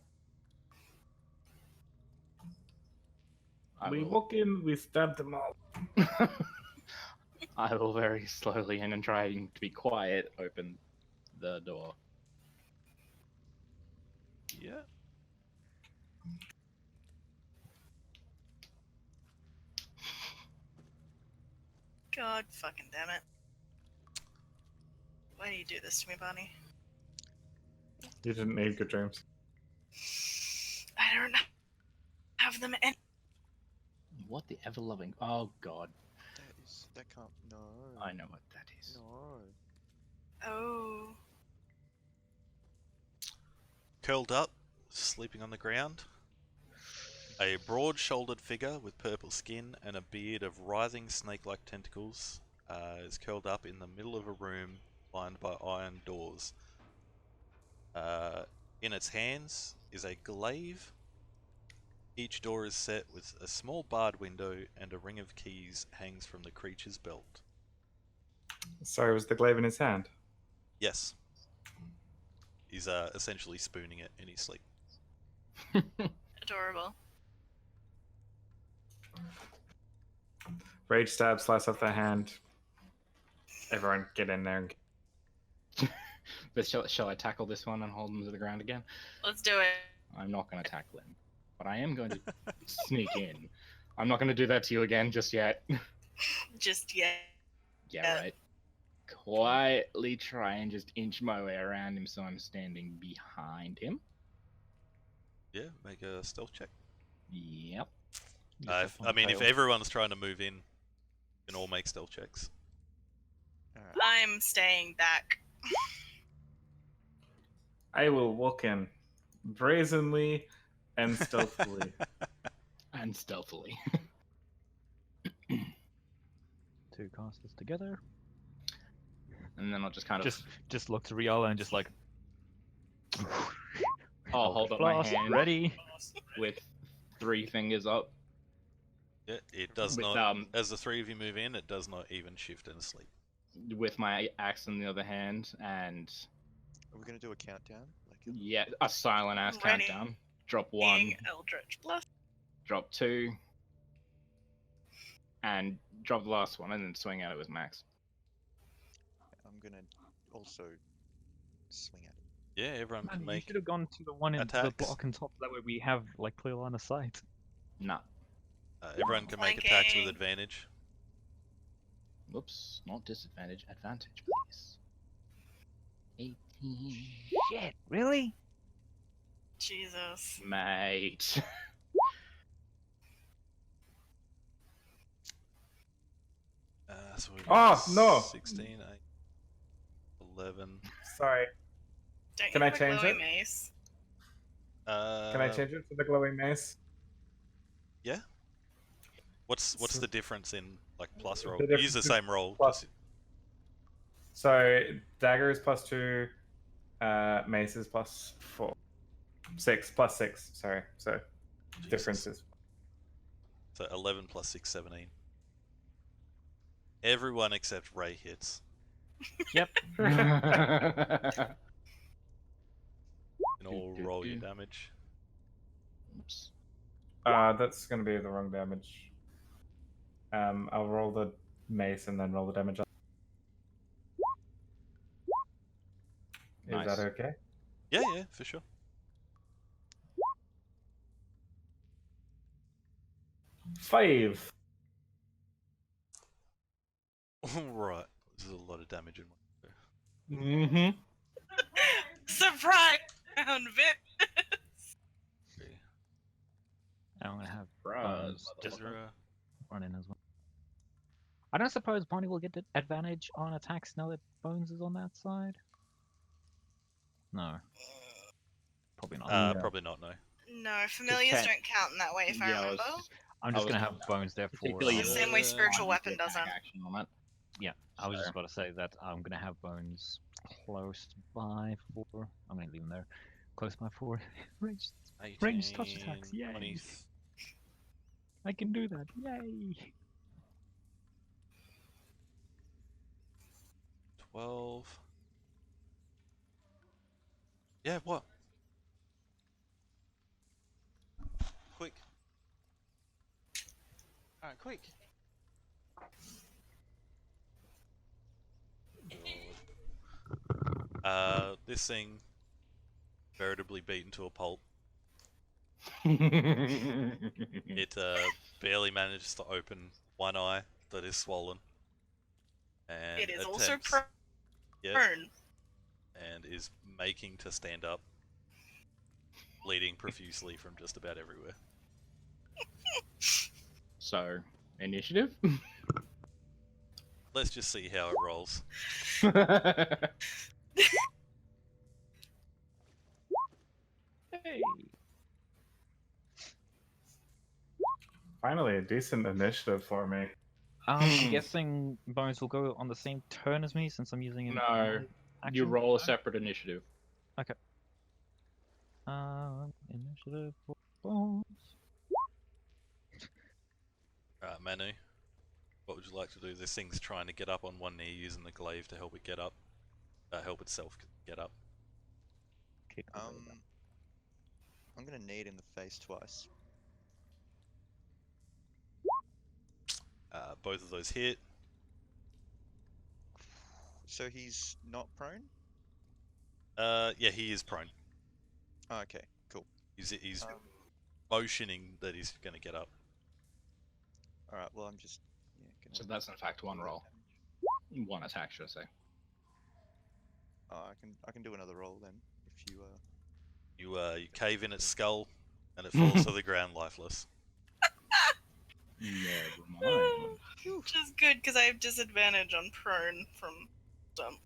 Speaker 6: We walk in, we stab them all.
Speaker 3: I will very slowly and trying to be quiet open the door.
Speaker 1: Yeah.
Speaker 2: God fucking damn it. Why do you do this to me, Bonnie?
Speaker 6: You didn't need good dreams.
Speaker 2: I don't have them any.
Speaker 3: What the ever loving? Oh god,
Speaker 4: That can't. No.
Speaker 3: I know what that is.
Speaker 4: No.
Speaker 2: Oh.
Speaker 1: Curled up, sleeping on the ground. A broad-shouldered figure with purple skin and a beard of writhing snake-like tentacles is curled up in the middle of a room lined by iron doors. In its hands is a glaive. Each door is set with a small barred window, and a ring of keys hangs from the creature's belt.
Speaker 6: Sorry, was the glaive in his hand?
Speaker 1: Yes. He's essentially spooning it in his sleep.
Speaker 2: Adorable.
Speaker 6: Rage stab, slice off their hand. Everyone get in there.
Speaker 3: But shall I tackle this one and hold him to the ground again?
Speaker 2: Let's do it.
Speaker 3: I'm not going to tackle him, but I am going to sneak in. I'm not going to do that to you again just yet.
Speaker 2: Just yet.
Speaker 3: Yeah, right. Quietly try and just inch my way around him so I'm standing behind him.
Speaker 1: Yeah, make a stealth check.
Speaker 3: Yep.
Speaker 1: If everyone's trying to move in, you can all make stealth checks.
Speaker 4: Alright.
Speaker 2: I'm staying back.
Speaker 6: I will walk in brazenly and stealthily.
Speaker 3: And stealthily.
Speaker 7: Two casters together.
Speaker 3: And then I'll just kind of...
Speaker 7: Just look to Riala and just like.
Speaker 3: I'll hold up my
Speaker 7: Blast,
Speaker 3: hand
Speaker 7: ready.
Speaker 3: with 3 fingers up.
Speaker 1: Yeah, it does
Speaker 3: With,
Speaker 1: not. As the three of you move in, it does not even shift in sleep.
Speaker 3: With my axe in the other hand, and
Speaker 4: Are we gonna do a countdown?
Speaker 3: yeah, a silent ass
Speaker 2: Ready.
Speaker 3: countdown. Drop 1,
Speaker 2: Being Eldritch Blast.
Speaker 3: drop 2, and drop the last one, and then swing at it with max.
Speaker 4: I'm gonna also swing at it.
Speaker 1: Yeah, everyone
Speaker 7: Man,
Speaker 1: can
Speaker 7: you
Speaker 1: make.
Speaker 7: should have gone to the one in the
Speaker 1: attacks.
Speaker 7: block on top. That way we have like clear line of sight.
Speaker 3: Nah.
Speaker 1: Everyone can make attacks with
Speaker 2: Flanking.
Speaker 1: advantage.
Speaker 3: Whoops, not disadvantage, advantage, please. 18.
Speaker 7: Shit, really?
Speaker 2: Jesus.
Speaker 3: Mate.
Speaker 1: So we've
Speaker 6: Oh,
Speaker 1: got
Speaker 6: no.
Speaker 1: 16, 8, 11.
Speaker 6: Sorry.
Speaker 2: Don't
Speaker 6: Can
Speaker 2: you
Speaker 6: I
Speaker 2: have a
Speaker 6: change
Speaker 2: glowing
Speaker 6: it?
Speaker 2: mace?
Speaker 6: Can I change it to the glowing mace?
Speaker 1: Yeah. What's the difference in like plus roll?
Speaker 6: The
Speaker 1: You use the
Speaker 6: difference is
Speaker 1: same roll.
Speaker 6: plus-
Speaker 1: just-
Speaker 6: So dagger is +2, mace is +4, 6 +6. Sorry, so
Speaker 1: Jesus.
Speaker 6: differences.
Speaker 1: So 11 plus 6, 17. Everyone except Ray hits. In all or roll your damage.
Speaker 3: Oops.
Speaker 6: That's gonna be the wrong damage. I'll roll the mace and then roll the damage. Is that
Speaker 3: Nice.
Speaker 6: okay?
Speaker 1: Yeah, for sure.
Speaker 6: 5.
Speaker 1: Right, there's a lot of damage in one.
Speaker 3: Mm-hmm.
Speaker 2: Surprise round, Vip.
Speaker 1: Okay.
Speaker 7: I'm gonna have
Speaker 3: Surprise,
Speaker 7: bones just
Speaker 1: Is there a...
Speaker 7: run in as well. I don't suppose Bonnie will get the advantage on attacks now that Bones is on that side. No, probably not.
Speaker 6: No.
Speaker 1: Probably not, no.
Speaker 2: No, familiars
Speaker 3: can't-
Speaker 2: don't count in that way, if I
Speaker 3: Yeah, I was
Speaker 2: remember.
Speaker 3: just-
Speaker 7: I'm
Speaker 3: I
Speaker 7: just
Speaker 3: was
Speaker 7: gonna have Bones there for.
Speaker 3: particularly
Speaker 2: It's the same way spiritual
Speaker 3: Bonnie's
Speaker 2: weapon
Speaker 3: attack
Speaker 2: doesn't.
Speaker 3: action on it.
Speaker 7: Yeah, I was just
Speaker 3: So-
Speaker 7: about to say that I'm gonna have Bones close by for. I'm gonna leave him there, close by for ranged.
Speaker 1: 18,
Speaker 7: Ranged touch attacks, yay.
Speaker 1: 20,
Speaker 7: I can do that, yay!
Speaker 1: 12. Yeah, what? Quick. Alright, quick. This thing veritably beaten to a pulp. It barely manages to open one eye that is swollen. And
Speaker 2: It is also
Speaker 1: attempts-
Speaker 2: prone.
Speaker 1: Yep, and is making to stand up, bleeding profusely from just about everywhere.
Speaker 3: So, initiative?
Speaker 1: Let's just see how it rolls.
Speaker 7: Hey!
Speaker 6: Finally, a decent initiative for me.
Speaker 7: I'm guessing Bones will go on the same turn as me since I'm using an
Speaker 3: No,
Speaker 7: action.
Speaker 3: you roll a separate initiative.
Speaker 7: Initiative for Bones.
Speaker 1: Manu, what would you like to do? This thing's trying to get up on one knee using the glaive to help it get up. Help itself get up.
Speaker 7: Kick the blade up.
Speaker 4: I'm gonna need in the face twice.
Speaker 1: Both of those hit.
Speaker 4: So he's not prone?
Speaker 1: Yeah, he is prone.
Speaker 4: Oh, okay, cool.
Speaker 1: He's
Speaker 4: Um,
Speaker 1: motioning that he's going to get up.
Speaker 4: Alright, well I'm just gonna
Speaker 3: So that's in fact one
Speaker 4: roll that
Speaker 3: roll.
Speaker 4: damage.
Speaker 3: One attack, should I say.
Speaker 4: Oh, I can do another roll then if you
Speaker 1: You cave in its skull, and it falls to the ground lifeless.
Speaker 3: Never mind.
Speaker 2: Which is good because I have disadvantage on prone from dump.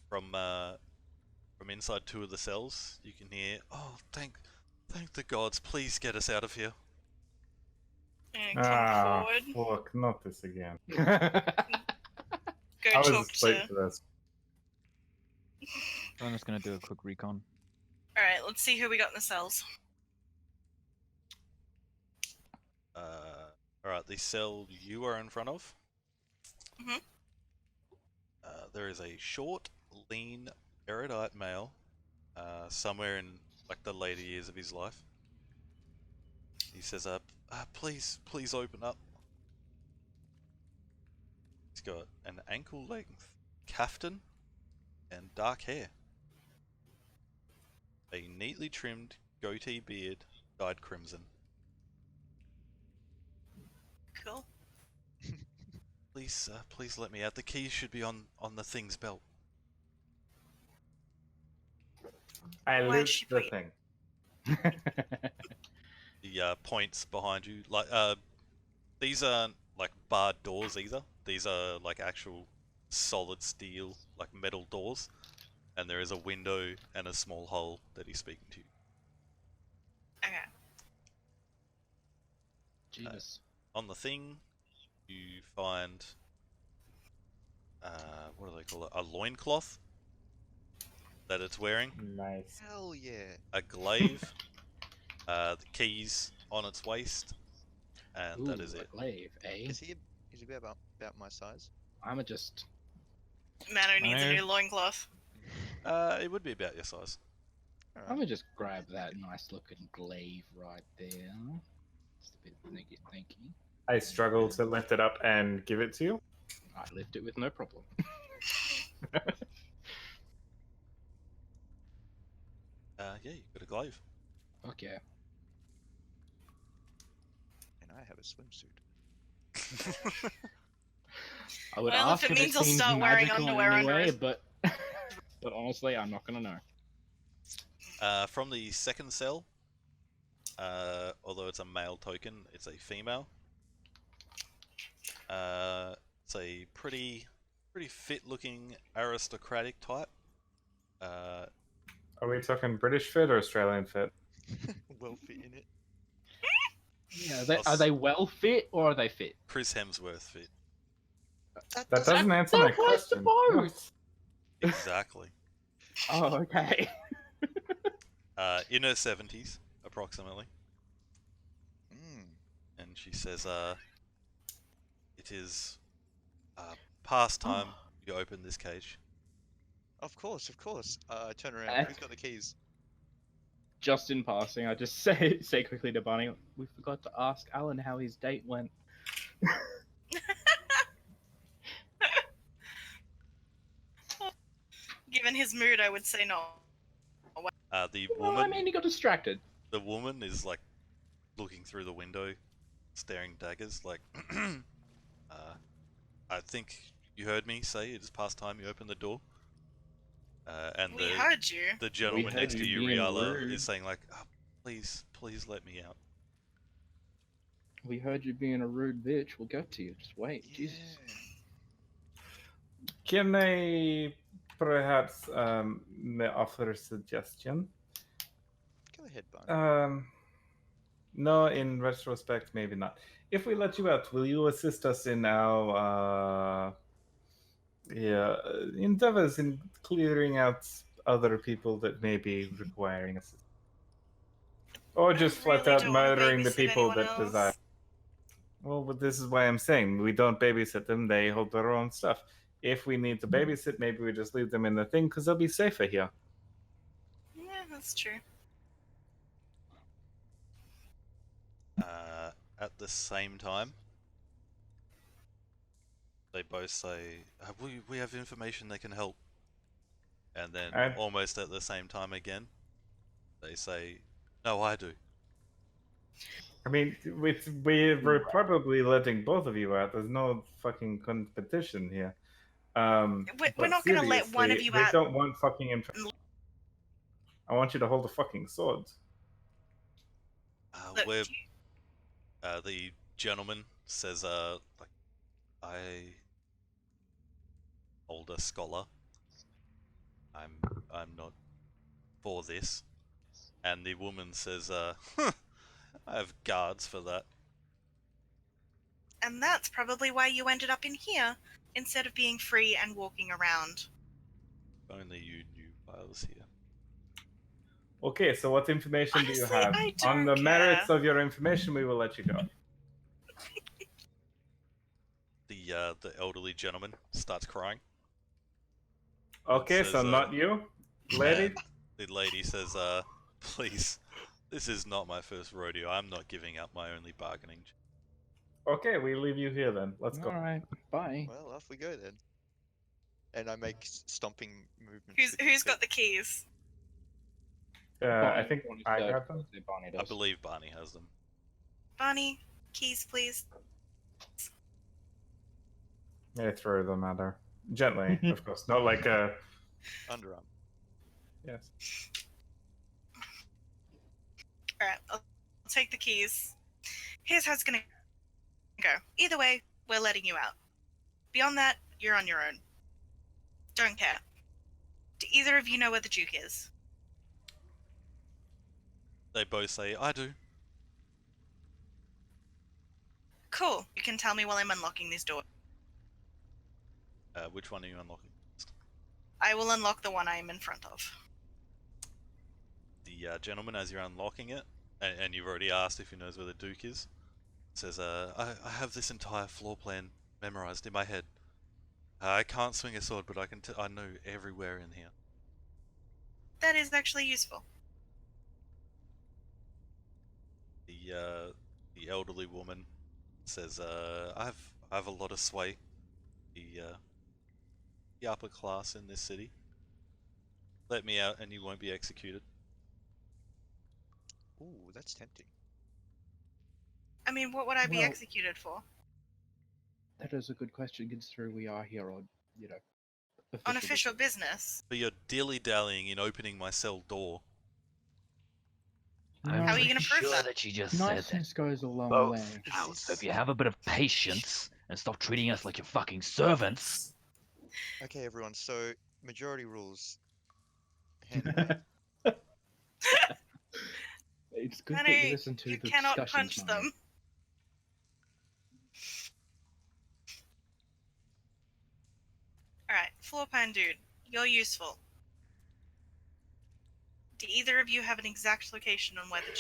Speaker 1: From inside two of the cells, you can hear, "Oh, thank the gods! Please get us out of here."
Speaker 2: And come
Speaker 6: Ah,
Speaker 2: forward.
Speaker 6: fuck, not this again.
Speaker 2: Go
Speaker 6: I was
Speaker 2: talk
Speaker 6: asleep
Speaker 2: to.
Speaker 6: for this.
Speaker 7: I'm just gonna do a quick recon.
Speaker 2: Alright, let's see who we got in the cells.
Speaker 1: Alright, the cell you are in front of.
Speaker 2: Mhm.
Speaker 1: There is a short, lean, erudite male, somewhere in like the later years of his life. He says, please open up." He's got an ankle-length caftan and dark hair. A neatly trimmed goatee beard dyed crimson.
Speaker 2: Cool.
Speaker 1: Please let me out. The keys should be on the thing's belt.
Speaker 6: I
Speaker 2: Why'd
Speaker 6: loot
Speaker 2: she
Speaker 6: the
Speaker 2: put-
Speaker 6: thing.
Speaker 1: He points behind you. Like these aren't like barred doors either. These are like actual solid steel, like metal doors. And there is a window and a small hole that he's speaking to you.
Speaker 2: Okay.
Speaker 3: Jesus.
Speaker 1: On the thing, you find what do they call it? A loincloth that it's wearing.
Speaker 6: Nice.
Speaker 4: Hell yeah.
Speaker 1: A glaive, the keys on its waist, and that is
Speaker 3: Ooh, a
Speaker 1: it.
Speaker 3: glaive, eh?
Speaker 4: Is he about my size?
Speaker 3: I'ma just...
Speaker 2: Mano needs a
Speaker 7: Mano?
Speaker 2: new loincloth.
Speaker 1: It would be about your size.
Speaker 3: I'm
Speaker 4: Alright.
Speaker 3: gonna just grab that nice looking glaive right there. Just a bit of thank you.
Speaker 6: I struggle to lift it up and give it to you.
Speaker 3: I lift it with no problem.
Speaker 1: Yeah, you got a glaive.
Speaker 3: Okay.
Speaker 4: And I have a swimsuit.
Speaker 3: I would
Speaker 2: Well, if
Speaker 3: ask
Speaker 2: it
Speaker 3: if
Speaker 2: means
Speaker 3: it
Speaker 2: I'll
Speaker 3: seems
Speaker 2: start wearing
Speaker 3: magical in
Speaker 2: underwear
Speaker 3: any
Speaker 2: under
Speaker 3: way,
Speaker 2: it.
Speaker 3: but but honestly, I'm not gonna know.
Speaker 1: From the second cell, although it's a male token, it's a female. It's a pretty fit-looking aristocratic type.
Speaker 6: Are we talking British fit or Australian fit?
Speaker 4: Well fit in it.
Speaker 3: Yeah,
Speaker 1: I'll
Speaker 3: are
Speaker 1: s-
Speaker 3: they well fit or are they fit?
Speaker 1: Chris Hemsworth fit.
Speaker 4: That
Speaker 6: That doesn't answer
Speaker 3: That
Speaker 6: my
Speaker 3: applies to
Speaker 6: question.
Speaker 3: both.
Speaker 1: Exactly.
Speaker 3: Oh, okay.
Speaker 1: In her 70s, approximately.
Speaker 4: Mm.
Speaker 1: And she says, it is past time you open this cage.
Speaker 4: Of course, of course. I turn around.
Speaker 3: Uh,
Speaker 4: Who's got the keys?
Speaker 3: Just in passing, I just say quickly to Barney, we forgot to ask Alan how his date went.
Speaker 2: Given his mood, I would say no.
Speaker 1: The
Speaker 3: Well, I
Speaker 1: woman,
Speaker 3: mean, he got distracted.
Speaker 1: the woman is like looking through the window, staring daggers. Like, I think you heard me say it is past time you open the door. And
Speaker 2: We heard you.
Speaker 1: the gentleman
Speaker 3: heard
Speaker 1: next to
Speaker 3: you
Speaker 1: you,
Speaker 3: being
Speaker 1: Riala,
Speaker 3: rude.
Speaker 1: is saying like, please let me out.
Speaker 3: We heard you being a rude bitch. We'll go to you. Just wait. Jesus.
Speaker 6: Can I perhaps may offer a suggestion?
Speaker 4: Go ahead, Barney.
Speaker 6: No, in retrospect, maybe not. If we let you out, will you assist us in our endeavors in clearing out other people that may be requiring assistance? Or just flat
Speaker 2: really
Speaker 6: out
Speaker 2: don't wanna
Speaker 6: murdering the
Speaker 2: babysit
Speaker 6: people
Speaker 2: anyone
Speaker 6: that
Speaker 2: else.
Speaker 6: desire? Well, but this is why I'm saying we don't babysit them. They hold their own stuff. If we need to babysit, maybe we just leave them in the thing because they'll be safer here.
Speaker 2: Yeah, that's true.
Speaker 1: At the same time, they both say, we have information that can help. And then,
Speaker 6: I-
Speaker 1: almost at the same time again, they say, no, I do.
Speaker 6: I mean, we're probably letting both of you out. There's no fucking competition here.
Speaker 2: We're
Speaker 6: But
Speaker 2: not gonna let one of
Speaker 6: seriously,
Speaker 2: you
Speaker 6: they
Speaker 2: out.
Speaker 6: don't want fucking information. I want you to hold a fucking sword.
Speaker 2: Look,
Speaker 1: We're, the gentleman says, like, I older scholar. I'm not for this. And the woman says, I have guards for that.
Speaker 2: and that's probably why you ended up in here instead of being free and walking around.
Speaker 1: If only you knew I was here.
Speaker 6: Okay, so what information do you
Speaker 2: Honestly,
Speaker 6: have?
Speaker 2: I
Speaker 6: On the
Speaker 2: don't
Speaker 6: merits
Speaker 2: care.
Speaker 6: of your information, we will let you go.
Speaker 1: The elderly gentleman starts crying.
Speaker 6: Okay,
Speaker 1: says,
Speaker 6: so not you, lady.
Speaker 1: And the lady says, please, this is not my first rodeo. I'm not giving up my only bargaining.
Speaker 6: Okay, we leave you here then. Let's go.
Speaker 3: All right. Bye.
Speaker 4: Well, off we go then. And I make stomping movements.
Speaker 2: Who's
Speaker 4: with my
Speaker 2: who's
Speaker 4: feet.
Speaker 2: got the keys?
Speaker 6: I
Speaker 3: Barney,
Speaker 6: think
Speaker 3: Barney's
Speaker 6: I
Speaker 3: third,
Speaker 6: got them.
Speaker 3: so Barney
Speaker 1: I
Speaker 3: does.
Speaker 1: believe Barney has them.
Speaker 2: Bonnie, keys, please.
Speaker 6: I throw them at her gently, of course, not like a
Speaker 4: Underarm.
Speaker 6: yes.
Speaker 2: All right, I'll take the keys. Here's how it's gonna go. Either way, we're letting you out. Beyond that, you're on your own. Don't care. Do either of you know where the Duke is?
Speaker 1: They both say, I do.
Speaker 2: Cool. You can tell me while I'm unlocking this door.
Speaker 1: Which one are you unlocking?
Speaker 2: I will unlock the one I am in front of.
Speaker 1: The gentleman, as you're unlocking it, and you've already asked if he knows where the Duke is, says, I have this entire floor plan memorized in my head. I can't swing a sword, but I know everywhere in here.
Speaker 2: That is actually useful.
Speaker 1: The elderly woman says, "I have a lot of sway. The upper class in this city. Let me out, and you won't be executed."
Speaker 4: Ooh, that's tempting.
Speaker 2: I mean, what would I be
Speaker 3: Well-
Speaker 2: executed for?
Speaker 3: That is a good question, considering we are here on, you know,
Speaker 2: On official business.
Speaker 1: But you're dilly-dallying in opening my cell door.
Speaker 3: You
Speaker 5: I'm
Speaker 3: know,
Speaker 2: How are you
Speaker 5: pretty
Speaker 2: gonna prove
Speaker 5: sure
Speaker 2: that?
Speaker 5: that you just said that
Speaker 3: niceness goes a long
Speaker 5: both.
Speaker 3: way.
Speaker 5: Out.
Speaker 4: Is
Speaker 5: So if
Speaker 4: this-
Speaker 5: you have a bit of patience and stop treating us like your fucking servants.
Speaker 4: Okay, everyone. So majority rules. Hand in hand.
Speaker 3: It's good
Speaker 2: Honey,
Speaker 3: that you listen to
Speaker 2: you
Speaker 3: the
Speaker 2: cannot
Speaker 3: discussions,
Speaker 2: punch
Speaker 3: Maya.
Speaker 2: them. Alright, floor pan dude, you're useful. Do either of you have an exact location on where the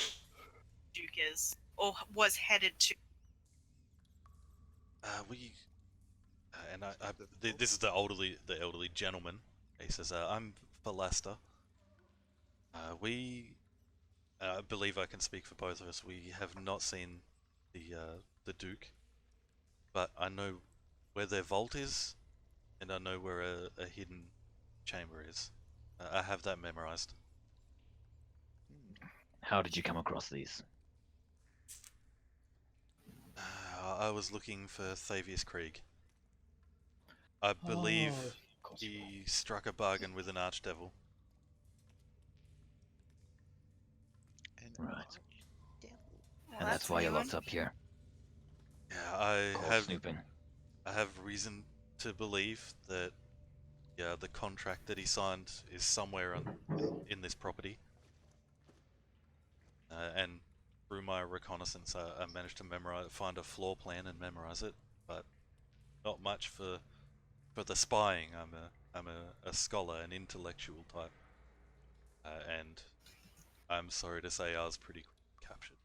Speaker 2: Duke is? Or was headed to?
Speaker 1: This is the elderly gentleman. He says, "I'm Phalaster. I believe I can speak for both of us. We have not seen the Duke, but I know where their vault is, and I know where a hidden chamber is. I have that memorized."
Speaker 4: Hmm.
Speaker 5: How did you come across these?
Speaker 1: I was looking for Thavius Krieg. I believe
Speaker 3: Oh, of course you are.
Speaker 1: he struck a bargain with an archdevil.
Speaker 4: And
Speaker 5: Right.
Speaker 4: devil.
Speaker 2: Well,
Speaker 5: And that's why
Speaker 2: a
Speaker 5: you're
Speaker 2: new
Speaker 5: locked
Speaker 2: one.
Speaker 5: up here.
Speaker 1: Yeah,
Speaker 5: Call snooping.
Speaker 1: I have reason to believe that the contract that he signed is somewhere in this property. And through my reconnaissance, I managed to find a floor plan and memorize it, but not much for the spying. I'm a scholar, an intellectual type, and I'm sorry to say I was pretty captured.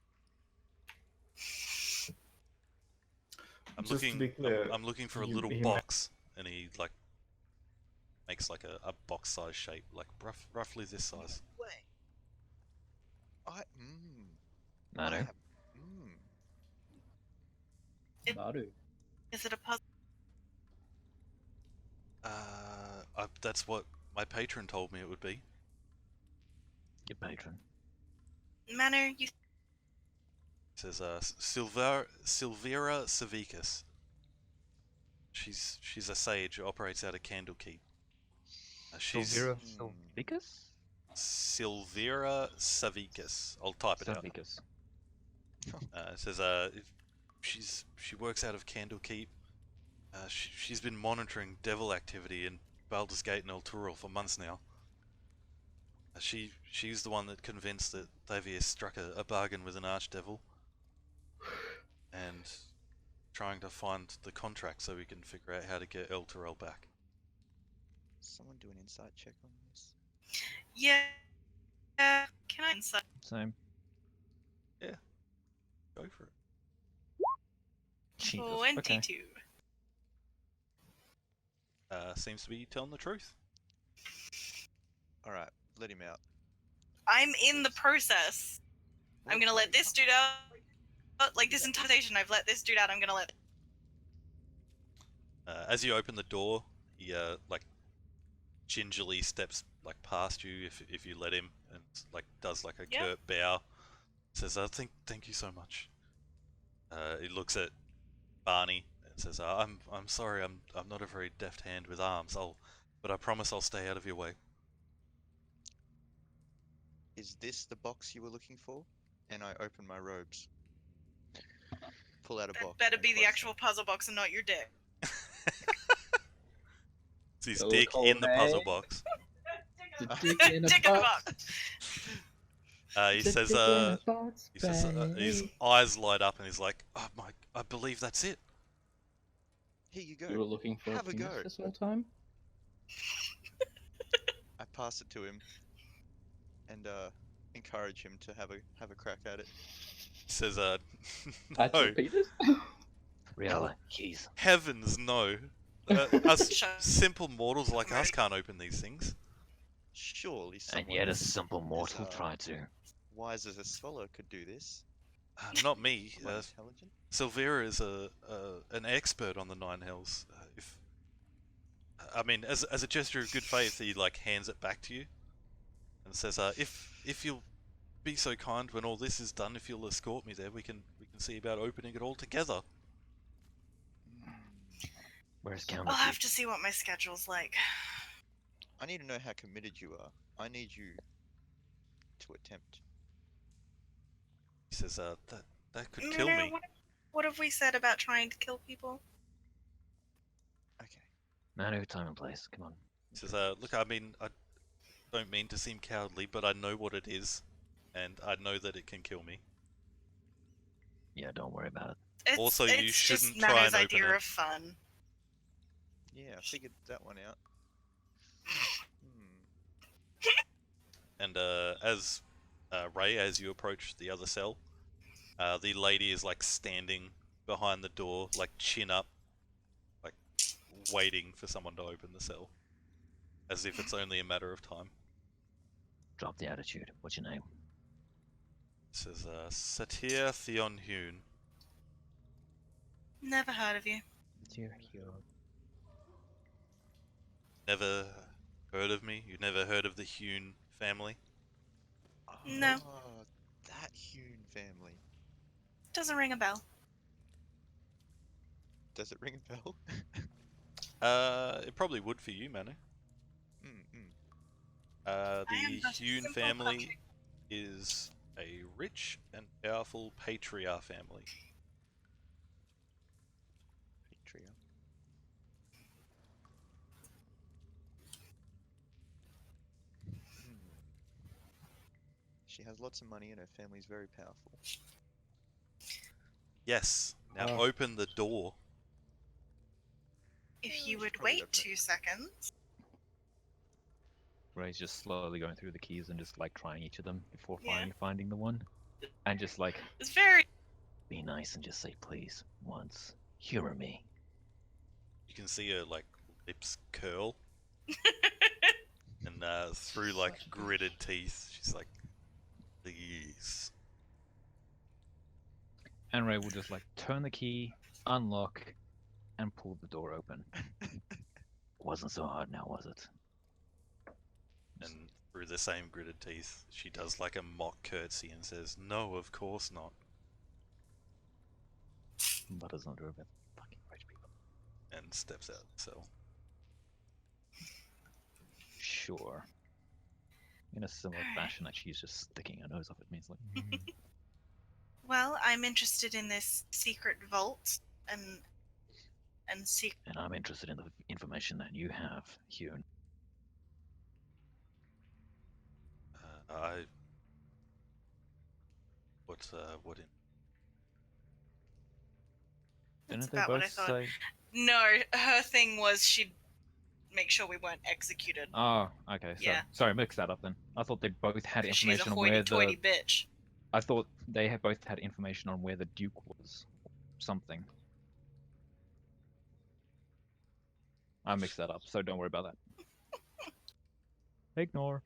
Speaker 1: I'm
Speaker 6: Just to
Speaker 1: looking.
Speaker 6: be clear,
Speaker 1: I'm looking for a
Speaker 6: you-
Speaker 1: little
Speaker 6: he
Speaker 1: box, and he like makes like a box size shape, like roughly this size.
Speaker 4: Way. I. Mmm.
Speaker 5: Manu?
Speaker 4: Mmm.
Speaker 3: Maru.
Speaker 2: Is it a puzzle?
Speaker 1: That's what my patron told me it would be.
Speaker 5: Your patron.
Speaker 2: Manor, you
Speaker 1: It says Silvera Savicus. She's a sage, operates out of Candlekeep. She's
Speaker 5: Silvira
Speaker 4: Hmm.
Speaker 5: Silvicus?
Speaker 1: Silvera Savicus. I'll type it out.
Speaker 5: Silvicus.
Speaker 1: It says she works out of Candlekeep. She's been monitoring devil activity in Baldur's Gate and El Turil for months now. She's the one that convinced that Thavius struck a bargain with an archdevil, and trying to find the contract so we can figure out how to get El Turil back.
Speaker 4: Someone do an insight check on this.
Speaker 2: yeah. Can I insight?
Speaker 5: Same.
Speaker 1: Go for it.
Speaker 5: Jesus.
Speaker 2: 22.
Speaker 5: Okay.
Speaker 1: Seems to be telling the truth.
Speaker 4: All right, let him out.
Speaker 2: I'm in the process. I'm gonna let this dude out. Like this entire station, I've let this dude out. I'm gonna let.
Speaker 1: As you open the door, he like gingerly steps like past you if you let him, and like does like a
Speaker 2: Yeah.
Speaker 1: curt bow. Says, thank you so much." He looks at Barney and says, I'm sorry, I'm not a very deft hand with arms. But I promise I'll stay out of your way."
Speaker 4: Is this the box you were looking for? And I open my robes. Pull out a
Speaker 2: That
Speaker 4: box.
Speaker 2: better
Speaker 4: and
Speaker 2: be the
Speaker 4: close
Speaker 2: actual puzzle box and not your dick.
Speaker 1: It's his
Speaker 3: Go
Speaker 1: dick in the puzzle
Speaker 3: Colby.
Speaker 1: box.
Speaker 3: The dick in a
Speaker 2: Dick in the
Speaker 3: box.
Speaker 2: box.
Speaker 1: He
Speaker 3: The
Speaker 1: says,
Speaker 3: dick in a box,
Speaker 1: his
Speaker 3: babe.
Speaker 1: eyes light up and he's like, "Oh my, I believe that's it."
Speaker 4: Here you go.
Speaker 3: You were looking for
Speaker 4: Have
Speaker 3: a
Speaker 4: a
Speaker 3: penis
Speaker 4: go.
Speaker 3: this whole time?
Speaker 4: I pass it to him and encourage him to have a crack at it.
Speaker 1: He says,
Speaker 3: That's
Speaker 1: "No,
Speaker 3: your penis?
Speaker 5: Riala, keys.
Speaker 1: heavens no. Us
Speaker 2: Shut-
Speaker 1: simple mortals like us can't open these things."
Speaker 4: Surely someone
Speaker 5: And yet a
Speaker 4: as
Speaker 5: simple mortal tried to.
Speaker 4: wise as a scholar could do this.
Speaker 1: Not me.
Speaker 4: Am I intelligent?
Speaker 1: Silvera is an expert on the Nine Hells. If I mean, as a gesture of good faith, he like hands it back to you and says, if you'll be so kind when all this is done, if you'll escort me there, we can see about opening it all together."
Speaker 5: Where's
Speaker 2: I'll
Speaker 5: Counter
Speaker 2: have to see what my schedule's like.
Speaker 4: I need to know how committed you are. I need you to attempt.
Speaker 1: He says, that could
Speaker 2: No,
Speaker 1: kill
Speaker 2: no,
Speaker 1: me."
Speaker 2: what have we said about trying to kill people?
Speaker 4: Okay.
Speaker 5: No, time and place. Come on.
Speaker 1: He says, "Look, I mean, I don't mean to seem cowardly, but I know what it is, and I know that it can kill me.
Speaker 5: Yeah, don't worry about it.
Speaker 1: Also, you
Speaker 2: It's
Speaker 1: shouldn't
Speaker 2: just
Speaker 1: try
Speaker 2: Nano's
Speaker 1: and open
Speaker 2: idea
Speaker 1: it."
Speaker 2: of fun.
Speaker 4: Yeah, I figured that one out. Hmm.
Speaker 1: And as Ray, as you approach the other cell, the lady is like standing behind the door, like chin up, like waiting for someone to open the cell, as if it's only a matter of time.
Speaker 5: Drop the attitude. What's your name?
Speaker 1: It says, Satir Theon Hune.
Speaker 2: Never heard of you.
Speaker 5: Dear hero.
Speaker 1: Never heard of me? You never heard of the Hune family?
Speaker 2: No.
Speaker 4: Oh, that Hune family.
Speaker 2: Doesn't ring a bell.
Speaker 4: Does it ring a bell?
Speaker 1: It probably would for you, Manu.
Speaker 2: I am
Speaker 1: The
Speaker 2: but a
Speaker 1: Hune
Speaker 2: simple
Speaker 1: family
Speaker 2: country.
Speaker 1: is a rich and powerful patriarch family.
Speaker 4: Patria. She has lots of money and her family's very powerful.
Speaker 1: Yes. Now
Speaker 3: Oh.
Speaker 1: open the door.
Speaker 2: If
Speaker 4: we
Speaker 2: you
Speaker 4: should
Speaker 2: would
Speaker 4: probably
Speaker 2: wait
Speaker 4: open it.
Speaker 2: 2 seconds.
Speaker 7: Ray's just slowly going through the keys and just like trying each of them before
Speaker 2: Yeah.
Speaker 7: finally finding the one. And just like,
Speaker 2: It's very.
Speaker 5: Be nice and just say please once. Humor me.
Speaker 1: You can see her like lips curl, and through like
Speaker 3: Such a
Speaker 1: gritted teeth, she's like, "Please."
Speaker 7: and Ray will just like turn the key, unlock, and pull the door open.
Speaker 5: Wasn't so hard now, was it?
Speaker 1: And through the same gritted teeth, she does like a mock curtsy and says, "No, of course not,"
Speaker 5: But it's not about fucking rich people.
Speaker 1: and steps out the cell.
Speaker 7: Sure. In a similar
Speaker 2: Alright.
Speaker 7: fashion that she's just sticking her nose up at me. It's like,
Speaker 2: Well, I'm interested in this secret vault and secret.
Speaker 5: And I'm interested in the information that you have, Hune.
Speaker 1: I. What in?
Speaker 2: That's
Speaker 7: didn't they
Speaker 2: about what I
Speaker 7: both
Speaker 2: thought.
Speaker 7: say?
Speaker 2: No, her thing was she'd make sure we weren't executed.
Speaker 7: Oh, okay.
Speaker 2: Yeah.
Speaker 7: Sorry, mix that up then. I thought they both had
Speaker 2: 'Cause she's a
Speaker 7: information on where
Speaker 2: hoity-toity
Speaker 7: the.
Speaker 2: bitch.
Speaker 7: I thought they had both had information on where the Duke was. Something. I mixed that up, so don't worry about that. Ignore.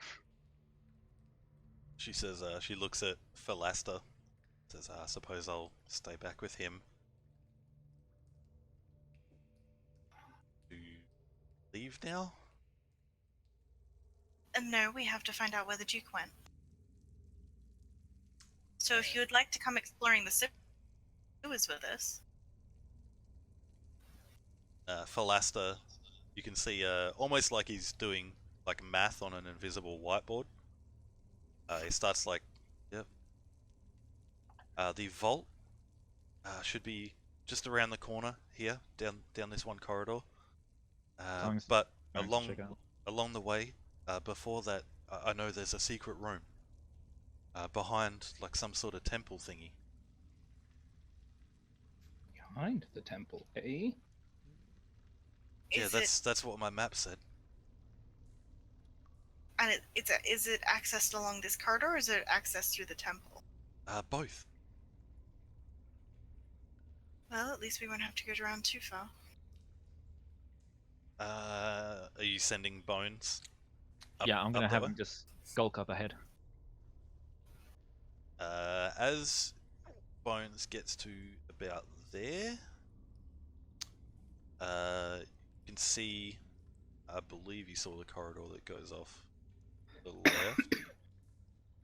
Speaker 1: She says, she looks at Philaster, says, "I suppose I'll stay back with him." Do you leave now?
Speaker 2: And no, we have to find out where the Duke went. So if you would like to come exploring the sewers with us.
Speaker 1: Philaster, you can see almost like he's doing like math on an invisible whiteboard. He starts like, "Yep. The vault should be just around the corner here, down this one corridor.
Speaker 7: Tongues
Speaker 1: But
Speaker 7: going to check out.
Speaker 1: along the way, before that, I know there's a secret room behind like some sort of temple thingy."
Speaker 3: Behind the temple, eh?
Speaker 1: Yeah,
Speaker 2: Is
Speaker 1: that's what my map said.
Speaker 2: And is it accessed along this corridor, or is it accessed through the temple?
Speaker 1: Both.
Speaker 2: Well, at least we won't have to go around too far.
Speaker 1: Are you sending Bones?
Speaker 7: Yeah, I'm gonna
Speaker 1: up
Speaker 7: have
Speaker 1: that
Speaker 7: him just skulk up ahead.
Speaker 1: As Bones gets to about there. You can see, I believe you saw the corridor that goes off to the left.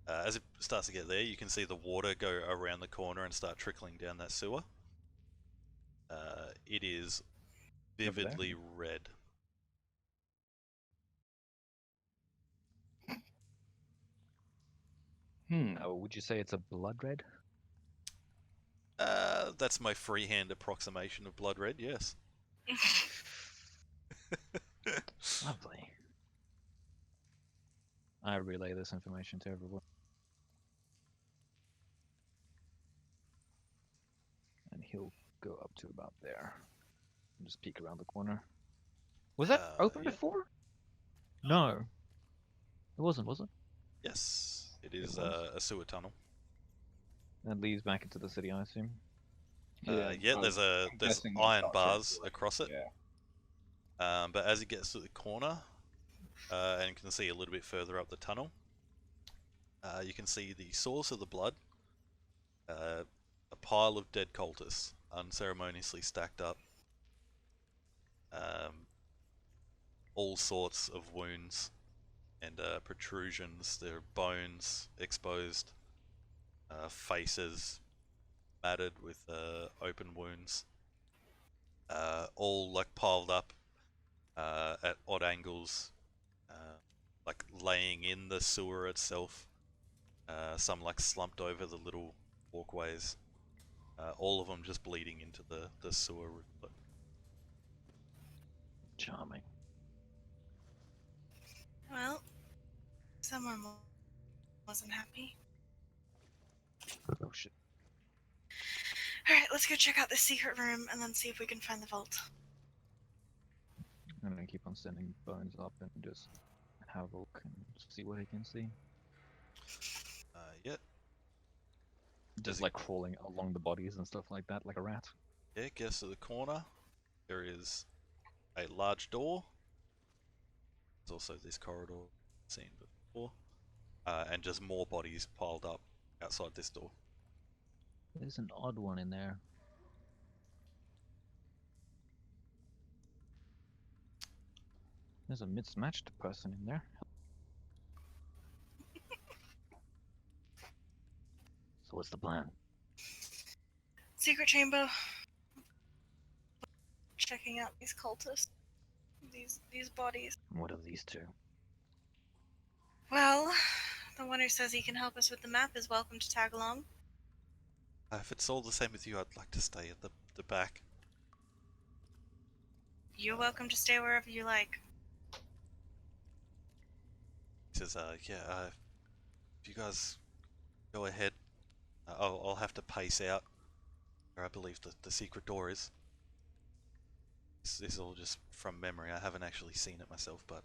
Speaker 1: As it starts to get there, you can see the water go around the corner and start trickling down that sewer. It is
Speaker 3: Over there?
Speaker 1: vividly red.
Speaker 7: Would you say it's a blood red?
Speaker 1: That's my freehand approximation of blood red, yes.
Speaker 7: Lovely. I relay this information to everyone. And he'll go up to about there. And just peek around the corner. Was that open
Speaker 1: Yeah.
Speaker 7: before? No. It wasn't, was it?
Speaker 1: Yes, it is
Speaker 7: was?
Speaker 1: a sewer tunnel.
Speaker 7: That leads back into the city, I assume.
Speaker 1: There's
Speaker 3: I'm
Speaker 1: there's
Speaker 3: guessing the
Speaker 1: iron
Speaker 3: shot
Speaker 1: bars
Speaker 3: circulation,
Speaker 1: across it.
Speaker 3: Yeah.
Speaker 1: But as it gets to the corner, and you can see a little bit further up the tunnel, you can see the source of the blood. A pile of dead cultists, unceremoniously stacked up. All sorts of wounds and protrusions. There are bones exposed, faces matted with open wounds, all like piled up at odd angles, like laying in the sewer itself. Some like slumped over the little walkways. All of them just bleeding into the sewer rivulet.
Speaker 7: Charming.
Speaker 2: Well, someone wasn't happy.
Speaker 7: Oh shit.
Speaker 2: Alright, let's go check out the secret room and then see if we can find the vault.
Speaker 7: I'm gonna keep on sending Bones up and just have a look and see what he can see.
Speaker 1: Yeah.
Speaker 7: Just like crawling along the bodies and stuff like that, like a rat.
Speaker 1: Yeah, gets to the corner. There is a large door. There's also this corridor seen before. And just more bodies piled up outside this door.
Speaker 7: There's an odd one in there. There's a mismatched person in there.
Speaker 5: So what's the plan?
Speaker 2: Secret chamber. Checking out these cultists. These bodies.
Speaker 5: What of these two?
Speaker 2: Well, the one who says he can help us with the map is welcome to tag along.
Speaker 1: If it's all the same with you, I'd like to stay at the back.
Speaker 2: You're welcome to stay wherever you like.
Speaker 1: He says, if you guys go ahead, I'll have to pace out where I believe the secret door is. This is all just from memory. I haven't actually seen it myself, but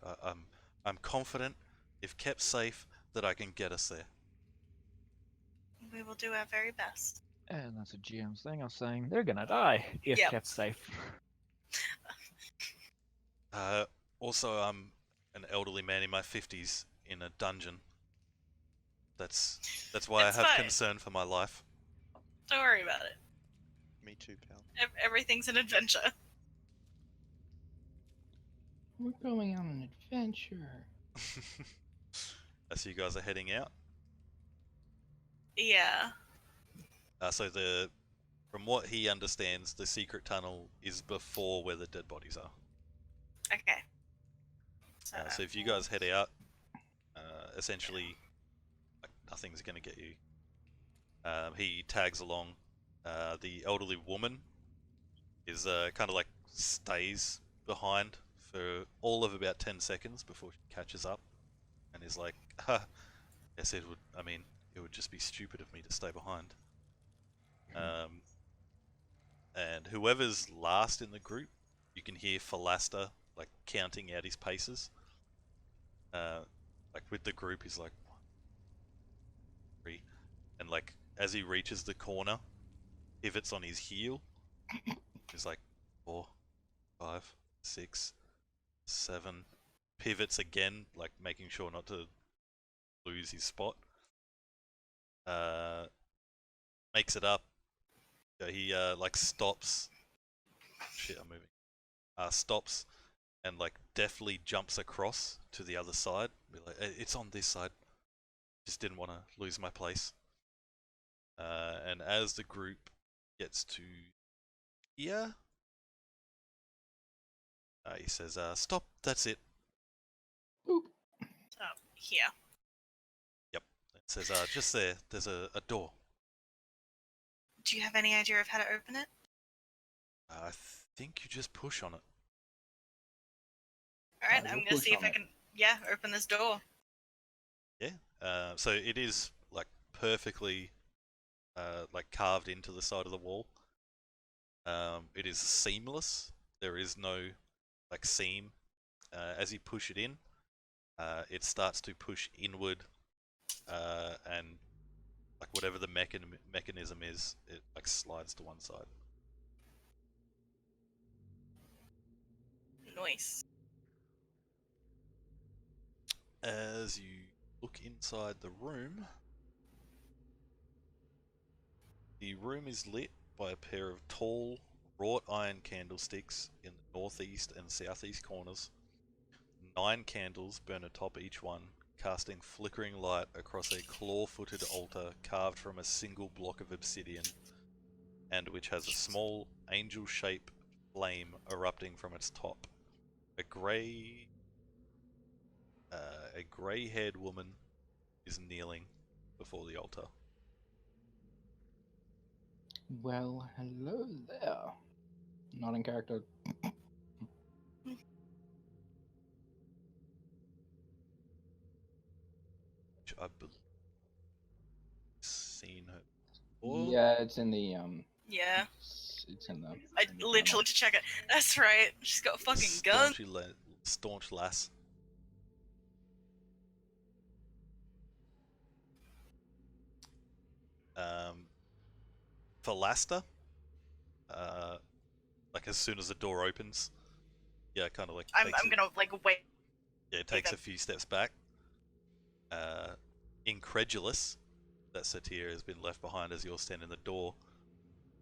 Speaker 1: I'm confident, if kept safe, that I can get us there.
Speaker 2: We will do our very best.
Speaker 7: And that's a GM's thing of saying they're gonna die if
Speaker 2: Yep.
Speaker 7: kept safe.
Speaker 1: Also, I'm an elderly man in my 50s in a dungeon. That's why
Speaker 2: It's
Speaker 1: I have
Speaker 2: fine.
Speaker 1: concern for my life.
Speaker 2: Don't worry about it.
Speaker 4: Me too, pal.
Speaker 2: Everything's an adventure.
Speaker 3: We're going on an adventure.
Speaker 1: So you guys are heading out.
Speaker 2: Yeah.
Speaker 1: So from what he understands, the secret tunnel is before where the dead bodies are.
Speaker 2: Okay.
Speaker 1: So if you guys head out, essentially, like, nothing's gonna get you. He tags along. The elderly woman is kind of like stays behind for all of about 10 seconds before she catches up, and is like, yes, it would just be stupid of me to stay behind. And whoever's last in the group, you can hear Philaster like counting out his paces. Like with the group, he's like 1, 3, and like as he reaches the corner, pivots on his heel. He's like 4, 5, 6, 7. Pivots again, like making sure not to lose his spot. Makes it up, So he like stops. Shit, I'm moving. Stops and like deftly jumps across to the other side. Be like, it's on this side. Just didn't want to lose my place. And as the group gets to here, he says, "Stop. That's it."
Speaker 2: Here.
Speaker 1: Yep. It says, "Just there. There's a door."
Speaker 2: Do you have any idea of how to open it?
Speaker 1: I think you just push on it.
Speaker 2: Alright,
Speaker 3: You'll
Speaker 2: I'm gonna
Speaker 3: push
Speaker 2: see if
Speaker 3: on
Speaker 2: I
Speaker 3: it.
Speaker 2: can, open this door.
Speaker 1: Yeah. So it is like perfectly like carved into the side of the wall. It is seamless. There is no like seam. As you push it in, it starts to push inward, and like whatever the mechanism is, it like slides to one side.
Speaker 2: Nice.
Speaker 1: As you look inside the room is lit by a pair of tall, wrought iron candlesticks in the northeast and southeast corners. 9 candles burn atop each one, casting flickering light across a claw-footed altar carved from a single block of obsidian, and which has a small angel-shaped flame erupting from its top. A grey-haired woman is kneeling before the altar.
Speaker 3: Well, hello there. Not in character.
Speaker 1: Which I believe seen her before.
Speaker 3: Yeah, it's in the
Speaker 2: Yeah.
Speaker 3: It's in the.
Speaker 2: I
Speaker 3: in the
Speaker 2: literally
Speaker 3: journal.
Speaker 2: to check it. That's right. She's got a fucking gun.
Speaker 1: Staunch lass. Philaster, like as soon as the door opens, yeah, kind of like
Speaker 2: I'm gonna like wait.
Speaker 1: yeah, it takes a few steps back. Incredulous that Satir has been left behind as you're standing in the door.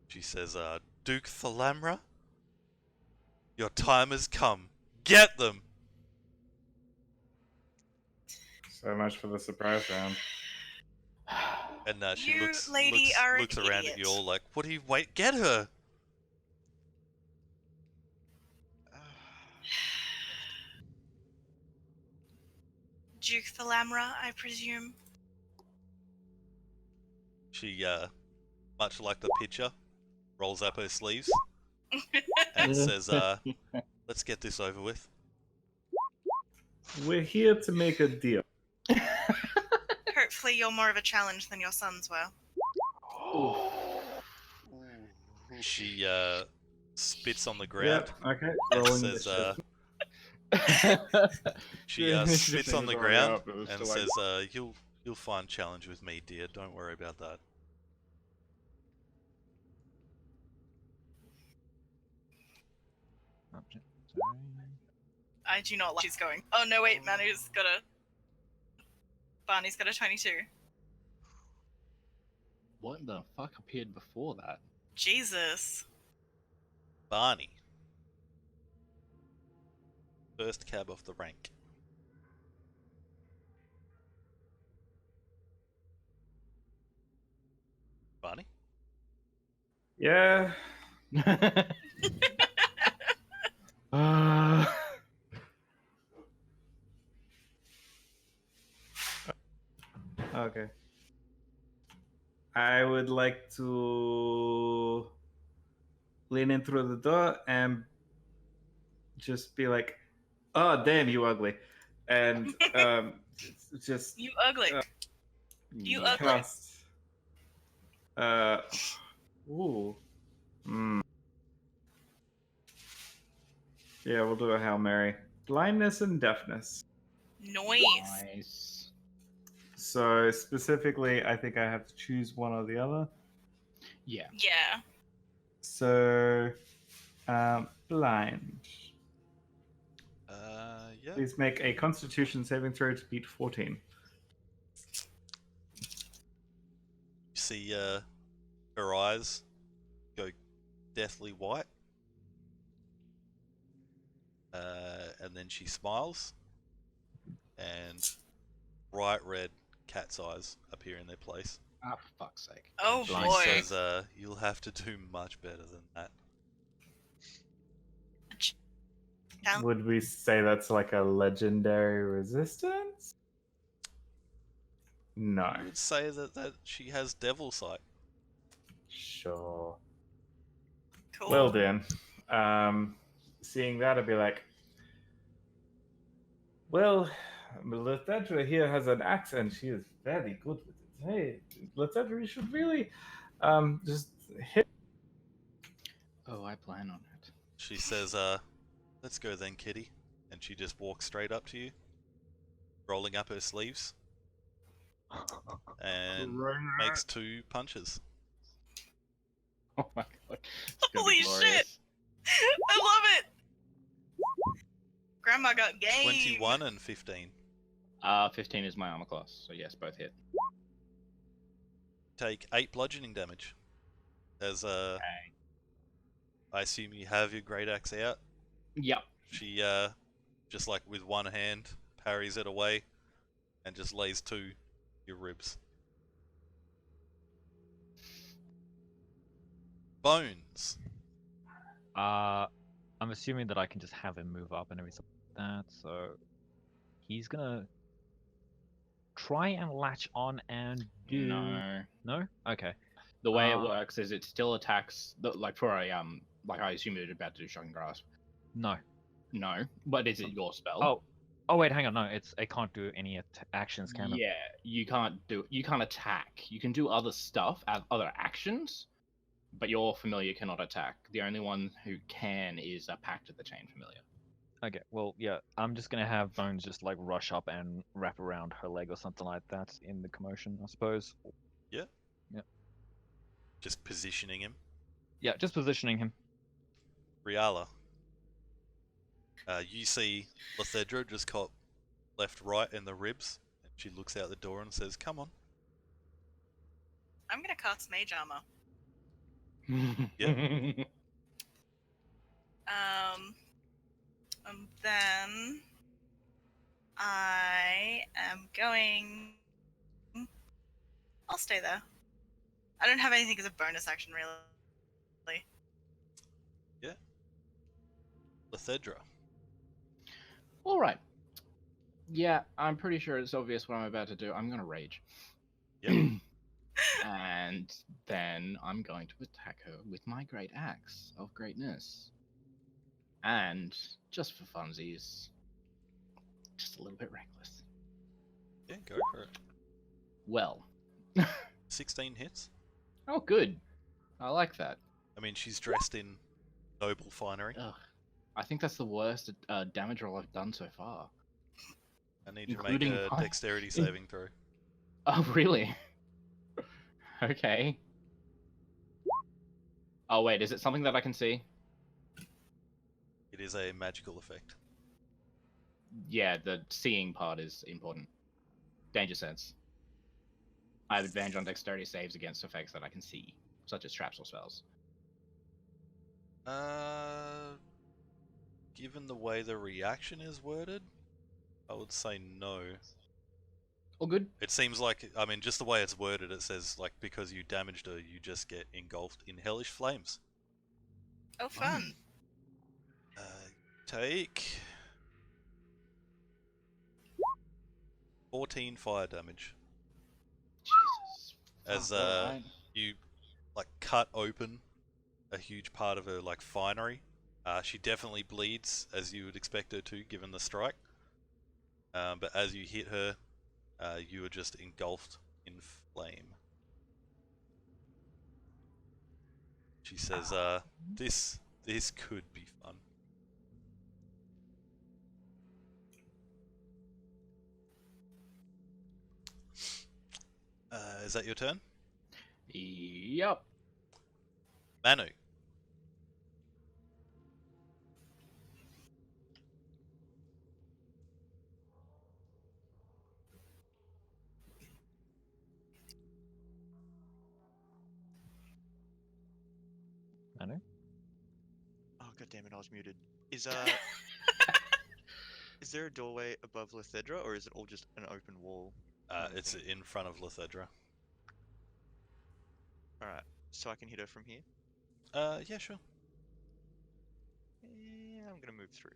Speaker 1: She says, Duke Thalamra, your time has come. Get them!
Speaker 6: So much for the surprise round.
Speaker 1: And she
Speaker 2: You,
Speaker 1: looks
Speaker 2: lady, are an
Speaker 1: around at
Speaker 2: idiot.
Speaker 1: you all like, what do you wait? Get her!
Speaker 2: Duke Thalamra, I presume.
Speaker 1: She, much like the picture, rolls up her sleeves and says, let's get this over with.
Speaker 6: We're here to make a deal.
Speaker 2: Hopefully you're more of a challenge than your sons were.
Speaker 1: She spits on the ground.
Speaker 6: Yep, okay.
Speaker 1: And
Speaker 6: Rolling
Speaker 1: says, she
Speaker 3: Yeah,
Speaker 1: spits on the
Speaker 3: it's already
Speaker 1: ground
Speaker 3: up, it was
Speaker 1: and
Speaker 3: still like-
Speaker 1: says, "You'll find challenge with me, dear. Don't worry about that."
Speaker 2: I do not like she's going. Oh no, wait, Barney's got a 22.
Speaker 3: What the fuck appeared before that?
Speaker 2: Jesus.
Speaker 1: Barney, first cab off the rank. Barney,
Speaker 6: Yeah. Okay. I would like to lean in through the door and just be like, "Oh, damn, you ugly," and just
Speaker 2: You ugly. You ugly.
Speaker 6: cast. Ooh. Yeah, we'll do a Hail Mary. Blindness and deafness.
Speaker 2: Noise.
Speaker 3: Nice.
Speaker 6: So specifically, I think I have to choose one or the other.
Speaker 3: Yeah.
Speaker 2: Yeah.
Speaker 6: So, blind.
Speaker 1: yeah.
Speaker 6: Please make a Constitution saving throw to beat 14.
Speaker 1: You see her eyes go deathly white. And then she smiles, and bright red cat's eyes appear in their place.
Speaker 3: Ah, for fuck's sake.
Speaker 2: Oh
Speaker 1: She
Speaker 2: boy.
Speaker 1: says, "You'll have to do much better than that."
Speaker 2: Sounds-
Speaker 6: Would we say that's like a legendary resistance? No.
Speaker 1: I would say that she has devil sight.
Speaker 6: Sure.
Speaker 2: Cool.
Speaker 6: Well then, seeing that, I'd be like, well, Letedra here has an axe and she is very good with it. Hey, Letedra, you should really just hit.
Speaker 3: Oh, I plan on it.
Speaker 1: She says, "Let's go then, kitty." And she just walks straight up to you, rolling up her sleeves, and makes 2 punches.
Speaker 3: Oh my god. It's gonna
Speaker 2: Holy
Speaker 3: be
Speaker 2: shit!
Speaker 3: glorious.
Speaker 2: I love it. Grandma got game.
Speaker 1: 21 and 15.
Speaker 3: 15 is my armor class, so yes, both hit.
Speaker 1: Take 8 bludgeoning damage. As
Speaker 3: Okay.
Speaker 1: I assume you have your great axe out.
Speaker 3: Yep.
Speaker 1: She just like with one hand parries it away, and just lays 2 your ribs. Bones.
Speaker 7: I'm assuming that I can just have him move up and everything like that, so he's gonna try and latch on and do.
Speaker 3: No.
Speaker 7: No? Okay.
Speaker 3: The way it works is it still attacks, like for a, like I assume you're about to do Shocking Grasp.
Speaker 7: No.
Speaker 3: No. But is it your spell?
Speaker 7: Oh. Oh wait, hang on. No, it can't do any actions, can it?
Speaker 3: Yeah, you can't attack. You can do other stuff, other actions, but your familiar cannot attack. The only one who can is a Pact of the Chain familiar.
Speaker 7: Okay, well, yeah, I'm just gonna have Bones just like rush up and wrap around her leg or something like that in the commotion, I suppose.
Speaker 1: Just positioning him.
Speaker 7: Yeah, just positioning him.
Speaker 1: Riala. You see Letedra just caught left right in the ribs, and she looks out the door and says, "Come on."
Speaker 2: I'm gonna cast Mage Armor. And then I am going. I'll stay there. I don't have anything as a bonus action, really.
Speaker 1: Letedra.
Speaker 3: All right. Yeah, I'm pretty sure it's obvious what I'm about to do. I'm gonna rage.
Speaker 1: Yep.
Speaker 3: And then I'm going to attack her with my great axe of greatness. And just for funsies, just a little bit reckless.
Speaker 1: Yeah, go for it.
Speaker 3: Well.
Speaker 1: 16 hits.
Speaker 3: Oh, good. I like that.
Speaker 1: I mean, she's dressed in noble finery.
Speaker 3: Ugh. I think that's the worst damage roll I've done so far.
Speaker 1: I need you to make
Speaker 3: Including
Speaker 1: a
Speaker 3: pun-
Speaker 1: dexterity saving throw.
Speaker 3: Oh, really? Okay. Oh, wait, is it something that I can see?
Speaker 1: It is a magical effect.
Speaker 3: Yeah, the seeing part is important. Danger sense. I have advantage on dexterity saves against effects that I can see, such as traps or spells.
Speaker 1: Given the way the reaction is worded, I would say no.
Speaker 3: All good?
Speaker 1: It seems like, I mean, just the way it's worded, it says, like, because you damaged her, you just get engulfed in hellish flames.
Speaker 2: Oh, fun.
Speaker 1: Take 14 fire damage.
Speaker 3: Jesus.
Speaker 1: As
Speaker 3: Fuck, alright.
Speaker 1: you like cut open a huge part of her like finery. She definitely bleeds, as you would expect her to, given the strike. But as you hit her, you are just engulfed in flame. She says, "This could be fun." Is that your turn?
Speaker 3: Yep.
Speaker 1: Manu.
Speaker 7: Manu?
Speaker 4: Oh god damn it, I was muted. Is is there a doorway above Lethedra, or is it all just an open wall? kind of
Speaker 1: It's
Speaker 4: thing?
Speaker 1: in front of Lethedra.
Speaker 4: Alright, so I can hit her from here?
Speaker 1: Yeah, sure.
Speaker 4: Yeah, I'm gonna move through.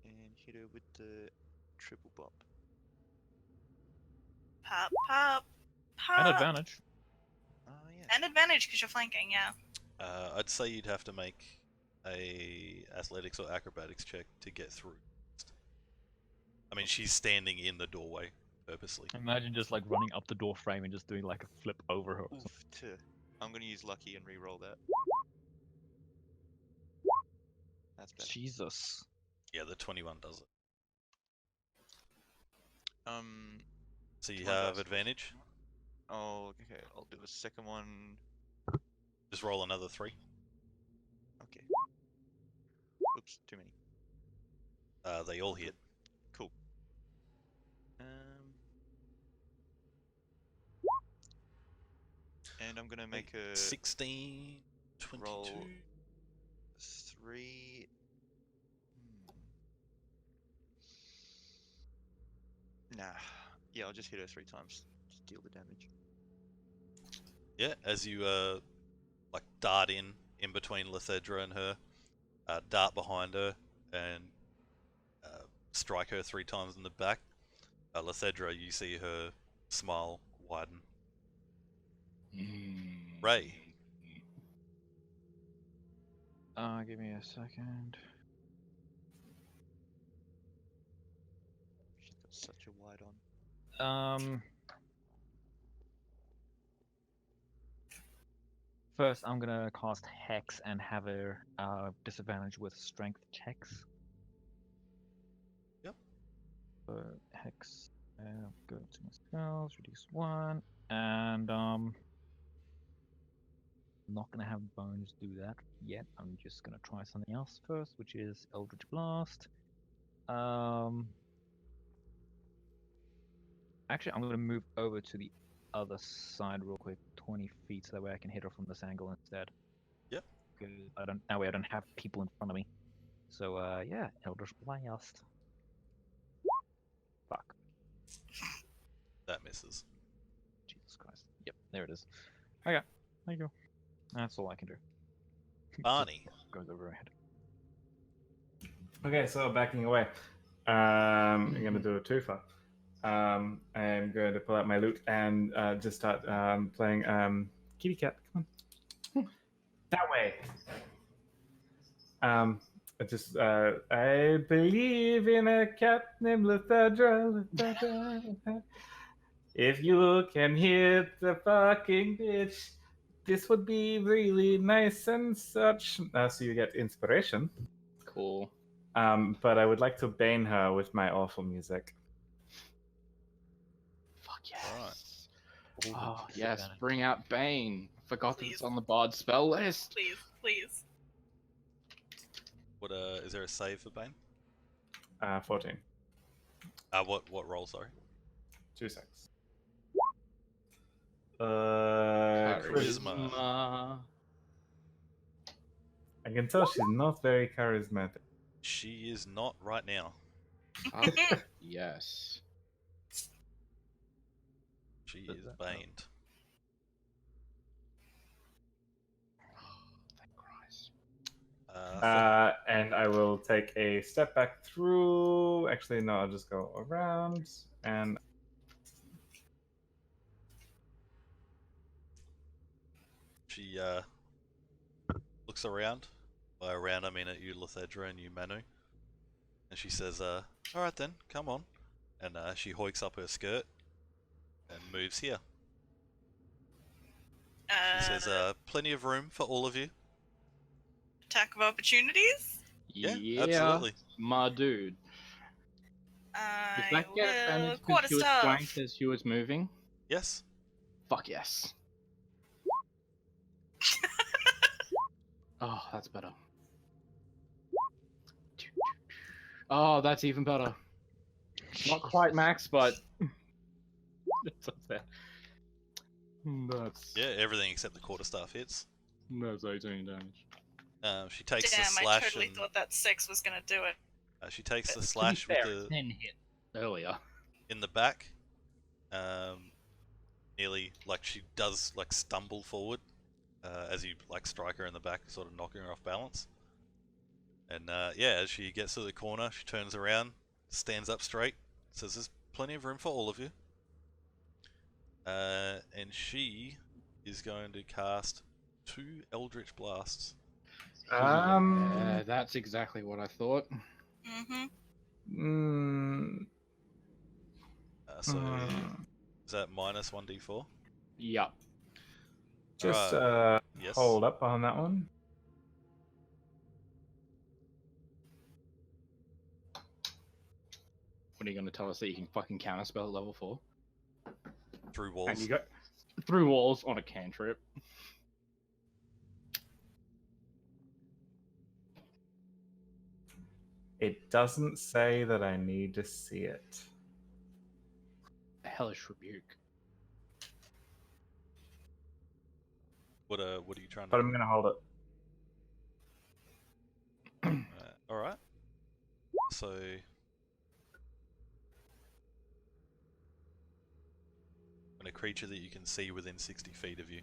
Speaker 4: And hit her with the triple bop.
Speaker 2: Pop, pop,
Speaker 7: And
Speaker 2: pop.
Speaker 7: advantage.
Speaker 4: Oh yeah.
Speaker 2: And advantage because you're flanking, yeah.
Speaker 1: I'd say you'd have to make a athletics or acrobatics check to get through. I mean, she's standing in the doorway purposely.
Speaker 7: Imagine just like running up the door frame and just doing like a flip over her.
Speaker 4: Oof, I'm gonna use lucky and re-roll that. That's better.
Speaker 7: Jesus.
Speaker 1: Yeah, the 21 does it. So you
Speaker 4: 21
Speaker 1: have
Speaker 4: dice.
Speaker 1: advantage.
Speaker 4: Oh, okay. I'll do a second one.
Speaker 1: Just roll another 3.
Speaker 4: Okay. Oops, too many.
Speaker 1: They all hit.
Speaker 4: Cool. And I'm gonna make a
Speaker 1: 16, 22.
Speaker 4: roll 3. Nah. Yeah, I'll just hit her 3 times. Just deal the damage.
Speaker 1: Yeah, as you like dart in between Lethedra and her, dart behind her, and strike her 3 times in the back. Lethedra, you see her smile widen. Ray.
Speaker 7: Give me a second.
Speaker 4: She's got such a wide on.
Speaker 7: First, I'm gonna cast Hex and have her disadvantage with strength checks.
Speaker 1: Yep.
Speaker 7: Hex. Go to my spells, reduce 1, and not gonna have Bones do that yet. I'm just gonna try something else first, which is Eldritch Blast. Actually, I'm gonna move over to the other side real quick, 20 feet, so that way I can hit her from this angle instead.
Speaker 1: Yep.
Speaker 7: Because that way I don't have people in front of me. So yeah, Eldritch Blast. Fuck.
Speaker 1: That misses.
Speaker 7: Jesus Christ. Yep, there it is. Okay, there you go. That's all I can do.
Speaker 1: Barney.
Speaker 7: Goes over her head.
Speaker 6: Okay, so backing away. I'm going to do a twofer. I'm going to pull out my lute and just start playing Kitty Cat. Come on. That way. I believe in a cat named Lethedra. If you can hit the fucking bitch, this would be really nice and such. So you get inspiration.
Speaker 3: Cool.
Speaker 6: But I would like to bane her with my awful music.
Speaker 3: Fuck yes.
Speaker 1: Alright.
Speaker 3: Oh yes, bring out Bane. Forgot that it's
Speaker 2: Please.
Speaker 3: on the bard spell list.
Speaker 2: Please, please.
Speaker 1: What is there a save for Bane?
Speaker 6: 14.
Speaker 1: What roll, sorry?
Speaker 6: 2 6.
Speaker 1: Charisma.
Speaker 6: I can tell she's not very charismatic.
Speaker 1: She is not right now.
Speaker 3: Yes.
Speaker 1: She
Speaker 7: Does
Speaker 1: is
Speaker 7: that-
Speaker 1: baned.
Speaker 3: Thank Christ.
Speaker 6: And I will take a step back through. Actually, no, I'll just go around and.
Speaker 1: She looks around. By around I mean at you, Lethedra, and you, Manu. And she says, alright then, come on. And she hoiks up her skirt and moves here. She says, plenty of room for all of you.
Speaker 2: Attack of opportunities.
Speaker 1: Yeah, absolutely.
Speaker 3: My dude. Does
Speaker 2: I
Speaker 3: that get
Speaker 2: will
Speaker 3: advantage because
Speaker 2: quarter
Speaker 3: she was
Speaker 2: staff.
Speaker 3: flanked as she was moving?
Speaker 1: Yes.
Speaker 3: Fuck yes. Oh, that's better. Oh, that's even better. Not quite max, but it's up there. That's
Speaker 1: Yeah, everything except the quarterstaff hits.
Speaker 3: that's 18 damage.
Speaker 1: She takes the
Speaker 2: Damn, I
Speaker 1: slash
Speaker 2: totally
Speaker 1: and
Speaker 2: thought that 6 was gonna do it.
Speaker 1: she takes the
Speaker 3: To be
Speaker 1: slash with
Speaker 3: fair,
Speaker 1: the
Speaker 3: 10 hit earlier.
Speaker 1: in the back. Nearly like she does like stumble forward as you like strike her in the back, sort of knocking her off balance. And yeah, as she gets to the corner, she turns around, stands up straight, says there's plenty of room for all of you. And she is going to cast 2 Eldritch Blasts.
Speaker 3: Yeah, that's exactly what I thought.
Speaker 2: Mm-hmm.
Speaker 1: So is that minus 1d4?
Speaker 3: Yup.
Speaker 6: Just
Speaker 1: Yes.
Speaker 6: hold up on that one.
Speaker 3: What are you going to tell us that you can fucking counterspell at level 4?
Speaker 1: Through walls.
Speaker 3: And you got through walls on a cantrip.
Speaker 6: It doesn't say that I need to see it.
Speaker 3: A hellish rebuke.
Speaker 1: What are you trying to
Speaker 6: But
Speaker 1: do?
Speaker 6: I'm gonna hold it.
Speaker 1: Alright. So when a creature that you can see within 60 feet of you.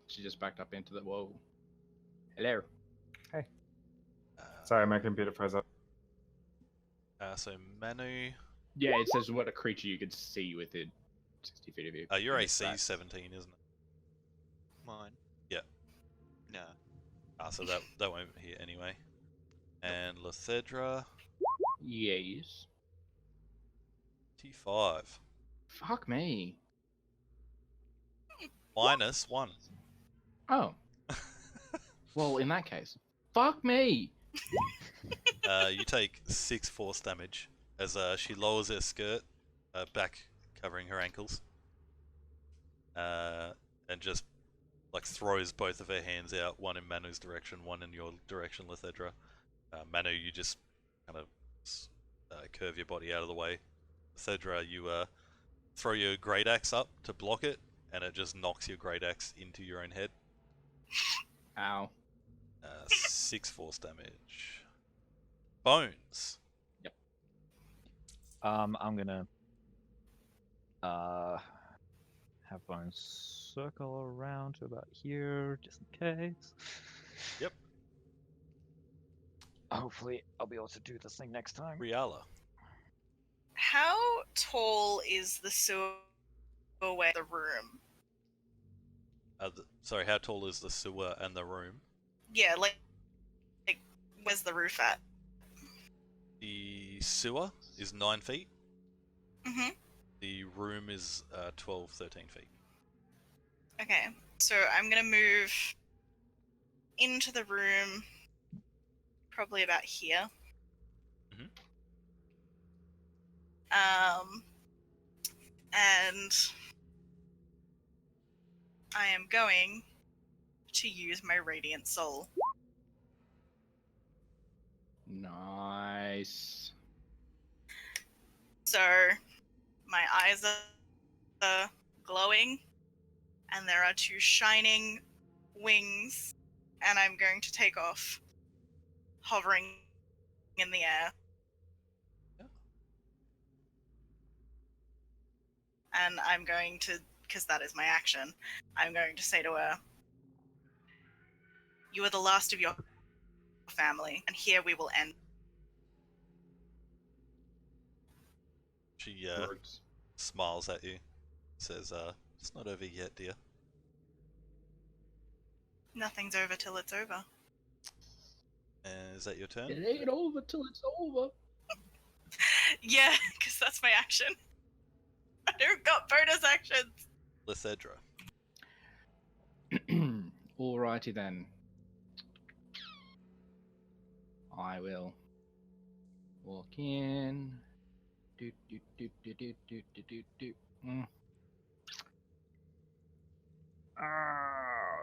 Speaker 3: She just backed up into the whoa. Hello.
Speaker 6: Sorry, my computer froze up.
Speaker 1: So Manu,
Speaker 3: Yeah, it says what a creature you could see within 60 feet of you.
Speaker 1: your
Speaker 3: And it's
Speaker 1: AC
Speaker 3: that.
Speaker 1: 17, isn't it?
Speaker 4: Mine?
Speaker 1: Yeah.
Speaker 4: No.
Speaker 1: So that won't hit anyway. And Lethedra,
Speaker 3: Yes.
Speaker 1: T5.
Speaker 3: Fuck me.
Speaker 1: Minus 1.
Speaker 3: Oh. Well, in that case, fuck me.
Speaker 1: You take 6 force damage as she lowers her skirt back, covering her ankles, and just like throws both of her hands out, one in Manu's direction, one in your direction, Lethedra. Manu, you just kind of curve your body out of the way. Lethedra, you throw your great axe up to block it, and it just knocks your great axe into your own head.
Speaker 3: Ow.
Speaker 1: 6 force damage. Bones.
Speaker 7: I'm gonna have Bones circle around to about here, just in case.
Speaker 1: Yep.
Speaker 7: Hopefully, I'll be able to do this thing next time.
Speaker 1: Riala.
Speaker 2: How tall is the sewer way the room?
Speaker 1: Sorry, how tall is the sewer and the room?
Speaker 2: Yeah, like where's the roof at?
Speaker 1: The sewer is 9 feet.
Speaker 2: Mm-hmm.
Speaker 1: The room is 12, 13 feet.
Speaker 2: Okay, so I'm gonna move into the room, probably about here.
Speaker 1: Mhm.
Speaker 2: And I am going to use my Radiant Soul.
Speaker 3: Nice.
Speaker 2: So my eyes are glowing, and there are 2 shining wings, and I'm going to take off, hovering in the air.
Speaker 1: Yeah.
Speaker 2: And I'm going to, because that is my action, I'm going to say to her, "You are the last of your family, and here we will end."
Speaker 1: She
Speaker 3: Words.
Speaker 1: smiles at you, says, "It's not over yet, dear."
Speaker 2: Nothing's over till it's over.
Speaker 1: Is that your turn?
Speaker 3: It ain't over till it's over.
Speaker 2: Yeah, because that's my action. I don't got bonus actions.
Speaker 1: Lethedra.
Speaker 3: Alrighty then. I will walk in. Do do do do do do do do do.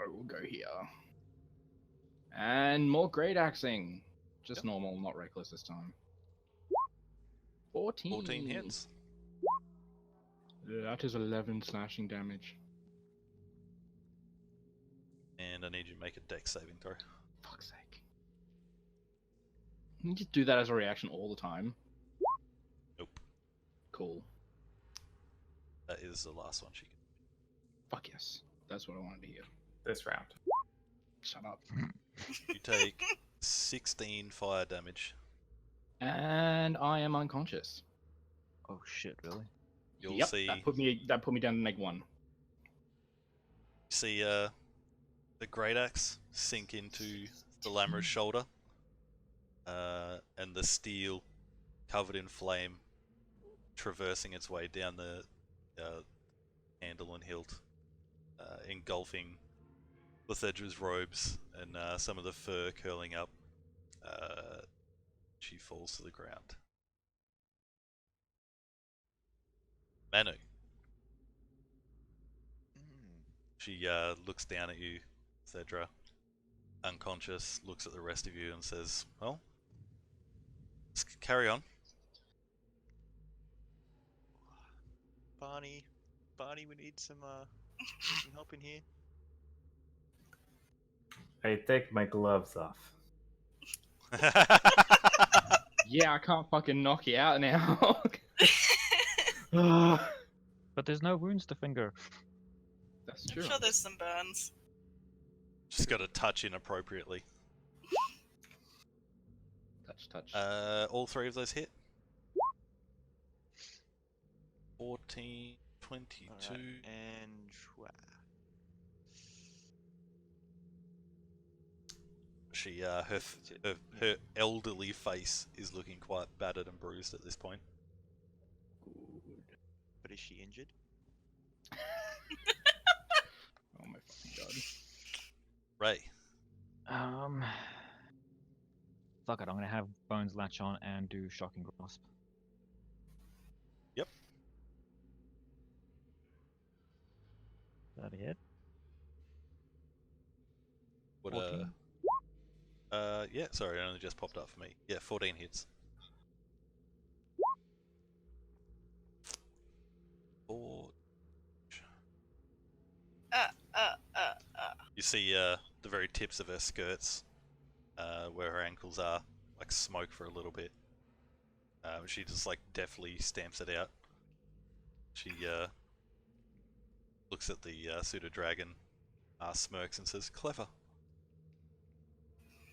Speaker 3: We'll go here. And more great axing. Just
Speaker 1: Yep.
Speaker 3: normal, not reckless this time. 14.
Speaker 1: 14 hits.
Speaker 3: That is 11 slashing damage.
Speaker 1: And I need you to make a dex saving throw.
Speaker 3: Fuck's sake. You just do that as a reaction all the time.
Speaker 1: Nope.
Speaker 3: Cool.
Speaker 1: That is the last one she can.
Speaker 3: Fuck yes. That's what I wanted to hear.
Speaker 6: This round.
Speaker 3: Shut up.
Speaker 1: You take 16 fire damage.
Speaker 3: And I am unconscious.
Speaker 7: Oh shit, really?
Speaker 1: You'll
Speaker 3: Yep,
Speaker 1: see
Speaker 3: that put me down to -1.
Speaker 1: see the great axe sink into the Lammer's shoulder, and the steel covered in flame traversing its way down the handle and hilt, engulfing Lethedra's robes and some of the fur curling up. She falls to the ground. Manu.
Speaker 4: Mm.
Speaker 1: She looks down at you, Thedra, unconscious, looks at the rest of you and says, well, let's carry on.
Speaker 4: Barney, we need some help in here.
Speaker 6: I take my gloves off.
Speaker 3: Yeah, I can't fucking knock you out now.
Speaker 7: But there's no wounds to finger.
Speaker 3: That's
Speaker 2: I'm
Speaker 3: true.
Speaker 2: sure there's some burns.
Speaker 1: Just got to touch inappropriately.
Speaker 3: Touch.
Speaker 1: All three of those hit. 14, 22.
Speaker 4: Alright, and
Speaker 1: She, her elderly face is looking quite battered and bruised at this point.
Speaker 4: but is she injured?
Speaker 3: Oh my fucking god.
Speaker 1: Ray.
Speaker 7: Fuck it, I'm gonna have Bones latch on and do Shocking Grasp.
Speaker 1: Yep.
Speaker 7: That a hit?
Speaker 1: What,
Speaker 7: 14?
Speaker 1: yeah, sorry, it only just popped up for me. Yeah, 14 hits. 4. You see the very tips of her skirts, where her ankles are, like smoke for a little bit. She just like deftly stamps it out. She looks at the pseudo dragon, smirks and says, "Clever,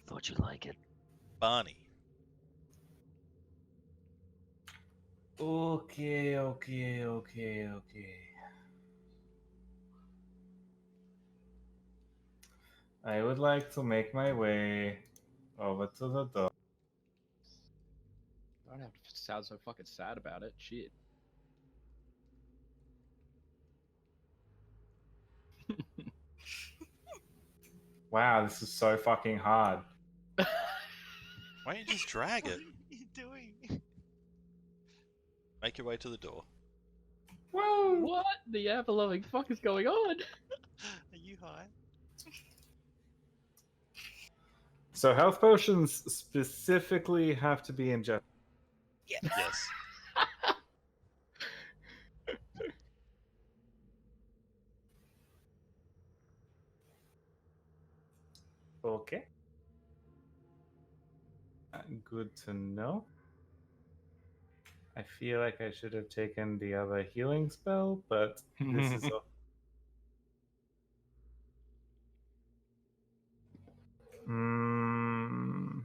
Speaker 5: Thought you'd like it.
Speaker 1: Barney."
Speaker 6: Okay. I would like to make my way over to the door.
Speaker 3: I don't have to sound so fucking sad about it. Shit.
Speaker 6: Wow, this is so fucking hard.
Speaker 1: Why don't you just drag
Speaker 4: What
Speaker 1: it?
Speaker 4: are you doing?
Speaker 1: Make your way to the door.
Speaker 6: Whoa!
Speaker 3: What the ever-loving fuck is going on?
Speaker 4: Are you high?
Speaker 6: So health potions specifically have to be ingested.
Speaker 2: Yeah.
Speaker 1: Yes.
Speaker 6: Okay. Good to know. I feel like I should have taken the other healing spell, but this is a...
Speaker 4: You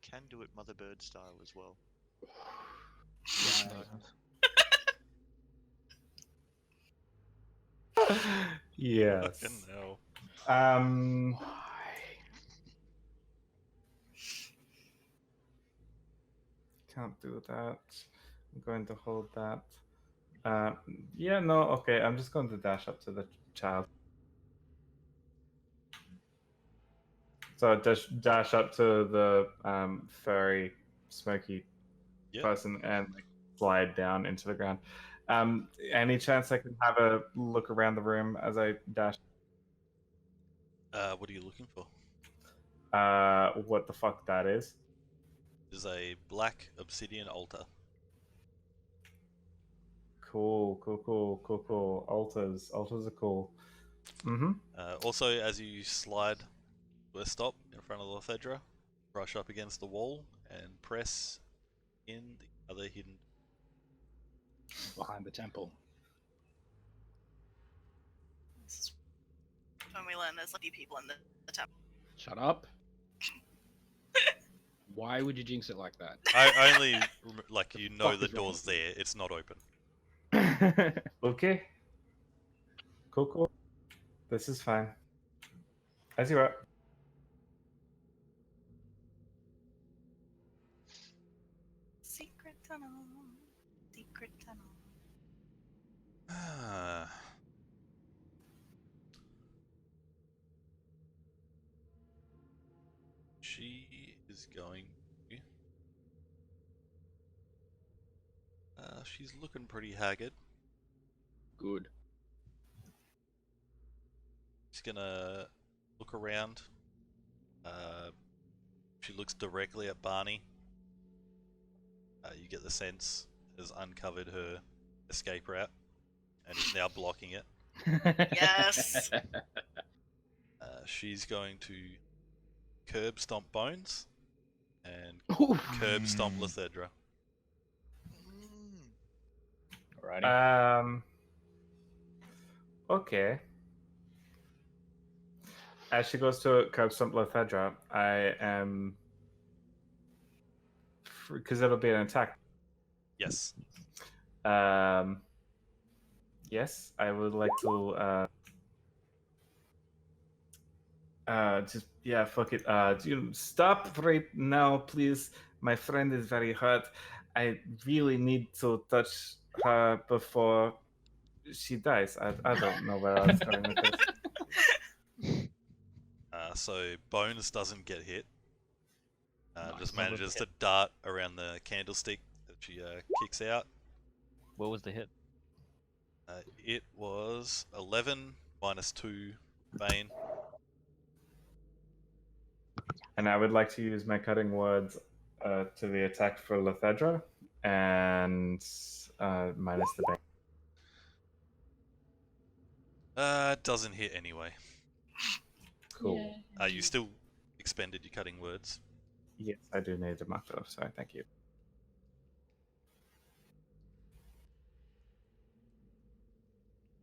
Speaker 4: can do it Mother Bird style as well.
Speaker 6: Yes.
Speaker 1: Fucking hell.
Speaker 6: Can't do that. I'm going to hold that. Yeah, no, okay. I'm just going to dash up to the child. So dash up to the furry, smoky
Speaker 1: Yep.
Speaker 6: person and like, slide down into the ground. Any chance I can have a look around the room as I dash?
Speaker 1: What are you looking for?
Speaker 6: What the fuck that is?
Speaker 1: There's a black obsidian altar.
Speaker 6: Cool. Altars are cool. Mm-hmm.
Speaker 1: Also, as you slide to a stop in front of Lothedra, brush up against the wall and press in the other hidden.
Speaker 3: Behind the temple.
Speaker 2: This is when we learn there's lucky people in the temple.
Speaker 3: Shut up. Why would you jinx it like that?
Speaker 1: I only like you know
Speaker 3: fuck
Speaker 1: the
Speaker 3: is wrong
Speaker 1: door's
Speaker 3: with you?
Speaker 1: there. It's not open.
Speaker 6: Okay. Cool. This is fine. As you are.
Speaker 2: Secret tunnel. Secret tunnel.
Speaker 1: She is going to. She's looking pretty haggard.
Speaker 3: Good.
Speaker 1: She's gonna look around. She looks directly at Barney. You get the sense has uncovered her escape route and is now blocking it.
Speaker 2: Yes.
Speaker 1: She's going to curb stomp Bones and
Speaker 3: Oof.
Speaker 1: curb stomp Lothedra.
Speaker 3: Alrighty.
Speaker 6: Okay. As she goes to curb stomp Lothedra, I am, because it'll be an attack.
Speaker 1: Yes.
Speaker 6: Yes, I would like to. Fuck it. You stop right now, please. My friend is very hurt. I really need to touch her before she dies. I don't know where I was going with this.
Speaker 1: So Bones doesn't get hit.
Speaker 3: Nice.
Speaker 1: Just
Speaker 7: What was
Speaker 1: manages
Speaker 7: the
Speaker 1: to dart around the candlestick that she kicks out.
Speaker 7: What was the hit?
Speaker 1: It was 11 minus 2 Bane.
Speaker 6: And I would like to use my cutting words to the attack for Lothedra and minus the bane.
Speaker 1: Doesn't hit anyway.
Speaker 6: Cool.
Speaker 1: You still expended your cutting words.
Speaker 6: Yes, I do need to mark that off. Sorry, thank you.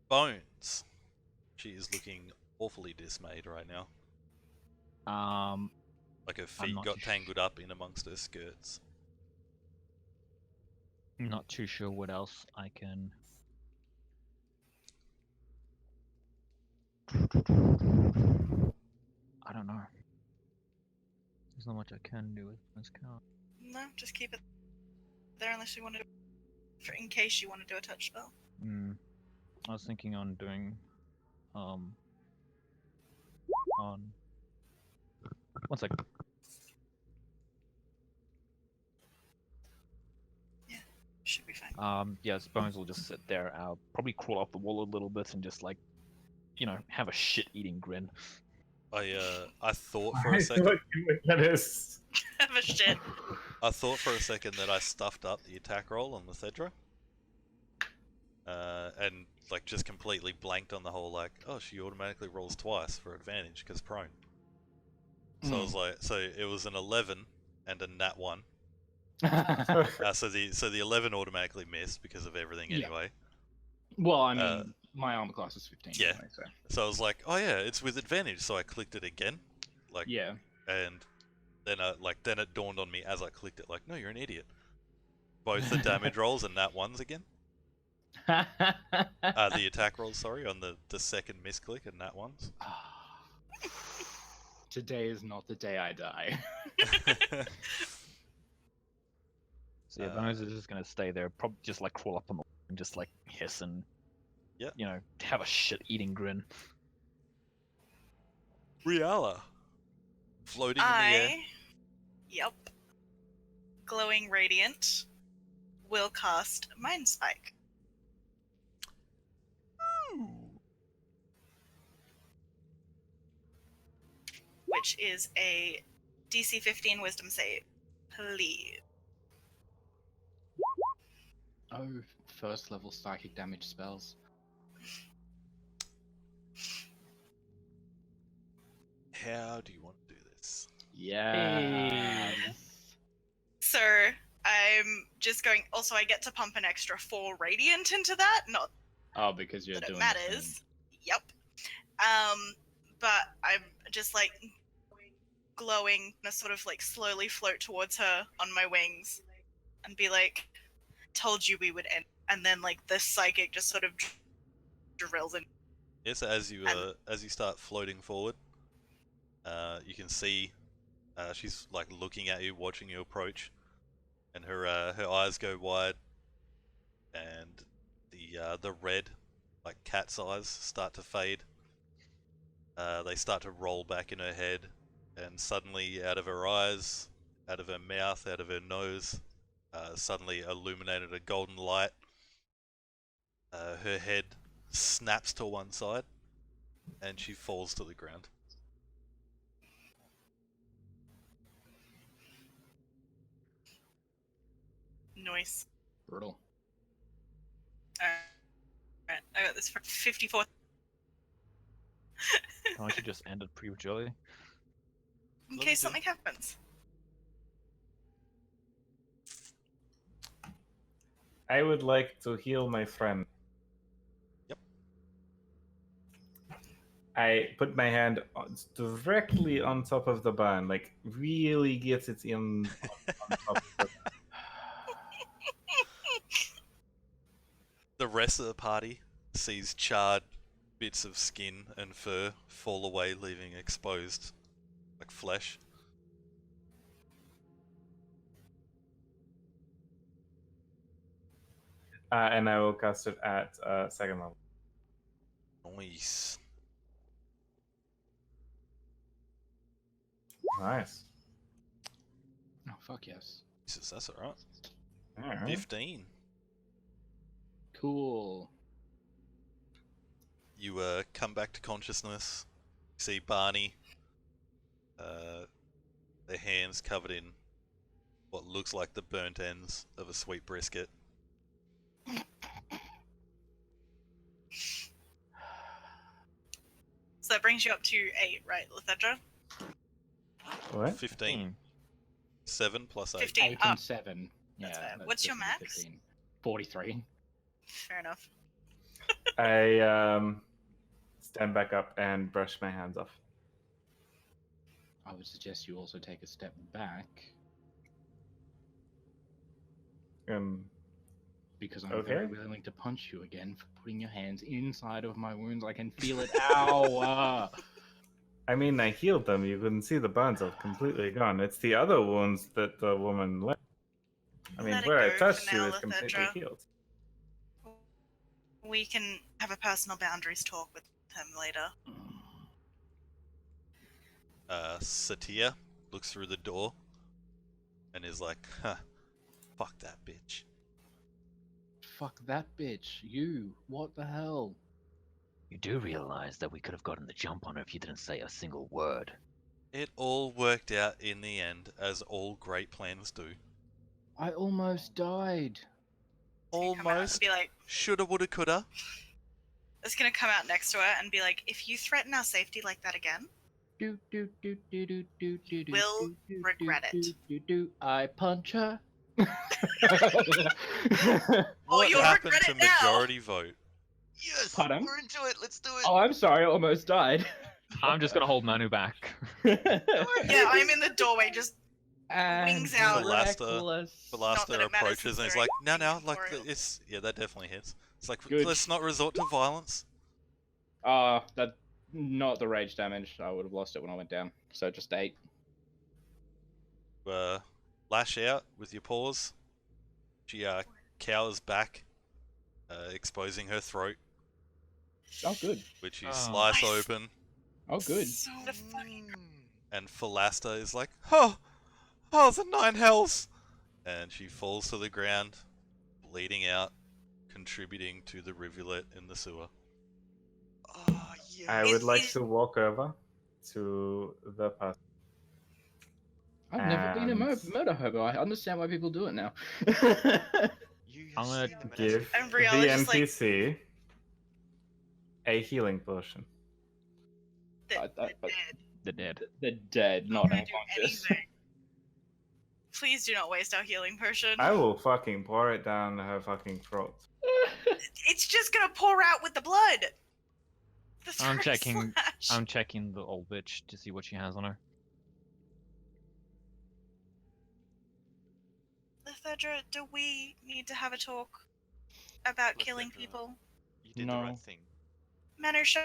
Speaker 1: Bones. She is looking awfully dismayed right now. Like her feet
Speaker 7: not
Speaker 1: got
Speaker 7: too
Speaker 1: tangled up in amongst her skirts.
Speaker 7: I'm not too sure what else I can. I don't know. There's not much I can do with this card.
Speaker 2: No, just keep it there unless you want to, in case you want to do a touch spell.
Speaker 7: I was thinking on doing, on. One second.
Speaker 2: Should be fine.
Speaker 7: Yeah, Bones will just sit there. I'll probably crawl up the wall a little bit and just have a shit-eating grin.
Speaker 1: I thought for a second.
Speaker 2: Have a shit.
Speaker 1: I thought for a second that I stuffed up the attack roll on Lothedra. And just completely blanked on the whole she automatically rolls twice for advantage because prone. So I was like, so it was an 11 and a nat 1. So the 11 automatically missed because of everything
Speaker 3: Yeah.
Speaker 1: anyway.
Speaker 3: Well, I mean, my armor class is 15.
Speaker 1: Yeah.
Speaker 3: Anyway, so.
Speaker 1: So I was like, oh yeah, it's with advantage. So I clicked it again.
Speaker 3: Yeah.
Speaker 1: And then then it dawned on me as I clicked it, no, you're an idiot. Both the damage rolls and nat 1s again. The attack rolls, sorry, on the second misclick and nat 1s.
Speaker 3: Today is not the day I die.
Speaker 7: So yeah, Bones is just gonna stay there, probably just crawl up on the wall and just hiss and have a shit-eating grin.
Speaker 1: Riala, floating in the air.
Speaker 2: Yep. Glowing radiant. Will cast Mind Spike. Which is a DC 15 Wisdom save. Please.
Speaker 3: Oh, first level psychic damage spells.
Speaker 1: How do you want to do this?
Speaker 3: Yeah.
Speaker 2: So I'm just going. Also, I get to pump an extra 4 radiant into that. Not
Speaker 3: Oh, because you're
Speaker 2: that it
Speaker 3: doing the thing.
Speaker 2: matters. Yep. But I'm just like glowing, and sort of like slowly float towards her on my wings, and be like, "Told you we would end." And then like the psychic just sort of drills in.
Speaker 1: Yes, as you start floating forward, you can see she's like looking at you, watching you approach, and her eyes go wide, and the red, like cat's eyes, start to fade. They start to roll back in her head, and suddenly out of her eyes, out of her mouth, out of her nose, suddenly illuminated a golden light. Her head snaps to one side, and she falls to the ground.
Speaker 2: Noise.
Speaker 3: Brutal.
Speaker 2: Alright, I got this for 54.
Speaker 7: Can't you just end it prematurely?
Speaker 2: In
Speaker 1: Love
Speaker 2: case
Speaker 1: to.
Speaker 2: something happens.
Speaker 6: I would like to heal my friend.
Speaker 1: Yep.
Speaker 6: I put my hand directly on top of the barn, like really gets it in on top of the...
Speaker 1: The rest of the party sees charred bits of skin and fur fall away, leaving exposed, like flesh.
Speaker 6: And I will cast it at second level.
Speaker 1: Nice.
Speaker 6: Nice.
Speaker 3: Oh, fuck yes.
Speaker 1: Jesus, that's alright.
Speaker 6: Alright.
Speaker 1: 15.
Speaker 3: Cool.
Speaker 1: You come back to consciousness. You see Barney. Their hands covered in what looks like the burnt ends of a sweet brisket.
Speaker 2: So that brings you up to 8, right, Lethedra?
Speaker 6: What?
Speaker 1: 15. 7 plus 8.
Speaker 2: 15.
Speaker 3: 8
Speaker 2: Oh,
Speaker 3: and 7.
Speaker 2: That's
Speaker 3: Yeah.
Speaker 2: fair.
Speaker 3: that's
Speaker 2: What's your
Speaker 3: definitely
Speaker 2: max?
Speaker 3: 15. 43.
Speaker 2: fair enough.
Speaker 6: I stand back up and brush my hands off.
Speaker 3: I would suggest you also take a step back because I'm very
Speaker 6: Okay.
Speaker 3: willing to punch you again for putting your hands inside of my wounds. I can feel it. Ow!
Speaker 6: I mean, I healed them. You couldn't see the burns are completely gone. It's the other wounds that the woman left. I mean,
Speaker 2: Let it
Speaker 6: where I
Speaker 2: go
Speaker 6: touched
Speaker 2: for
Speaker 6: you
Speaker 2: now,
Speaker 6: is completely
Speaker 2: Lethedra.
Speaker 6: healed.
Speaker 2: We can have a personal boundaries talk with him later.
Speaker 1: Satya looks through the door and is like, huh, fuck that bitch.
Speaker 3: Fuck that bitch. You. What the hell?
Speaker 5: You do realize that we could have gotten the jump on her if you didn't say a single word.
Speaker 1: It all worked out in the end, as all great plans do.
Speaker 3: I almost died.
Speaker 2: Come out and
Speaker 1: Almost.
Speaker 2: be like,
Speaker 1: Shoulda, woulda, coulda.
Speaker 2: it's gonna come out next to her and be like, if you threaten our safety like that again,
Speaker 3: Do do do do do do do do.
Speaker 2: will
Speaker 3: do, do,
Speaker 2: regret
Speaker 3: do,
Speaker 2: it.
Speaker 3: Do, do, do. I punch her.
Speaker 1: What
Speaker 2: you'll
Speaker 1: happened
Speaker 2: regret
Speaker 1: to
Speaker 2: it now.
Speaker 1: majority vote?
Speaker 4: Yes!
Speaker 3: Pardon?
Speaker 4: We're into it! Let's do it!
Speaker 3: Oh, I'm sorry. I almost died.
Speaker 7: I'm just gonna hold Manu back.
Speaker 2: Yeah, I'm in the doorway just Wings out.
Speaker 1: Philaster
Speaker 2: Not that it matters
Speaker 1: approaches and he's
Speaker 2: considering
Speaker 1: like, no, like,
Speaker 2: tutorial.
Speaker 1: it's, yeah, that definitely hits. It's like,
Speaker 3: Good.
Speaker 1: let's not resort to violence.
Speaker 3: That not the rage damage. I would have lost it when I went down. So just 8.
Speaker 1: Lash out with your paws. She cowers back, exposing her throat,
Speaker 3: Oh, good.
Speaker 1: which you
Speaker 7: Oh.
Speaker 1: slice
Speaker 2: Nice.
Speaker 1: open.
Speaker 3: Oh, good.
Speaker 2: So fucking
Speaker 1: And Philaster is like, oh, the 9 hells! And she falls to the ground, bleeding out, contributing to the rivulet in the sewer.
Speaker 4: Oh, yeah.
Speaker 6: I would like
Speaker 2: Is-
Speaker 6: to walk over to the person.
Speaker 3: I've never been a
Speaker 6: And-
Speaker 3: murder hobo. I understand why people do it now.
Speaker 4: You
Speaker 7: I'm gonna
Speaker 4: see the message?
Speaker 6: Give
Speaker 2: And
Speaker 6: the
Speaker 2: Briella just, like-
Speaker 6: NPC a healing potion.
Speaker 2: The
Speaker 3: But
Speaker 7: The dead.
Speaker 3: they're dead,
Speaker 2: not
Speaker 3: not
Speaker 2: gonna do
Speaker 3: unconscious.
Speaker 2: anything. Please do not waste our healing potion.
Speaker 6: I will fucking pour it down her fucking throat.
Speaker 2: It's just gonna pour out with the blood. The
Speaker 7: I'm
Speaker 2: throat
Speaker 7: checking.
Speaker 2: slash.
Speaker 7: I'm checking the old bitch to see what she has on her.
Speaker 2: Lithedra, do we need to have a talk about killing
Speaker 4: Lithedra.
Speaker 2: people?
Speaker 4: You did the
Speaker 3: No.
Speaker 4: right thing.
Speaker 2: Manor, shut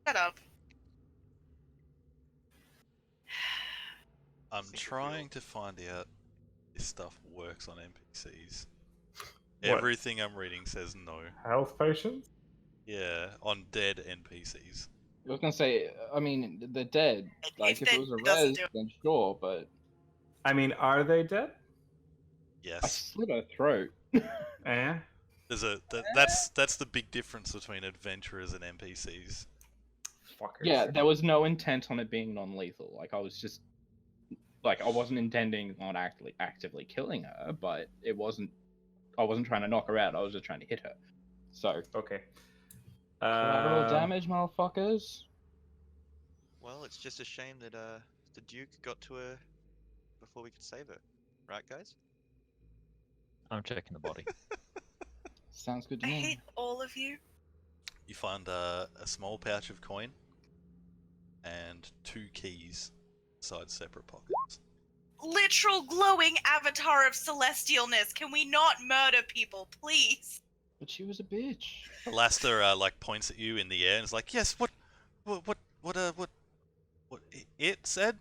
Speaker 2: up.
Speaker 1: I'm
Speaker 4: think if we
Speaker 1: trying
Speaker 4: all-
Speaker 1: to find out if stuff works on NPCs.
Speaker 6: What?
Speaker 1: Everything I'm reading says no.
Speaker 6: Health potions?
Speaker 1: Yeah, on dead NPCs.
Speaker 3: I was gonna say, I mean, they're dead. Like, if
Speaker 2: that
Speaker 3: it was a
Speaker 2: doesn't
Speaker 3: res,
Speaker 2: do it.
Speaker 3: then sure, but
Speaker 6: I mean, are they dead?
Speaker 3: I
Speaker 1: Yes.
Speaker 3: slit her throat.
Speaker 6: Eh?
Speaker 1: There's that's the big difference between adventurers and NPCs.
Speaker 6: Fuckers.
Speaker 3: Yeah, there was no intent on it being non-lethal. Like, I was just, like, I wasn't intending on actively killing her, but it wasn't. I wasn't trying to knock her out. I was just trying to hit her. So,
Speaker 6: Okay.
Speaker 3: collateral damage, motherfuckers.
Speaker 4: Well, it's just a shame that the Duke got to her before we could save her. Right, guys?
Speaker 7: I'm checking the body.
Speaker 3: Sounds good to
Speaker 2: I
Speaker 3: me.
Speaker 2: hate all of you.
Speaker 1: You find a small pouch of coin and 2 keys inside separate pockets.
Speaker 2: Literal glowing avatar of celestialness. Can we not murder people, please?
Speaker 3: But she was a bitch.
Speaker 1: Alastair like points at you in the air and is like, "Yes, what it said?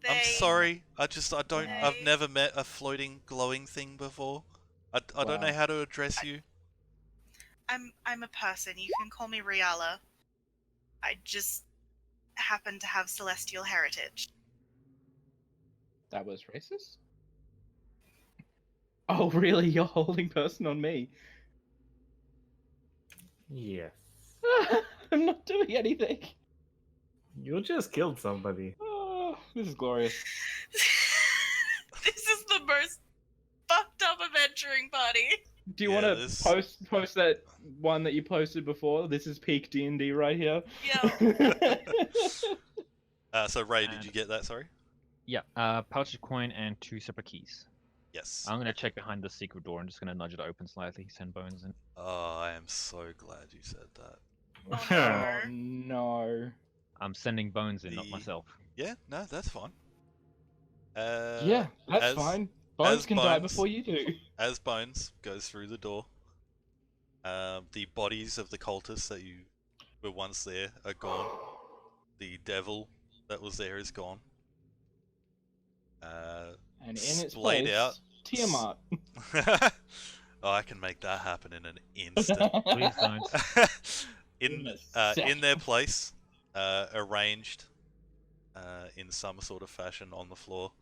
Speaker 1: I'm
Speaker 2: They-
Speaker 1: sorry. I've
Speaker 2: They-
Speaker 1: never met a floating glowing thing before. I don't know
Speaker 3: Wow.
Speaker 1: how to address you."
Speaker 2: I'm a person. You can call me Riala. I just happen to have celestial heritage.
Speaker 3: That was racist? Oh, really? You're holding person on me?
Speaker 6: Yes.
Speaker 3: I'm not doing anything.
Speaker 6: You just killed somebody.
Speaker 3: Oh, this is glorious.
Speaker 2: This is the most fucked up adventuring party.
Speaker 3: Do you
Speaker 1: Yeah,
Speaker 3: want
Speaker 1: this-
Speaker 3: to post that one that you posted before? This is peak D&D right here.
Speaker 2: Yeah.
Speaker 1: So Ray, did
Speaker 7: And-
Speaker 1: you get that? Sorry.
Speaker 7: Yeah, pouch of coin and 2 separate keys.
Speaker 1: Yes.
Speaker 7: I'm gonna check behind the secret door. I'm just gonna nudge it open slightly. Send bones in.
Speaker 1: Oh, I am so glad you said that.
Speaker 2: Oh,
Speaker 3: Oh
Speaker 2: no.
Speaker 3: no.
Speaker 7: I'm sending bones in, not
Speaker 1: The-
Speaker 7: myself.
Speaker 1: Yeah, no, that's fine.
Speaker 3: Yeah, that's
Speaker 1: as-
Speaker 3: fine. Bones
Speaker 1: as
Speaker 3: can die
Speaker 1: Bones-
Speaker 3: before you do.
Speaker 1: As Bones goes through the door, the bodies of the cultists that you were once there are gone. The devil that was there is gone.
Speaker 3: And in its
Speaker 1: Splayed
Speaker 3: place,
Speaker 1: out.
Speaker 3: Tiamat.
Speaker 1: Oh, I can make that happen in an instant.
Speaker 7: Please don't.
Speaker 1: in
Speaker 3: In a
Speaker 1: in their place, arranged in some sort of fashion on the floor,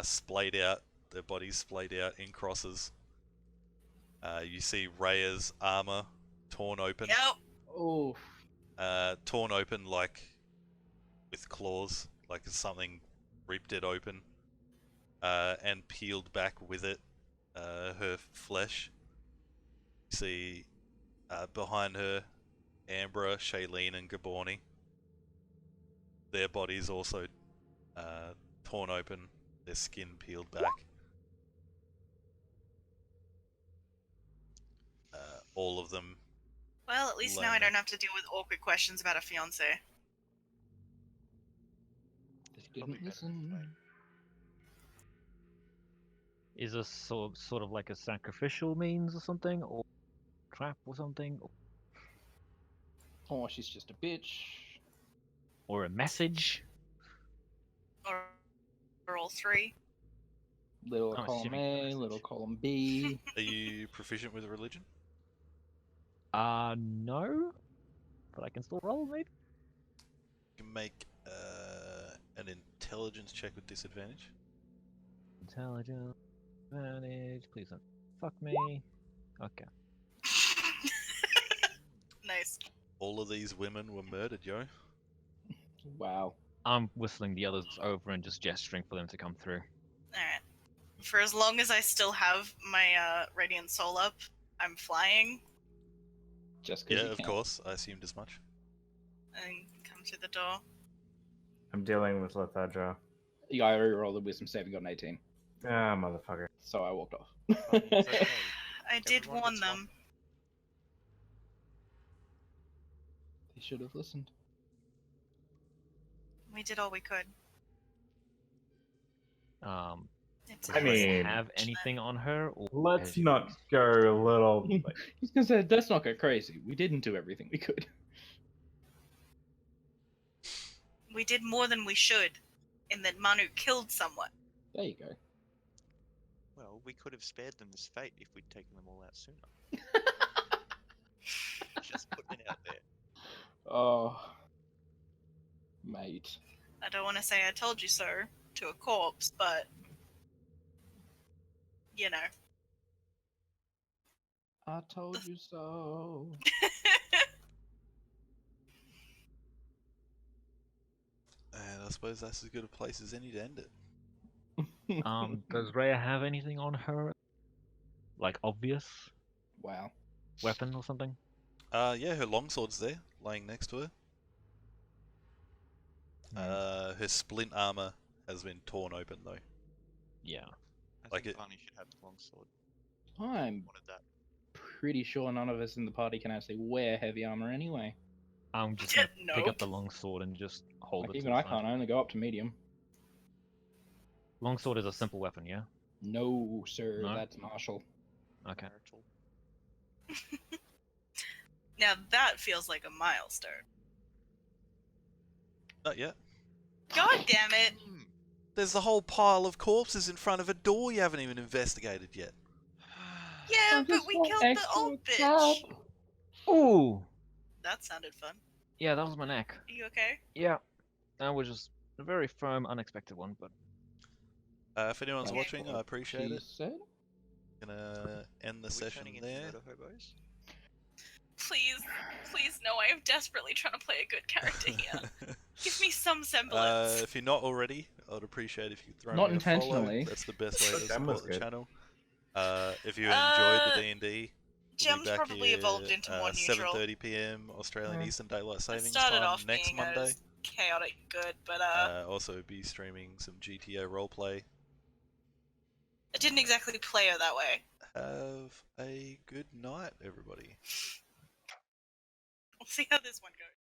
Speaker 1: splayed out. Their bodies splayed out in crosses. You see Rhea's armor torn open.
Speaker 2: Yep.
Speaker 3: Oh,
Speaker 1: Torn open like with claws, like something ripped it open, and peeled back with it, her flesh. You see behind her, Ambra, Shailene, and Gaborni. Their bodies also torn open, their skin peeled back. All of them.
Speaker 2: Well, at least now I
Speaker 1: Lonely.
Speaker 2: don't have to deal with awkward questions about a fiance.
Speaker 3: they
Speaker 4: Probably
Speaker 3: didn't
Speaker 4: better this way.
Speaker 3: listen.
Speaker 7: Is this sort of like a sacrificial means or something, or trap or something,
Speaker 3: Oh, she's just a bitch.
Speaker 7: or a message?
Speaker 2: Or all three.
Speaker 3: Little
Speaker 7: I'm
Speaker 3: column
Speaker 7: assuming
Speaker 3: A,
Speaker 7: message.
Speaker 3: little column B.
Speaker 1: Are you proficient with religion?
Speaker 7: No, but I can still roll maybe.
Speaker 1: You can make an intelligence check with disadvantage.
Speaker 7: Intelligence, advantage. Please don't fuck me. Okay.
Speaker 2: Nice.
Speaker 1: All of these women were murdered, yo.
Speaker 3: Wow.
Speaker 7: I'm whistling the others over and just gesturing for them to come through.
Speaker 2: Alright. For as long as I still have my radiant soul up, I'm flying
Speaker 3: Just because
Speaker 1: Yeah,
Speaker 3: you
Speaker 1: of
Speaker 3: can.
Speaker 1: course. I assumed as much.
Speaker 2: and come through the door.
Speaker 6: I'm dealing with Lethadra.
Speaker 3: You gotta reroll the wisdom saving, got an 18.
Speaker 6: Ah, motherfucker.
Speaker 3: So I walked off.
Speaker 4: Oh, it's okay.
Speaker 2: I did
Speaker 4: Everyone
Speaker 2: warn
Speaker 4: gets one.
Speaker 2: them.
Speaker 3: They should have listened.
Speaker 2: We did all we could.
Speaker 7: Does
Speaker 6: I
Speaker 7: Rhea
Speaker 6: mean-
Speaker 7: have anything on her? Or
Speaker 6: Let's
Speaker 7: has you-
Speaker 6: not go a little. Like,
Speaker 3: He's gonna say, let's not go crazy. We didn't do everything we could.
Speaker 2: We did more than we should, in that Manu killed someone.
Speaker 3: There you go.
Speaker 4: Well, we could have spared them this fate if we'd taken them all out sooner. Just putting it out there.
Speaker 3: Oh. Mate.
Speaker 2: I don't want to say I told you so to a corpse, but you know.
Speaker 3: I told you so.
Speaker 1: And I suppose that's as good a place as any to end it.
Speaker 7: Does Rhea have anything on her? Like obvious
Speaker 3: Wow.
Speaker 7: weapon or something?
Speaker 1: Yeah, her longsword's there, laying next to her. Her splint armor has been torn open though.
Speaker 7: Yeah.
Speaker 4: I
Speaker 1: Like
Speaker 4: think
Speaker 1: it-
Speaker 4: Barney should have the longsword.
Speaker 3: I'm
Speaker 4: Wanted that.
Speaker 3: pretty sure none of us in the party can actually wear heavy armor anyway.
Speaker 7: I'm just gonna pick up
Speaker 2: Nope.
Speaker 7: the longsword and just hold
Speaker 3: Like
Speaker 7: it.
Speaker 3: even
Speaker 7: to the
Speaker 3: I
Speaker 7: side.
Speaker 3: can't. I only go up to medium.
Speaker 7: Longsword is a simple weapon, yeah.
Speaker 3: No, sir.
Speaker 7: No?
Speaker 3: That's martial.
Speaker 7: Okay.
Speaker 4: Marital.
Speaker 2: Now that feels like a milestone.
Speaker 1: Not yet.
Speaker 2: God damn it!
Speaker 1: There's the whole pile of corpses in front of a door you haven't even investigated yet.
Speaker 2: Yeah, but we killed the old bitch.
Speaker 7: Ooh.
Speaker 2: That sounded fun.
Speaker 7: Yeah, that was my neck.
Speaker 2: Are you okay?
Speaker 7: Yeah. That was just a very firm, unexpected one, but
Speaker 1: If anyone's
Speaker 2: Okay.
Speaker 1: watching, I appreciate
Speaker 3: She
Speaker 1: it.
Speaker 3: said?
Speaker 1: Gonna end the
Speaker 4: Are we
Speaker 1: session
Speaker 4: turning into
Speaker 1: there.
Speaker 4: murder hobos?
Speaker 2: Please, please no, I am desperately trying to play a good character here. Give me some semblance.
Speaker 1: If you're not already, I'd appreciate if you could throw
Speaker 3: Not
Speaker 1: me a follow.
Speaker 3: intentionally.
Speaker 1: That's the best way to
Speaker 6: That was
Speaker 1: support the
Speaker 6: good.
Speaker 1: channel. If you enjoyed the
Speaker 2: Uh,
Speaker 1: D&D,
Speaker 2: Gem's
Speaker 1: back
Speaker 2: probably
Speaker 1: here,
Speaker 2: evolved into more neutral.
Speaker 1: 7:30 PM Australian
Speaker 6: Yeah.
Speaker 1: Eastern Daylight
Speaker 2: It
Speaker 1: Savings
Speaker 2: started
Speaker 1: Time
Speaker 2: off
Speaker 1: next
Speaker 2: being
Speaker 1: Monday.
Speaker 2: as chaotic good, but
Speaker 1: Also be streaming some GTA roleplay.
Speaker 2: I didn't exactly play her that way.
Speaker 1: Have a good night, everybody.
Speaker 2: We'll see how this one goes.